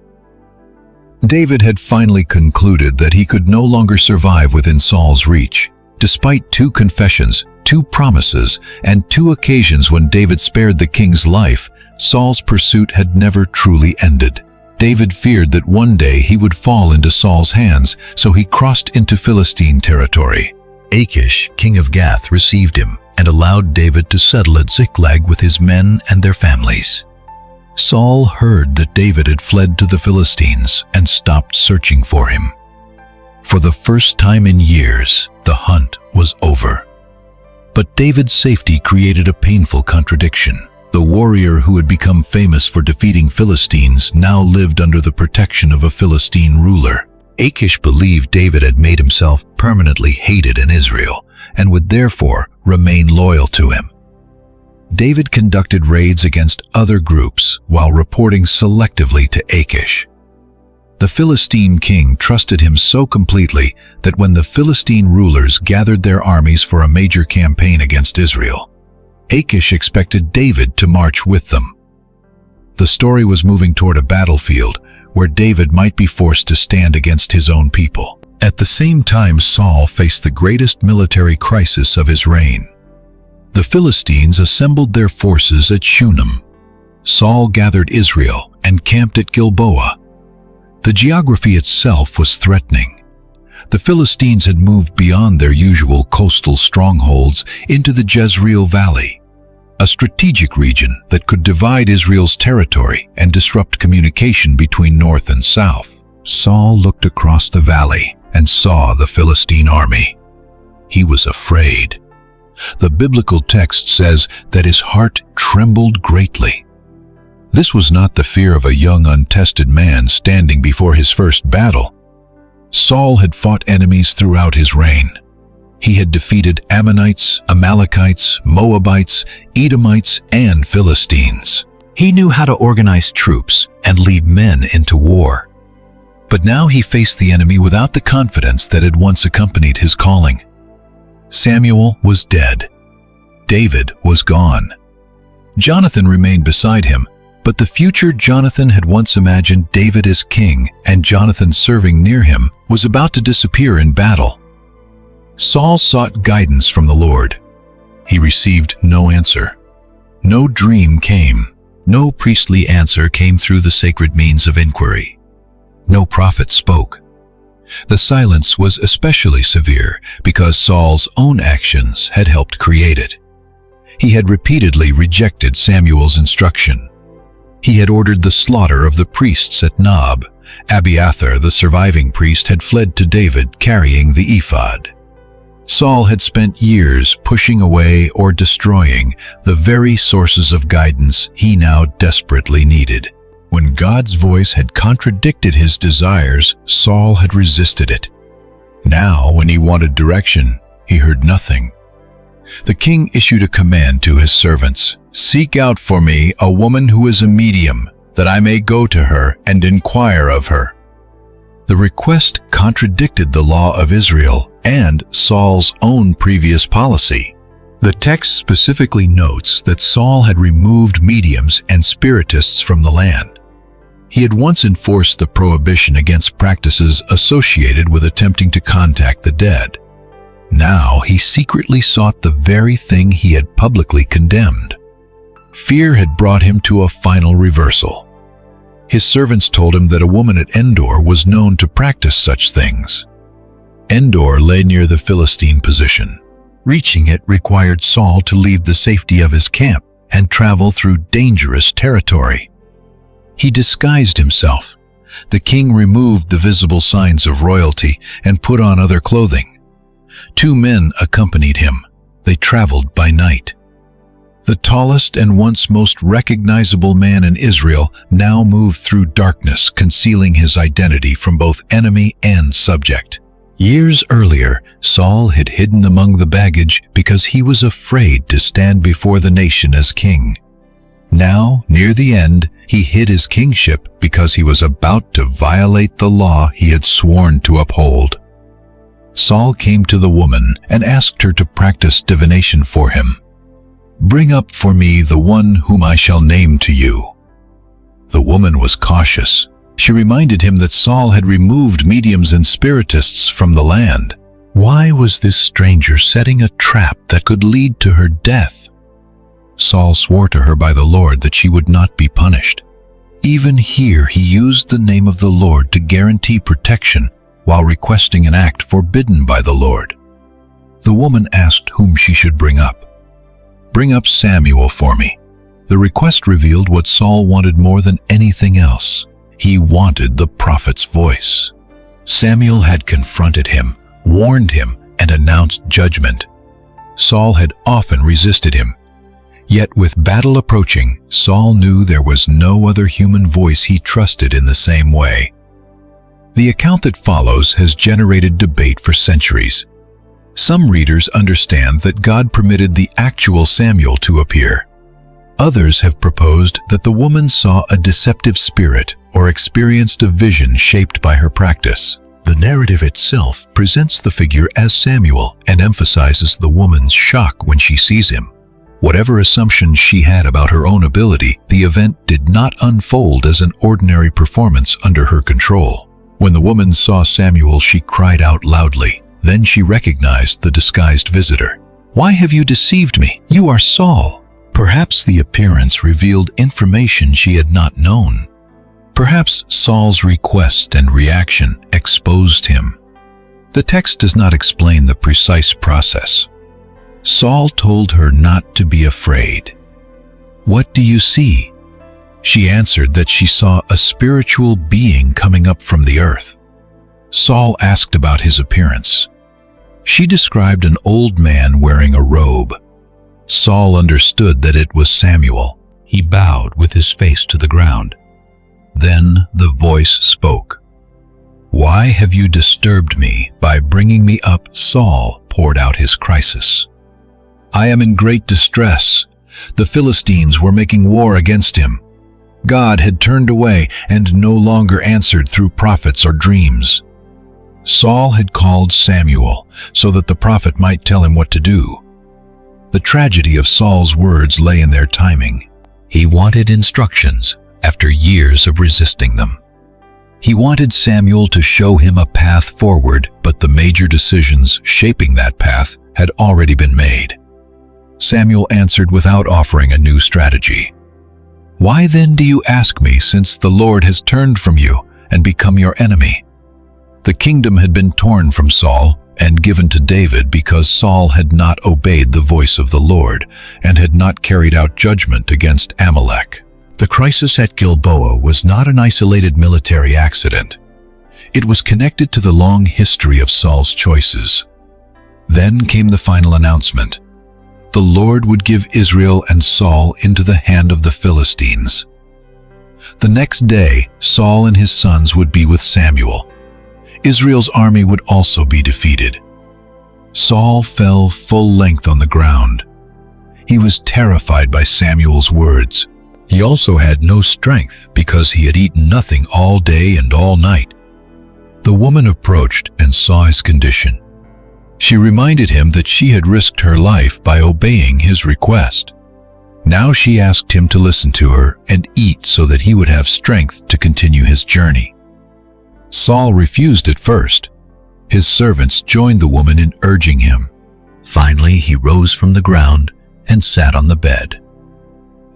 David had finally concluded that he could no longer survive within Saul's reach. Despite 2 confessions, 2 promises, and 2 occasions when David spared the king's life, Saul's pursuit had never truly ended. David feared that one day he would fall into Saul's hands, so he crossed into Philistine territory. Achish, king of Gath, received him and allowed David to settle at Ziklag with his men and their families. Saul heard that David had fled to the Philistines and stopped searching for him. For the first time in years, the hunt was over. But David's safety created a painful contradiction. The warrior who had become famous for defeating Philistines now lived under the protection of a Philistine ruler. Achish believed David had made himself permanently hated in Israel and would therefore remain loyal to him. David conducted raids against other groups while reporting selectively to Achish. The Philistine king trusted him so completely that when the Philistine rulers gathered their armies for a major campaign against Israel, Achish expected David to march with them. The story was moving toward a battlefield where David might be forced to stand against his own people. At the same time, Saul faced the greatest military crisis of his reign. The Philistines assembled their forces at Shunem. Saul gathered Israel and camped at Gilboa. The geography itself was threatening. The Philistines had moved beyond their usual coastal strongholds into the Jezreel Valley, a strategic region that could divide Israel's territory and disrupt communication between north and south. Saul looked across the valley and saw the Philistine army. He was afraid. The biblical text says that his heart trembled greatly. This was not the fear of a young, untested man standing before his first battle. Saul had fought enemies throughout his reign. He had defeated Ammonites, Amalekites, Moabites, Edomites, and Philistines. He knew how to organize troops and lead men into war. But now he faced the enemy without the confidence that had once accompanied his calling. Samuel was dead. David was gone. Jonathan remained beside him, but the future Jonathan had once imagined David as king and Jonathan serving near him was about to disappear in battle. Saul sought guidance from the Lord. He received no answer. No dream came. No priestly answer came through the sacred means of inquiry. No prophet spoke. The silence was especially severe because Saul's own actions had helped create it. He had repeatedly rejected Samuel's instruction. He had ordered the slaughter of the priests at Nob. Abiathar, the surviving priest, had fled to David carrying the ephod. Saul had spent years pushing away or destroying the very sources of guidance he now desperately needed. When God's voice had contradicted his desires, Saul had resisted it. Now, when he wanted direction, he heard nothing. The king issued a command to his servants, "Seek out for me a woman who is a medium, that I may go to her and inquire of her." The request contradicted the law of Israel and Saul's own previous policy. The text specifically notes that Saul had removed mediums and spiritists from the land. He had once enforced the prohibition against practices associated with attempting to contact the dead. Now he secretly sought the very thing he had publicly condemned. Fear had brought him to a final reversal. His servants told him that a woman at Endor was known to practice such things. Endor lay near the Philistine position. Reaching it required Saul to leave the safety of his camp and travel through dangerous territory. He disguised himself. The king removed the visible signs of royalty and put on other clothing. 2 men accompanied him. They traveled by night. The tallest and once most recognizable man in Israel now moved through darkness, concealing his identity from both enemy and subject. Years earlier, Saul had hidden among the baggage because he was afraid to stand before the nation as king. Now, near the end, he hid his kingship because he was about to violate the law he had sworn to uphold. Saul came to the woman and asked her to practice divination for him. "Bring up for me the one whom I shall name to you." The woman was cautious. She reminded him that Saul had removed mediums and spiritists from the land. Why was this stranger setting a trap that could lead to her death? Saul swore to her by the Lord that she would not be punished. Even here he used the name of the Lord to guarantee protection while requesting an act forbidden by the Lord. The woman asked whom she should bring up. "Bring up Samuel for me." The request revealed what Saul wanted more than anything else. He wanted the prophet's voice. Samuel had confronted him, warned him, and announced judgment. Saul had often resisted him. Yet with battle approaching, Saul knew there was no other human voice he trusted in the same way. The account that follows has generated debate for centuries. Some readers understand that God permitted the actual Samuel to appear. Others have proposed that the woman saw a deceptive spirit or experienced a vision shaped by her practice. The narrative itself presents the figure as Samuel and emphasizes the woman's shock when she sees him. Whatever assumptions she had about her own ability, the event did not unfold as an ordinary performance under her control. When the woman saw Samuel, she cried out loudly. Then she recognized the disguised visitor. "Why have you deceived me? You are Saul." Perhaps the appearance revealed information she had not known. Perhaps Saul's request and reaction exposed him. The text does not explain the precise process. Saul told her not to be afraid. "What do you see?" She answered that she saw a spiritual being coming up from the earth. Saul asked about his appearance. She described an old man wearing a robe. Saul understood that it was Samuel. He bowed with his face to the ground. Then the voice spoke. "Why have you disturbed me by bringing me up?" Saul poured out his crisis. "I am in great distress. The Philistines were making war against him. God had turned away and no longer answered through prophets or dreams." Saul had called Samuel so that the prophet might tell him what to do. The tragedy of Saul's words lay in their timing. He wanted instructions after years of resisting them. He wanted Samuel to show him a path forward, but the major decisions shaping that path had already been made. Samuel answered without offering a new strategy. "Why then do you ask me, since the Lord has turned from you and become your enemy?" The kingdom had been torn from Saul and given to David because Saul had not obeyed the voice of the Lord and had not carried out judgment against Amalek. The crisis at Gilboa was not an isolated military accident. It was connected to the long history of Saul's choices. Then came the final announcement. The Lord would give Israel and Saul into the hand of the Philistines. The next day, Saul and his sons would be with Samuel. Israel's army would also be defeated. Saul fell full length on the ground. He was terrified by Samuel's words. He also had no strength because he had eaten nothing all day and all night. The woman approached and saw his condition. She reminded him that she had risked her life by obeying his request. Now she asked him to listen to her and eat so that he would have strength to continue his journey. Saul refused at first. His servants joined the woman in urging him. Finally, he rose from the ground and sat on the bed.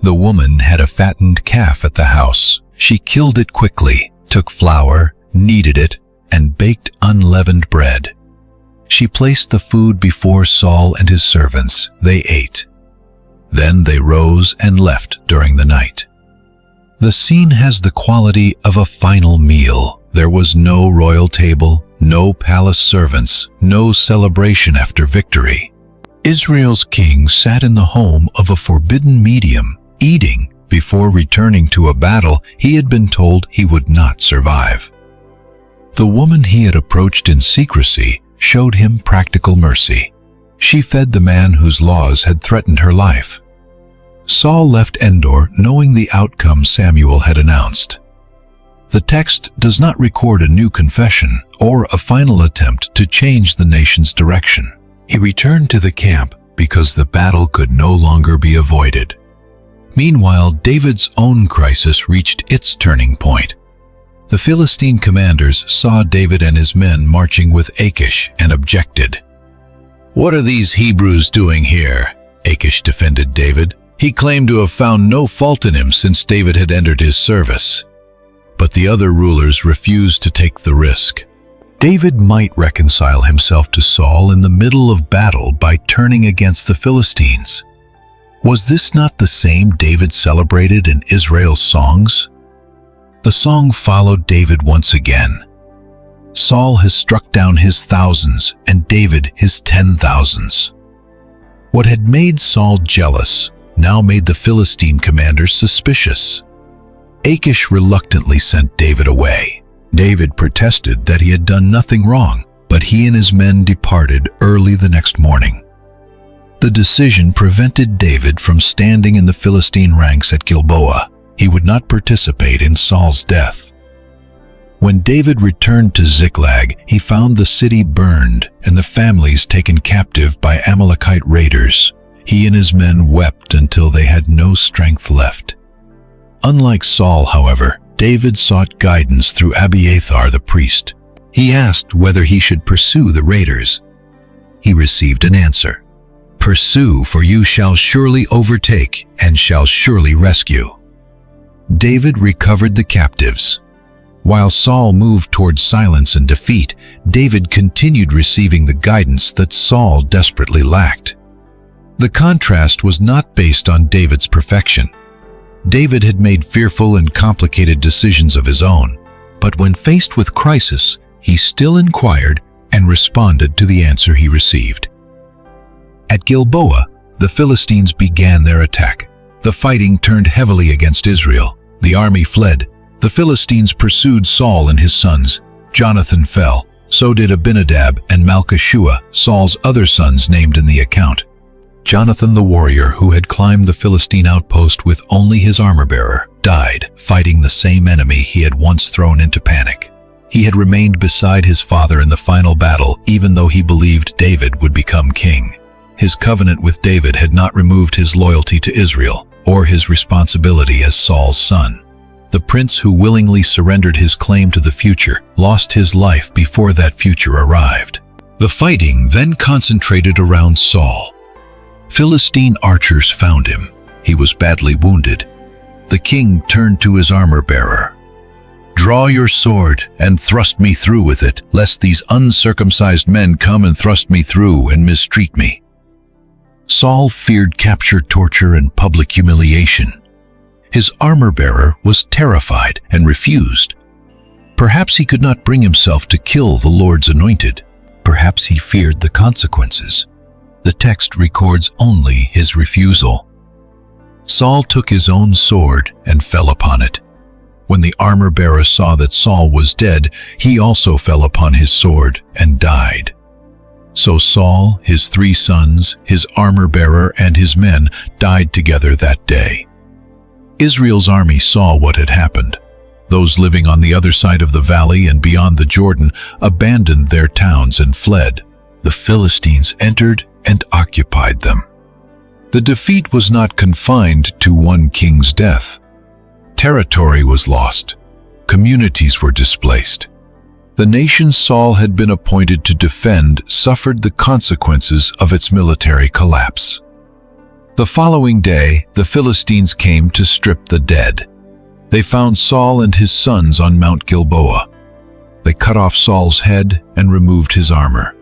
The woman had a fattened calf at the house. She killed it quickly, took flour, kneaded it, and baked unleavened bread. She placed the food before Saul and his servants. They ate. Then they rose and left during the night. The scene has the quality of a final meal. There was no royal table, no palace servants, no celebration after victory. Israel's king sat in the home of a forbidden medium, eating before returning to a battle he had been told he would not survive. The woman he had approached in secrecy showed him practical mercy. She fed the man whose laws had threatened her life. Saul left Endor knowing the outcome Samuel had announced. The text does not record a new confession or a final attempt to change the nation's direction. He returned to the camp because the battle could no longer be avoided. Meanwhile, David's own crisis reached its turning point. The Philistine commanders saw David and his men marching with Achish and objected. "What are these Hebrews doing here?" Achish defended David. He claimed to have found no fault in him since David had entered his service. But the other rulers refused to take the risk. David might reconcile himself to Saul in the middle of battle by turning against the Philistines. Was this not the same David celebrated in Israel's songs? The song followed David once again. Saul has struck down his thousands and David his 10,000s. What had made Saul jealous now made the Philistine commanders suspicious. Achish reluctantly sent David away. David protested that he had done nothing wrong, but he and his men departed early the next morning. The decision prevented David from standing in the Philistine ranks at Gilboa. He would not participate in Saul's death. When David returned to Ziklag, he found the city burned and the families taken captive by Amalekite raiders. He and his men wept until they had no strength left. Unlike Saul, however, David sought guidance through Abiathar the priest. He asked whether he should pursue the raiders. He received an answer. "Pursue, for you shall surely overtake and shall surely rescue." David recovered the captives. While Saul moved toward silence and defeat, David continued receiving the guidance that Saul desperately lacked. The contrast was not based on David's perfection. David had made fearful and complicated decisions of his own, but when faced with crisis, he still inquired and responded to the answer he received. At Gilboa, the Philistines began their attack. The fighting turned heavily against Israel. The army fled. The Philistines pursued Saul and his sons. Jonathan fell. So did Abinadab and Malchishua, Saul's other sons named in the account. Jonathan the warrior, who had climbed the Philistine outpost with only his armor-bearer, died, fighting the same enemy he had once thrown into panic. He had remained beside his father in the final battle, even though he believed David would become king. His covenant with David had not removed his loyalty to Israel or his responsibility as Saul's son. The prince who willingly surrendered his claim to the future lost his life before that future arrived. The fighting then concentrated around Saul. Philistine archers found him. He was badly wounded. The king turned to his armor-bearer. "Draw your sword and thrust me through with it, lest these uncircumcised men come and thrust me through and mistreat me." Saul feared capture, torture, and public humiliation. His armor-bearer was terrified and refused. Perhaps he could not bring himself to kill the Lord's anointed. Perhaps he feared the consequences. The text records only his refusal. Saul took his own sword and fell upon it. When the armor-bearer saw that Saul was dead, he also fell upon his sword and died. So Saul, his 3 sons, his armor-bearer, and his men died together that day. Israel's army saw what had happened. Those living on the other side of the valley and beyond the Jordan abandoned their towns and fled. The Philistines entered and occupied them. The defeat was not confined to one king's death. Territory was lost. Communities were displaced. The nation Saul had been appointed to defend suffered the consequences of its military collapse. The following day, the Philistines came to strip the dead. They found Saul and his sons on Mount Gilboa. They cut off Saul's head and removed his armor.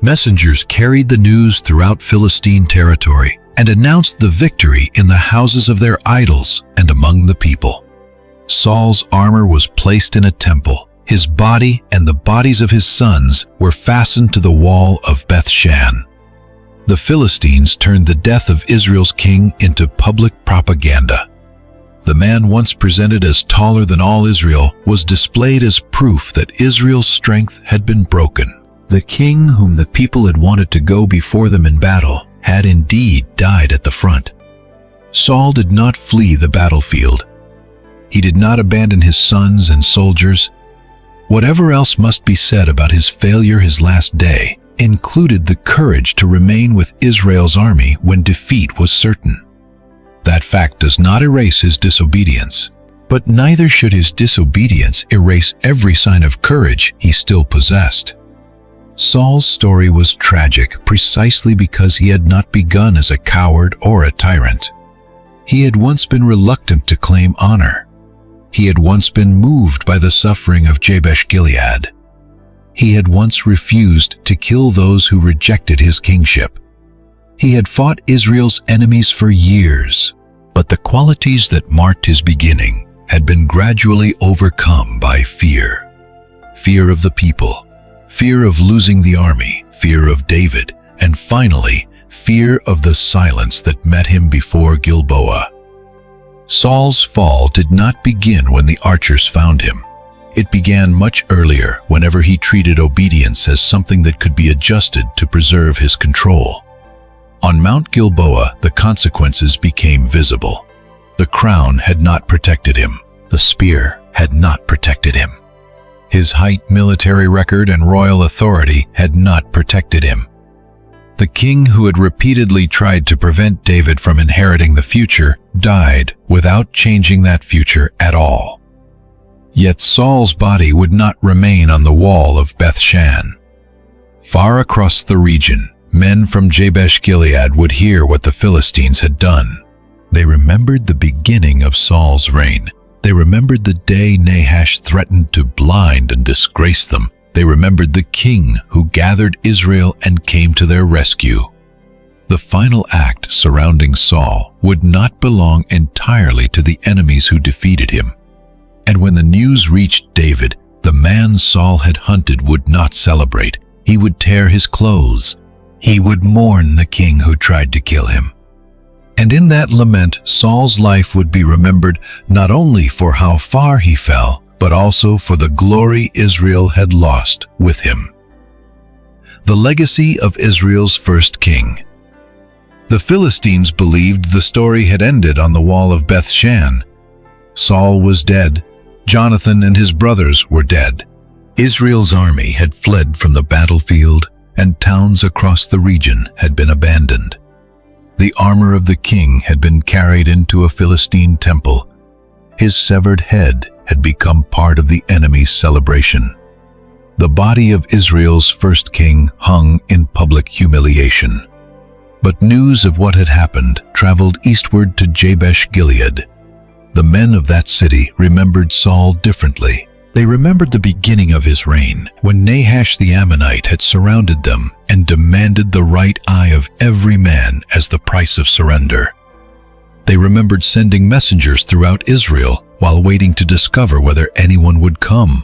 Messengers carried the news throughout Philistine territory and announced the victory in the houses of their idols and among the people. Saul's armor was placed in a temple. His body and the bodies of his sons were fastened to the wall of Beth-shan. The Philistines turned the death of Israel's king into public propaganda. The man once presented as taller than all Israel was displayed as proof that Israel's strength had been broken. The king whom the people had wanted to go before them in battle had indeed died at the front. Saul did not flee the battlefield. He did not abandon his sons and soldiers. Whatever else must be said about his failure his last day included the courage to remain with Israel's army when defeat was certain. That fact does not erase his disobedience, but neither should his disobedience erase every sign of courage he still possessed. Saul's story was tragic precisely because he had not begun as a coward or a tyrant. He had once been reluctant to claim honor. He had once been moved by the suffering of Jabesh-gilead. He had once refused to kill those who rejected his kingship. He had fought Israel's enemies for years, but the qualities that marked his beginning had been gradually overcome by fear. Fear of the people, fear of losing the army, fear of David, and finally, fear of the silence that met him before Gilboa. Saul's fall did not begin when the archers found him. It began much earlier, whenever he treated obedience as something that could be adjusted to preserve his control. On Mount Gilboa, the consequences became visible. The crown had not protected him. The spear had not protected him. His height, military record, and royal authority had not protected him. The king who had repeatedly tried to prevent David from inheriting the future died without changing that future at all. Yet Saul's body would not remain on the wall of Beth-shan. Far across the region, men from Jabesh-gilead would hear what the Philistines had done. They remembered the beginning of Saul's reign. They remembered the day Nahash threatened to blind and disgrace them. They remembered the king who gathered Israel and came to their rescue. The final act surrounding Saul would not belong entirely to the enemies who defeated him. And when the news reached David, the man Saul had hunted would not celebrate. He would tear his clothes. He would mourn the king who tried to kill him. And in that lament, Saul's life would be remembered not only for how far he fell, but also for the glory Israel had lost with him. The legacy of Israel's first king. The Philistines believed the story had ended on the wall of Beth-shan. Saul was dead. Jonathan and his brothers were dead. Israel's army had fled from the battlefield, and towns across the region had been abandoned. The armor of the king had been carried into a Philistine temple. His severed head had become part of the enemy's celebration. The body of Israel's first king hung in public humiliation. But news of what had happened traveled eastward to Jabesh-gilead. The men of that city remembered Saul differently. They remembered the beginning of his reign, when Nahash the Ammonite had surrounded them and demanded the right eye of every man as the price of surrender. They remembered sending messengers throughout Israel while waiting to discover whether anyone would come.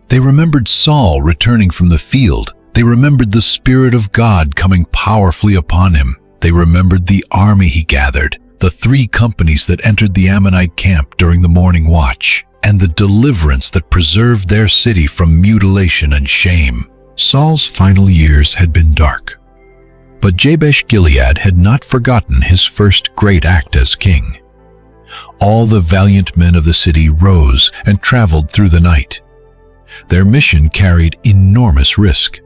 They remembered Saul returning from the field. They remembered the Spirit of God coming powerfully upon him. They remembered the army he gathered, the 3 companies that entered the Ammonite camp during the morning watch, and the deliverance that preserved their city from mutilation and shame. Saul's final years had been dark. But Jabesh-gilead had not forgotten his first great act as king. All the valiant men of the city rose and traveled through the night. Their mission carried enormous risk.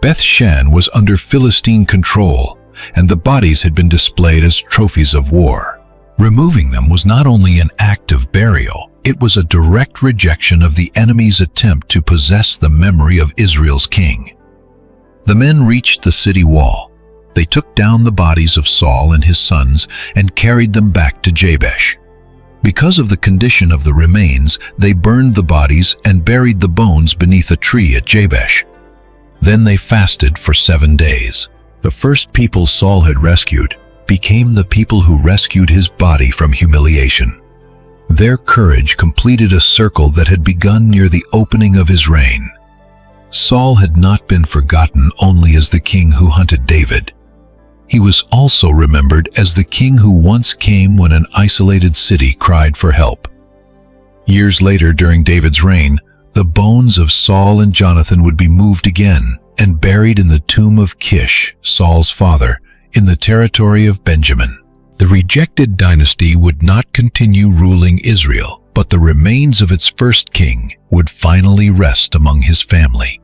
Beth-shan was under Philistine control, and the bodies had been displayed as trophies of war. Removing them was not only an act of burial, it was a direct rejection of the enemy's attempt to possess the memory of Israel's king. The men reached the city wall. They took down the bodies of Saul and his sons and carried them back to Jabesh. Because of the condition of the remains, they burned the bodies and buried the bones beneath a tree at Jabesh. Then they fasted for 7 days. The first people Saul had rescued became the people who rescued his body from humiliation. Their courage completed a circle that had begun near the opening of his reign. Saul had not been forgotten only as the king who hunted David. He was also remembered as the king who once came when an isolated city cried for help. Years later, during David's reign, the bones of Saul and Jonathan would be moved again and buried in the tomb of Kish, Saul's father, in the territory of Benjamin. The rejected dynasty would not continue ruling Israel, but the remains of its first king would finally rest among his family.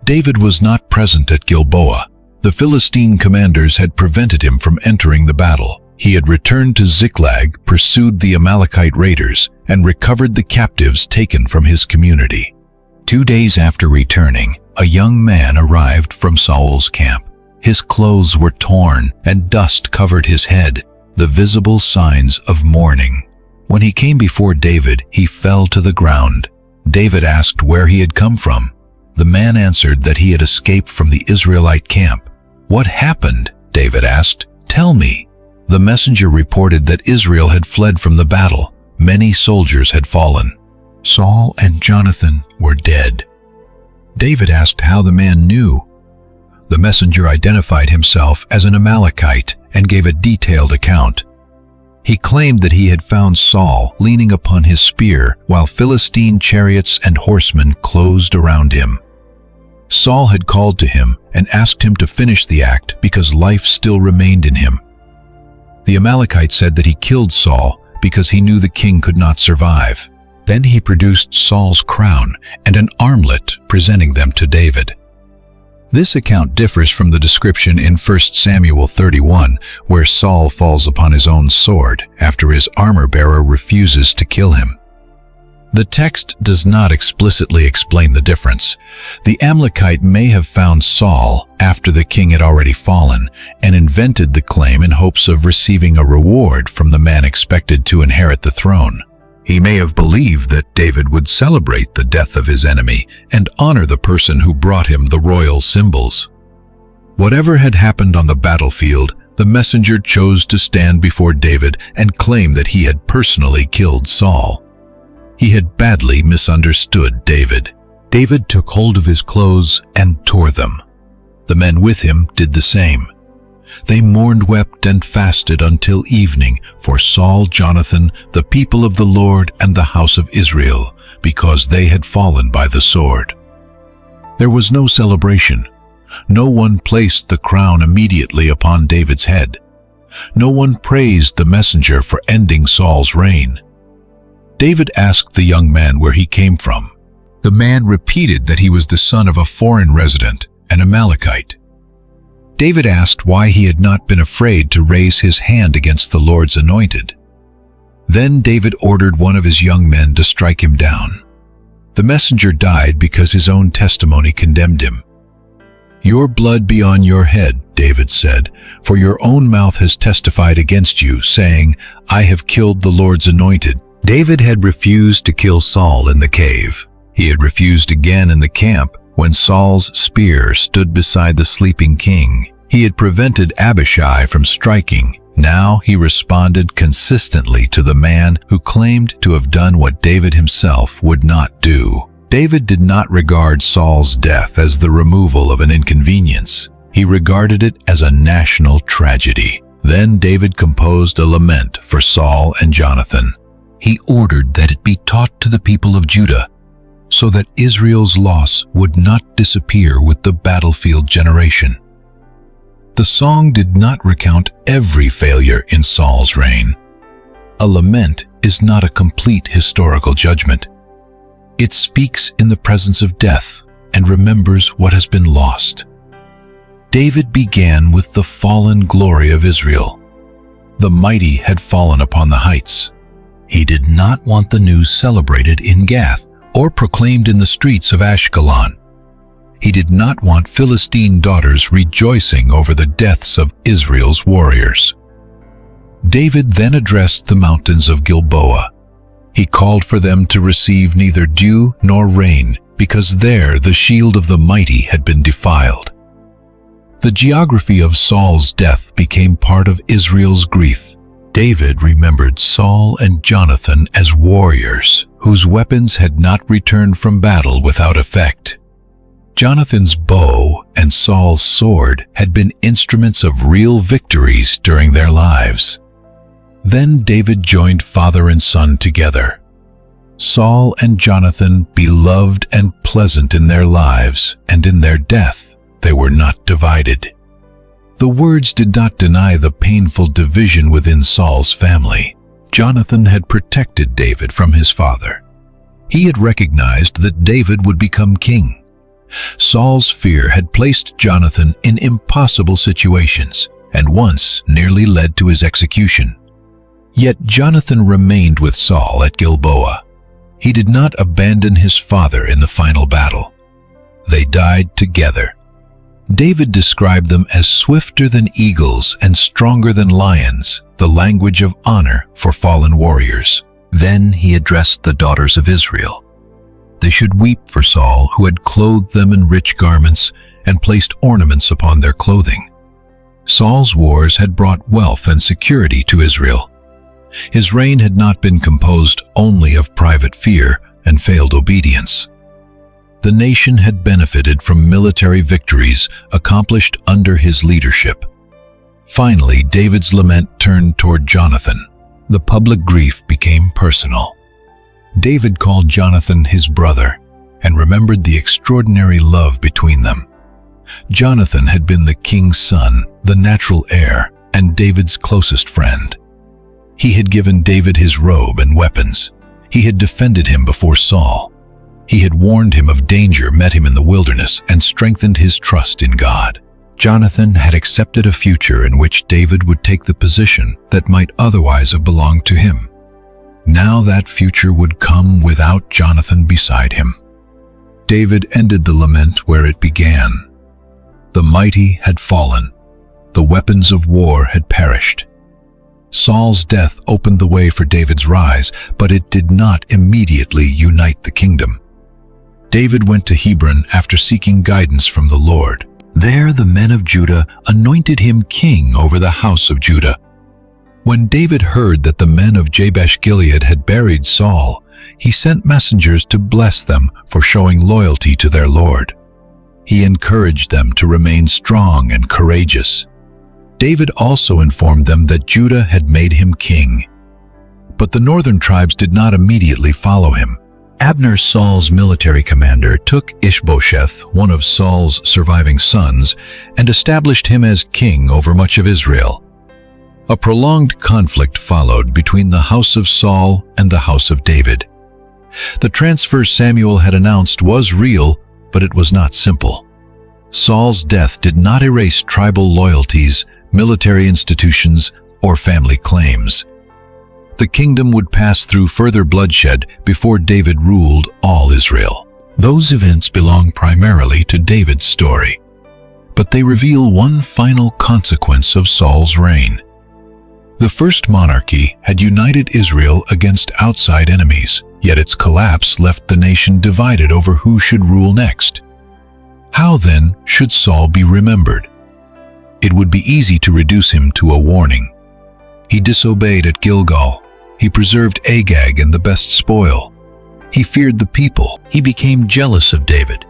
David was not present at Gilboa. The Philistine commanders had prevented him from entering the battle. He had returned to Ziklag, pursued the Amalekite raiders, and recovered the captives taken from his community. 2 days after returning, a young man arrived from Saul's camp. His clothes were torn and dust covered his head, the visible signs of mourning. When he came before David, he fell to the ground. David asked where he had come from. The man answered that he had escaped from the Israelite camp. "What happened?" David asked. "Tell me." The messenger reported that Israel had fled from the battle. Many soldiers had fallen. Saul and Jonathan were dead. David asked how the man knew. The messenger identified himself as an Amalekite and gave a detailed account. He claimed that he had found Saul leaning upon his spear while Philistine chariots and horsemen closed around him. Saul had called to him and asked him to finish the act because life still remained in him. The Amalekite said that he killed Saul because he knew the king could not survive. Then he produced Saul's crown and an armlet, presenting them to David. This account differs from the description in 1 Samuel 31, where Saul falls upon his own sword after his armor-bearer refuses to kill him. The text does not explicitly explain the difference. The Amalekite may have found Saul after the king had already fallen and invented the claim in hopes of receiving a reward from the man expected to inherit the throne. He may have believed that David would celebrate the death of his enemy and honor the person who brought him the royal symbols. Whatever had happened on the battlefield, the messenger chose to stand before David and claim that he had personally killed Saul. He had badly misunderstood David. David took hold of his clothes and tore them. The men with him did the same. They mourned, wept, and fasted until evening for Saul, Jonathan, the people of the Lord, and the house of Israel, because they had fallen by the sword. There was no celebration. No one placed the crown immediately upon David's head. No one praised the messenger for ending Saul's reign. David asked the young man where he came from. The man repeated that he was the son of a foreign resident, an Amalekite. David asked why he had not been afraid to raise his hand against the Lord's anointed. Then David ordered one of his young men to strike him down. The messenger died because his own testimony condemned him. "Your blood be on your head," David said, "for your own mouth has testified against you, saying, 'I have killed the Lord's anointed.'" David had refused to kill Saul in the cave. He had refused again in the camp when Saul's spear stood beside the sleeping king. He had prevented Abishai from striking. Now he responded consistently to the man who claimed to have done what David himself would not do. David did not regard Saul's death as the removal of an inconvenience. He regarded it as a national tragedy. Then David composed a lament for Saul and Jonathan. He ordered that it be taught to the people of Judah, so that Israel's loss would not disappear with the battlefield generation. The song did not recount every failure in Saul's reign. A lament is not a complete historical judgment. It speaks in the presence of death and remembers what has been lost. David began with the fallen glory of Israel. The mighty had fallen upon the heights. He did not want the news celebrated in Gath or proclaimed in the streets of Ashkelon. He did not want Philistine daughters rejoicing over the deaths of Israel's warriors. David then addressed the mountains of Gilboa. He called for them to receive neither dew nor rain, because there the shield of the mighty had been defiled. The geography of Saul's death became part of Israel's grief. David remembered Saul and Jonathan as warriors whose weapons had not returned from battle without effect. Jonathan's bow and Saul's sword had been instruments of real victories during their lives. Then David joined father and son together. Saul and Jonathan, beloved and pleasant in their lives, and in their death they were not divided. The words did not deny the painful division within Saul's family. Jonathan had protected David from his father. He had recognized that David would become king. Saul's fear had placed Jonathan in impossible situations, and once nearly led to his execution. Yet Jonathan remained with Saul at Gilboa. He did not abandon his father in the final battle. They died together. David described them as swifter than eagles and stronger than lions, the language of honor for fallen warriors. Then he addressed the daughters of Israel. They should weep for Saul, who had clothed them in rich garments and placed ornaments upon their clothing. Saul's wars had brought wealth and security to Israel. His reign had not been composed only of private fear and failed obedience. The nation had benefited from military victories accomplished under his leadership. Finally, David's lament turned toward Jonathan. The public grief became personal. David called Jonathan his brother and remembered the extraordinary love between them. Jonathan had been the king's son, the natural heir, and David's closest friend. He had given David his robe and weapons. He had defended him before Saul. He had warned him of danger, met him in the wilderness, and strengthened his trust in God. Jonathan had accepted a future in which David would take the position that might otherwise have belonged to him. Now that future would come without Jonathan beside him. David ended the lament where it began. The mighty had fallen. The weapons of war had perished. Saul's death opened the way for David's rise, but it did not immediately unite the kingdom. David went to Hebron after seeking guidance from the Lord. There the men of Judah anointed him king over the house of Judah. When David heard that the men of Jabesh-gilead had buried Saul, he sent messengers to bless them for showing loyalty to their Lord. He encouraged them to remain strong and courageous. David also informed them that Judah had made him king. But the northern tribes did not immediately follow him. Abner, Saul's military commander, took Ishbosheth, one of Saul's surviving sons, and established him as king over much of Israel. A prolonged conflict followed between the house of Saul and the house of David. The transfer Samuel had announced was real, but it was not simple. Saul's death did not erase tribal loyalties, military institutions, or family claims. The kingdom would pass through further bloodshed before David ruled all Israel. Those events belong primarily to David's story, but they reveal one final consequence of Saul's reign. The first monarchy had united Israel against outside enemies, yet its collapse left the nation divided over who should rule next. How then should Saul be remembered? It would be easy to reduce him to a warning. He disobeyed at Gilgal. He preserved Agag and the best spoil. He feared the people. He became jealous of David.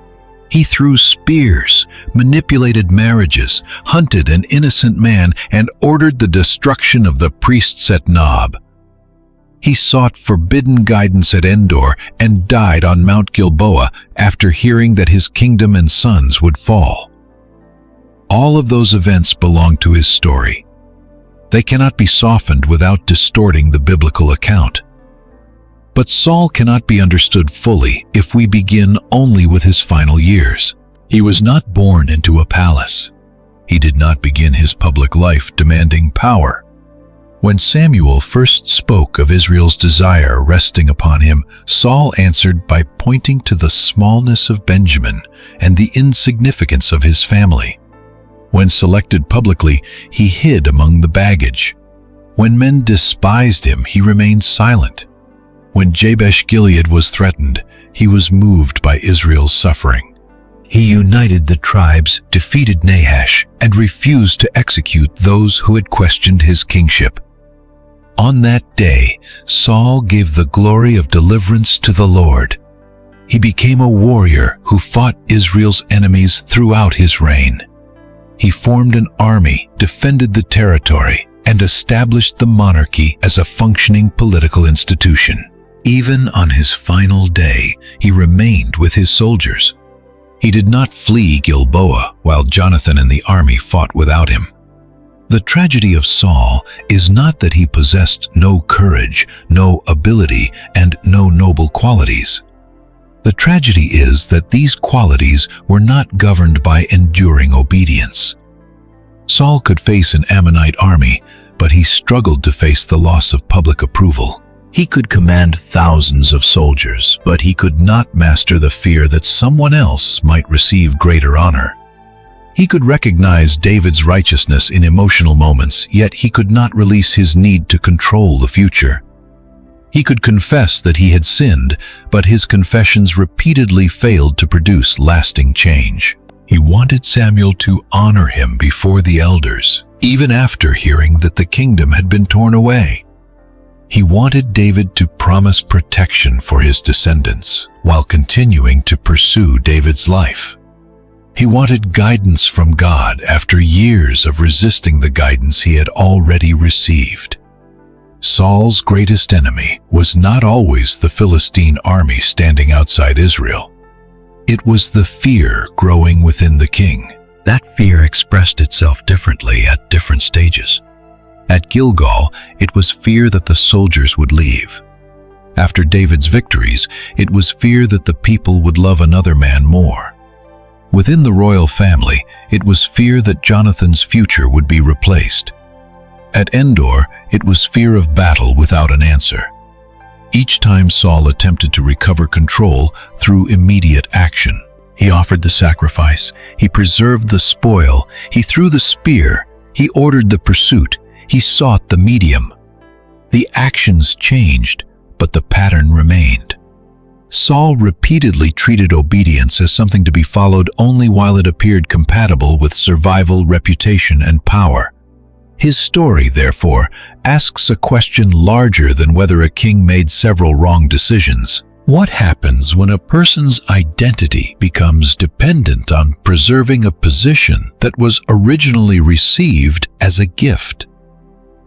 He threw spears, manipulated marriages, hunted an innocent man, and ordered the destruction of the priests at Nob. He sought forbidden guidance at Endor and died on Mount Gilboa after hearing that his kingdom and sons would fall. All of those events belong to his story. They cannot be softened without distorting the biblical account. But Saul cannot be understood fully if we begin only with his final years. He was not born into a palace. He did not begin his public life demanding power. When Samuel first spoke of Israel's desire resting upon him, Saul answered by pointing to the smallness of Benjamin and the insignificance of his family. When selected publicly, he hid among the baggage. When men despised him, he remained silent. When Jabesh-gilead was threatened, he was moved by Israel's suffering. He united the tribes, defeated Nahash, and refused to execute those who had questioned his kingship. On that day, Saul gave the glory of deliverance to the Lord. He became a warrior who fought Israel's enemies throughout his reign. He formed an army, defended the territory, and established the monarchy as a functioning political institution. Even on his final day, he remained with his soldiers. He did not flee Gilboa while Jonathan and the army fought without him. The tragedy of Saul is not that he possessed no courage, no ability, and no noble qualities. The tragedy is that these qualities were not governed by enduring obedience. Saul could face an Ammonite army, but he struggled to face the loss of public approval. He could command thousands of soldiers, but he could not master the fear that someone else might receive greater honor. He could recognize David's righteousness in emotional moments, yet he could not release his need to control the future. He could confess that he had sinned, but his confessions repeatedly failed to produce lasting change. He wanted Samuel to honor him before the elders, even after hearing that the kingdom had been torn away. He wanted David to promise protection for his descendants, while continuing to pursue David's life. He wanted guidance from God after years of resisting the guidance he had already received. Saul's greatest enemy was not always the Philistine army standing outside Israel. It was the fear growing within the king. That fear expressed itself differently at different stages. At Gilgal, it was fear that the soldiers would leave. After David's victories, it was fear that the people would love another man more. Within the royal family, it was fear that Jonathan's future would be replaced. At Endor, it was fear of battle without an answer. Each time Saul attempted to recover control through immediate action. He offered the sacrifice, he preserved the spoil, he threw the spear, he ordered the pursuit, he sought the medium. The actions changed, but the pattern remained. Saul repeatedly treated obedience as something to be followed only while it appeared compatible with survival, reputation, and power. His story, therefore, asks a question larger than whether a king made several wrong decisions. What happens when a person's identity becomes dependent on preserving a position that was originally received as a gift?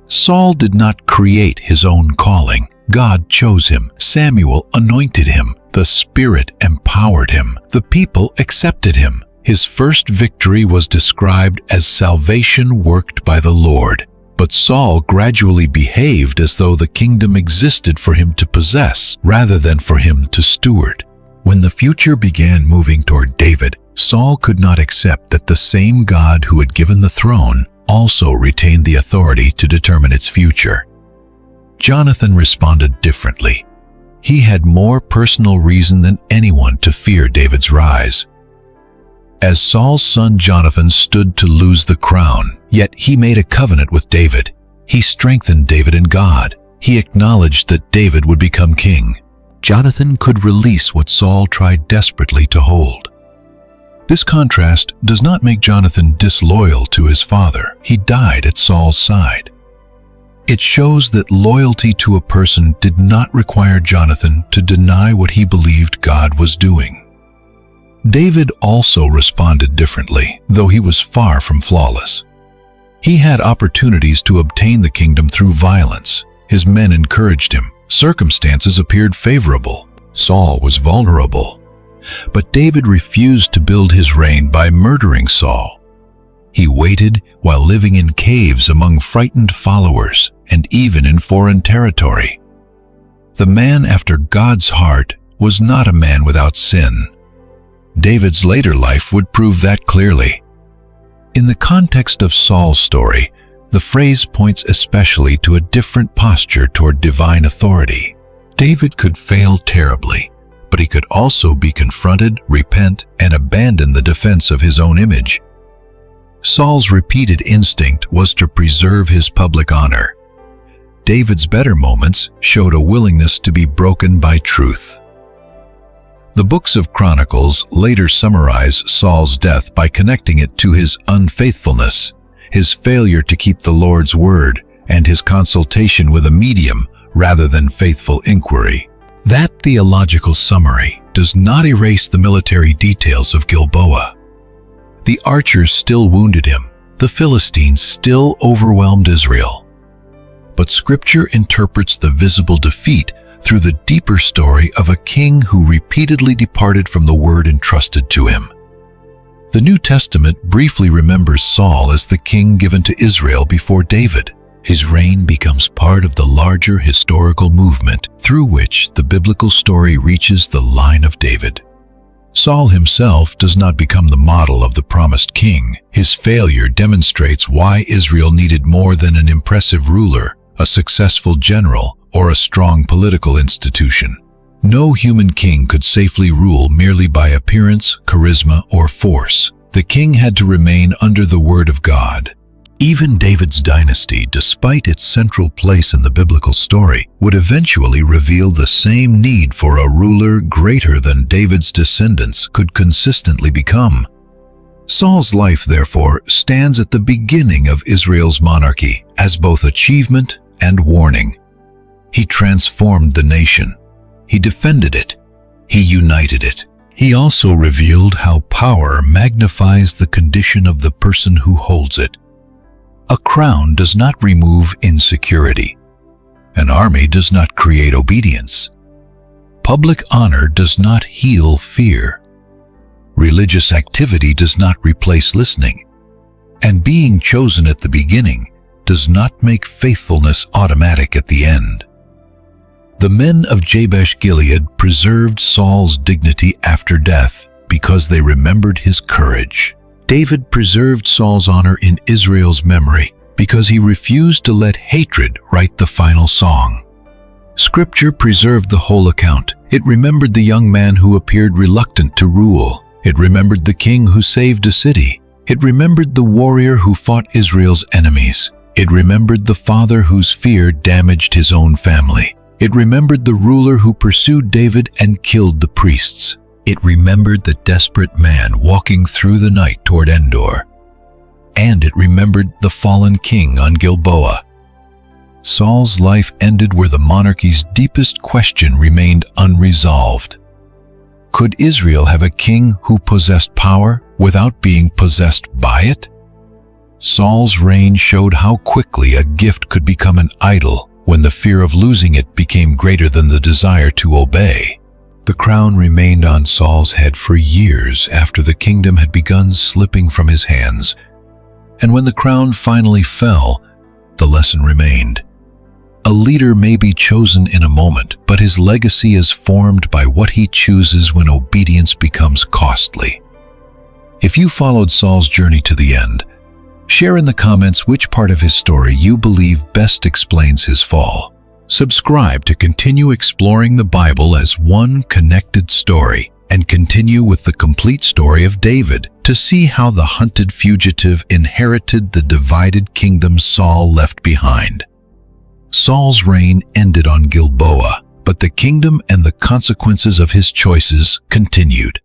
Saul did not create his own calling. God chose him. Samuel anointed him. The Spirit empowered him. The people accepted him. His first victory was described as salvation worked by the Lord. But Saul gradually behaved as though the kingdom existed for him to possess, rather than for him to steward. When the future began moving toward David, Saul could not accept that the same God who had given the throne also retained the authority to determine its future. Jonathan responded differently. He had more personal reason than anyone to fear David's rise. As Saul's son Jonathan stood to lose the crown, yet he made a covenant with David. He strengthened David in God. He acknowledged that David would become king. Jonathan could release what Saul tried desperately to hold. This contrast does not make Jonathan disloyal to his father. He died at Saul's side. It shows that loyalty to a person did not require Jonathan to deny what he believed God was doing. David also responded differently, though he was far from flawless. He had opportunities to obtain the kingdom through violence. His men encouraged him. Circumstances appeared favorable. Saul was vulnerable. But David refused to build his reign by murdering Saul. He waited while living in caves among frightened followers and even in foreign territory. The man after God's heart was not a man without sin. David's later life would prove that clearly. In the context of Saul's story, the phrase points especially to a different posture toward divine authority. David could fail terribly, but he could also be confronted, repent, and abandon the defense of his own image. Saul's repeated instinct was to preserve his public honor. David's better moments showed a willingness to be broken by truth. The books of Chronicles later summarize Saul's death by connecting it to his unfaithfulness, his failure to keep the Lord's word, and his consultation with a medium rather than faithful inquiry. That theological summary does not erase the military details of Gilboa. The archers still wounded him. The Philistines still overwhelmed Israel. But Scripture interprets the visible defeat through the deeper story of a king who repeatedly departed from the word entrusted to him. The New Testament briefly remembers Saul as the king given to Israel before David. His reign becomes part of the larger historical movement through which the biblical story reaches the line of David. Saul himself does not become the model of the promised king. His failure demonstrates why Israel needed more than an impressive ruler, a successful general, or a strong political institution. No human king could safely rule merely by appearance, charisma, or force. The king had to remain under the word of God. Even David's dynasty, despite its central place in the biblical story, would eventually reveal the same need for a ruler greater than David's descendants could consistently become. Saul's life, therefore, stands at the beginning of Israel's monarchy as both achievement and warning. He transformed the nation. He defended it. He united it. He also revealed how power magnifies the condition of the person who holds it. A crown does not remove insecurity. An army does not create obedience. Public honor does not heal fear. Religious activity does not replace listening. And being chosen at the beginning does not make faithfulness automatic at the end. The men of Jabesh-gilead preserved Saul's dignity after death because they remembered his courage. David preserved Saul's honor in Israel's memory because he refused to let hatred write the final song. Scripture preserved the whole account. It remembered the young man who appeared reluctant to rule. It remembered the king who saved a city. It remembered the warrior who fought Israel's enemies. It remembered the father whose fear damaged his own family. It remembered the ruler who pursued David and killed the priests. It remembered the desperate man walking through the night toward Endor. And it remembered the fallen king on Gilboa. Saul's life ended where the monarchy's deepest question remained unresolved. Could Israel have a king who possessed power without being possessed by it? Saul's reign showed how quickly a gift could become an idol when the fear of losing it became greater than the desire to obey. The crown remained on Saul's head for years after the kingdom had begun slipping from his hands. And when the crown finally fell, the lesson remained. A leader may be chosen in a moment, but his legacy is formed by what he chooses when obedience becomes costly. If you followed Saul's journey to the end, share in the comments which part of his story you believe best explains his fall. Subscribe to continue exploring the Bible as one connected story, and continue with the complete story of David to see how the hunted fugitive inherited the divided kingdom Saul left behind. Saul's reign ended on Gilboa, but the kingdom and the consequences of his choices continued.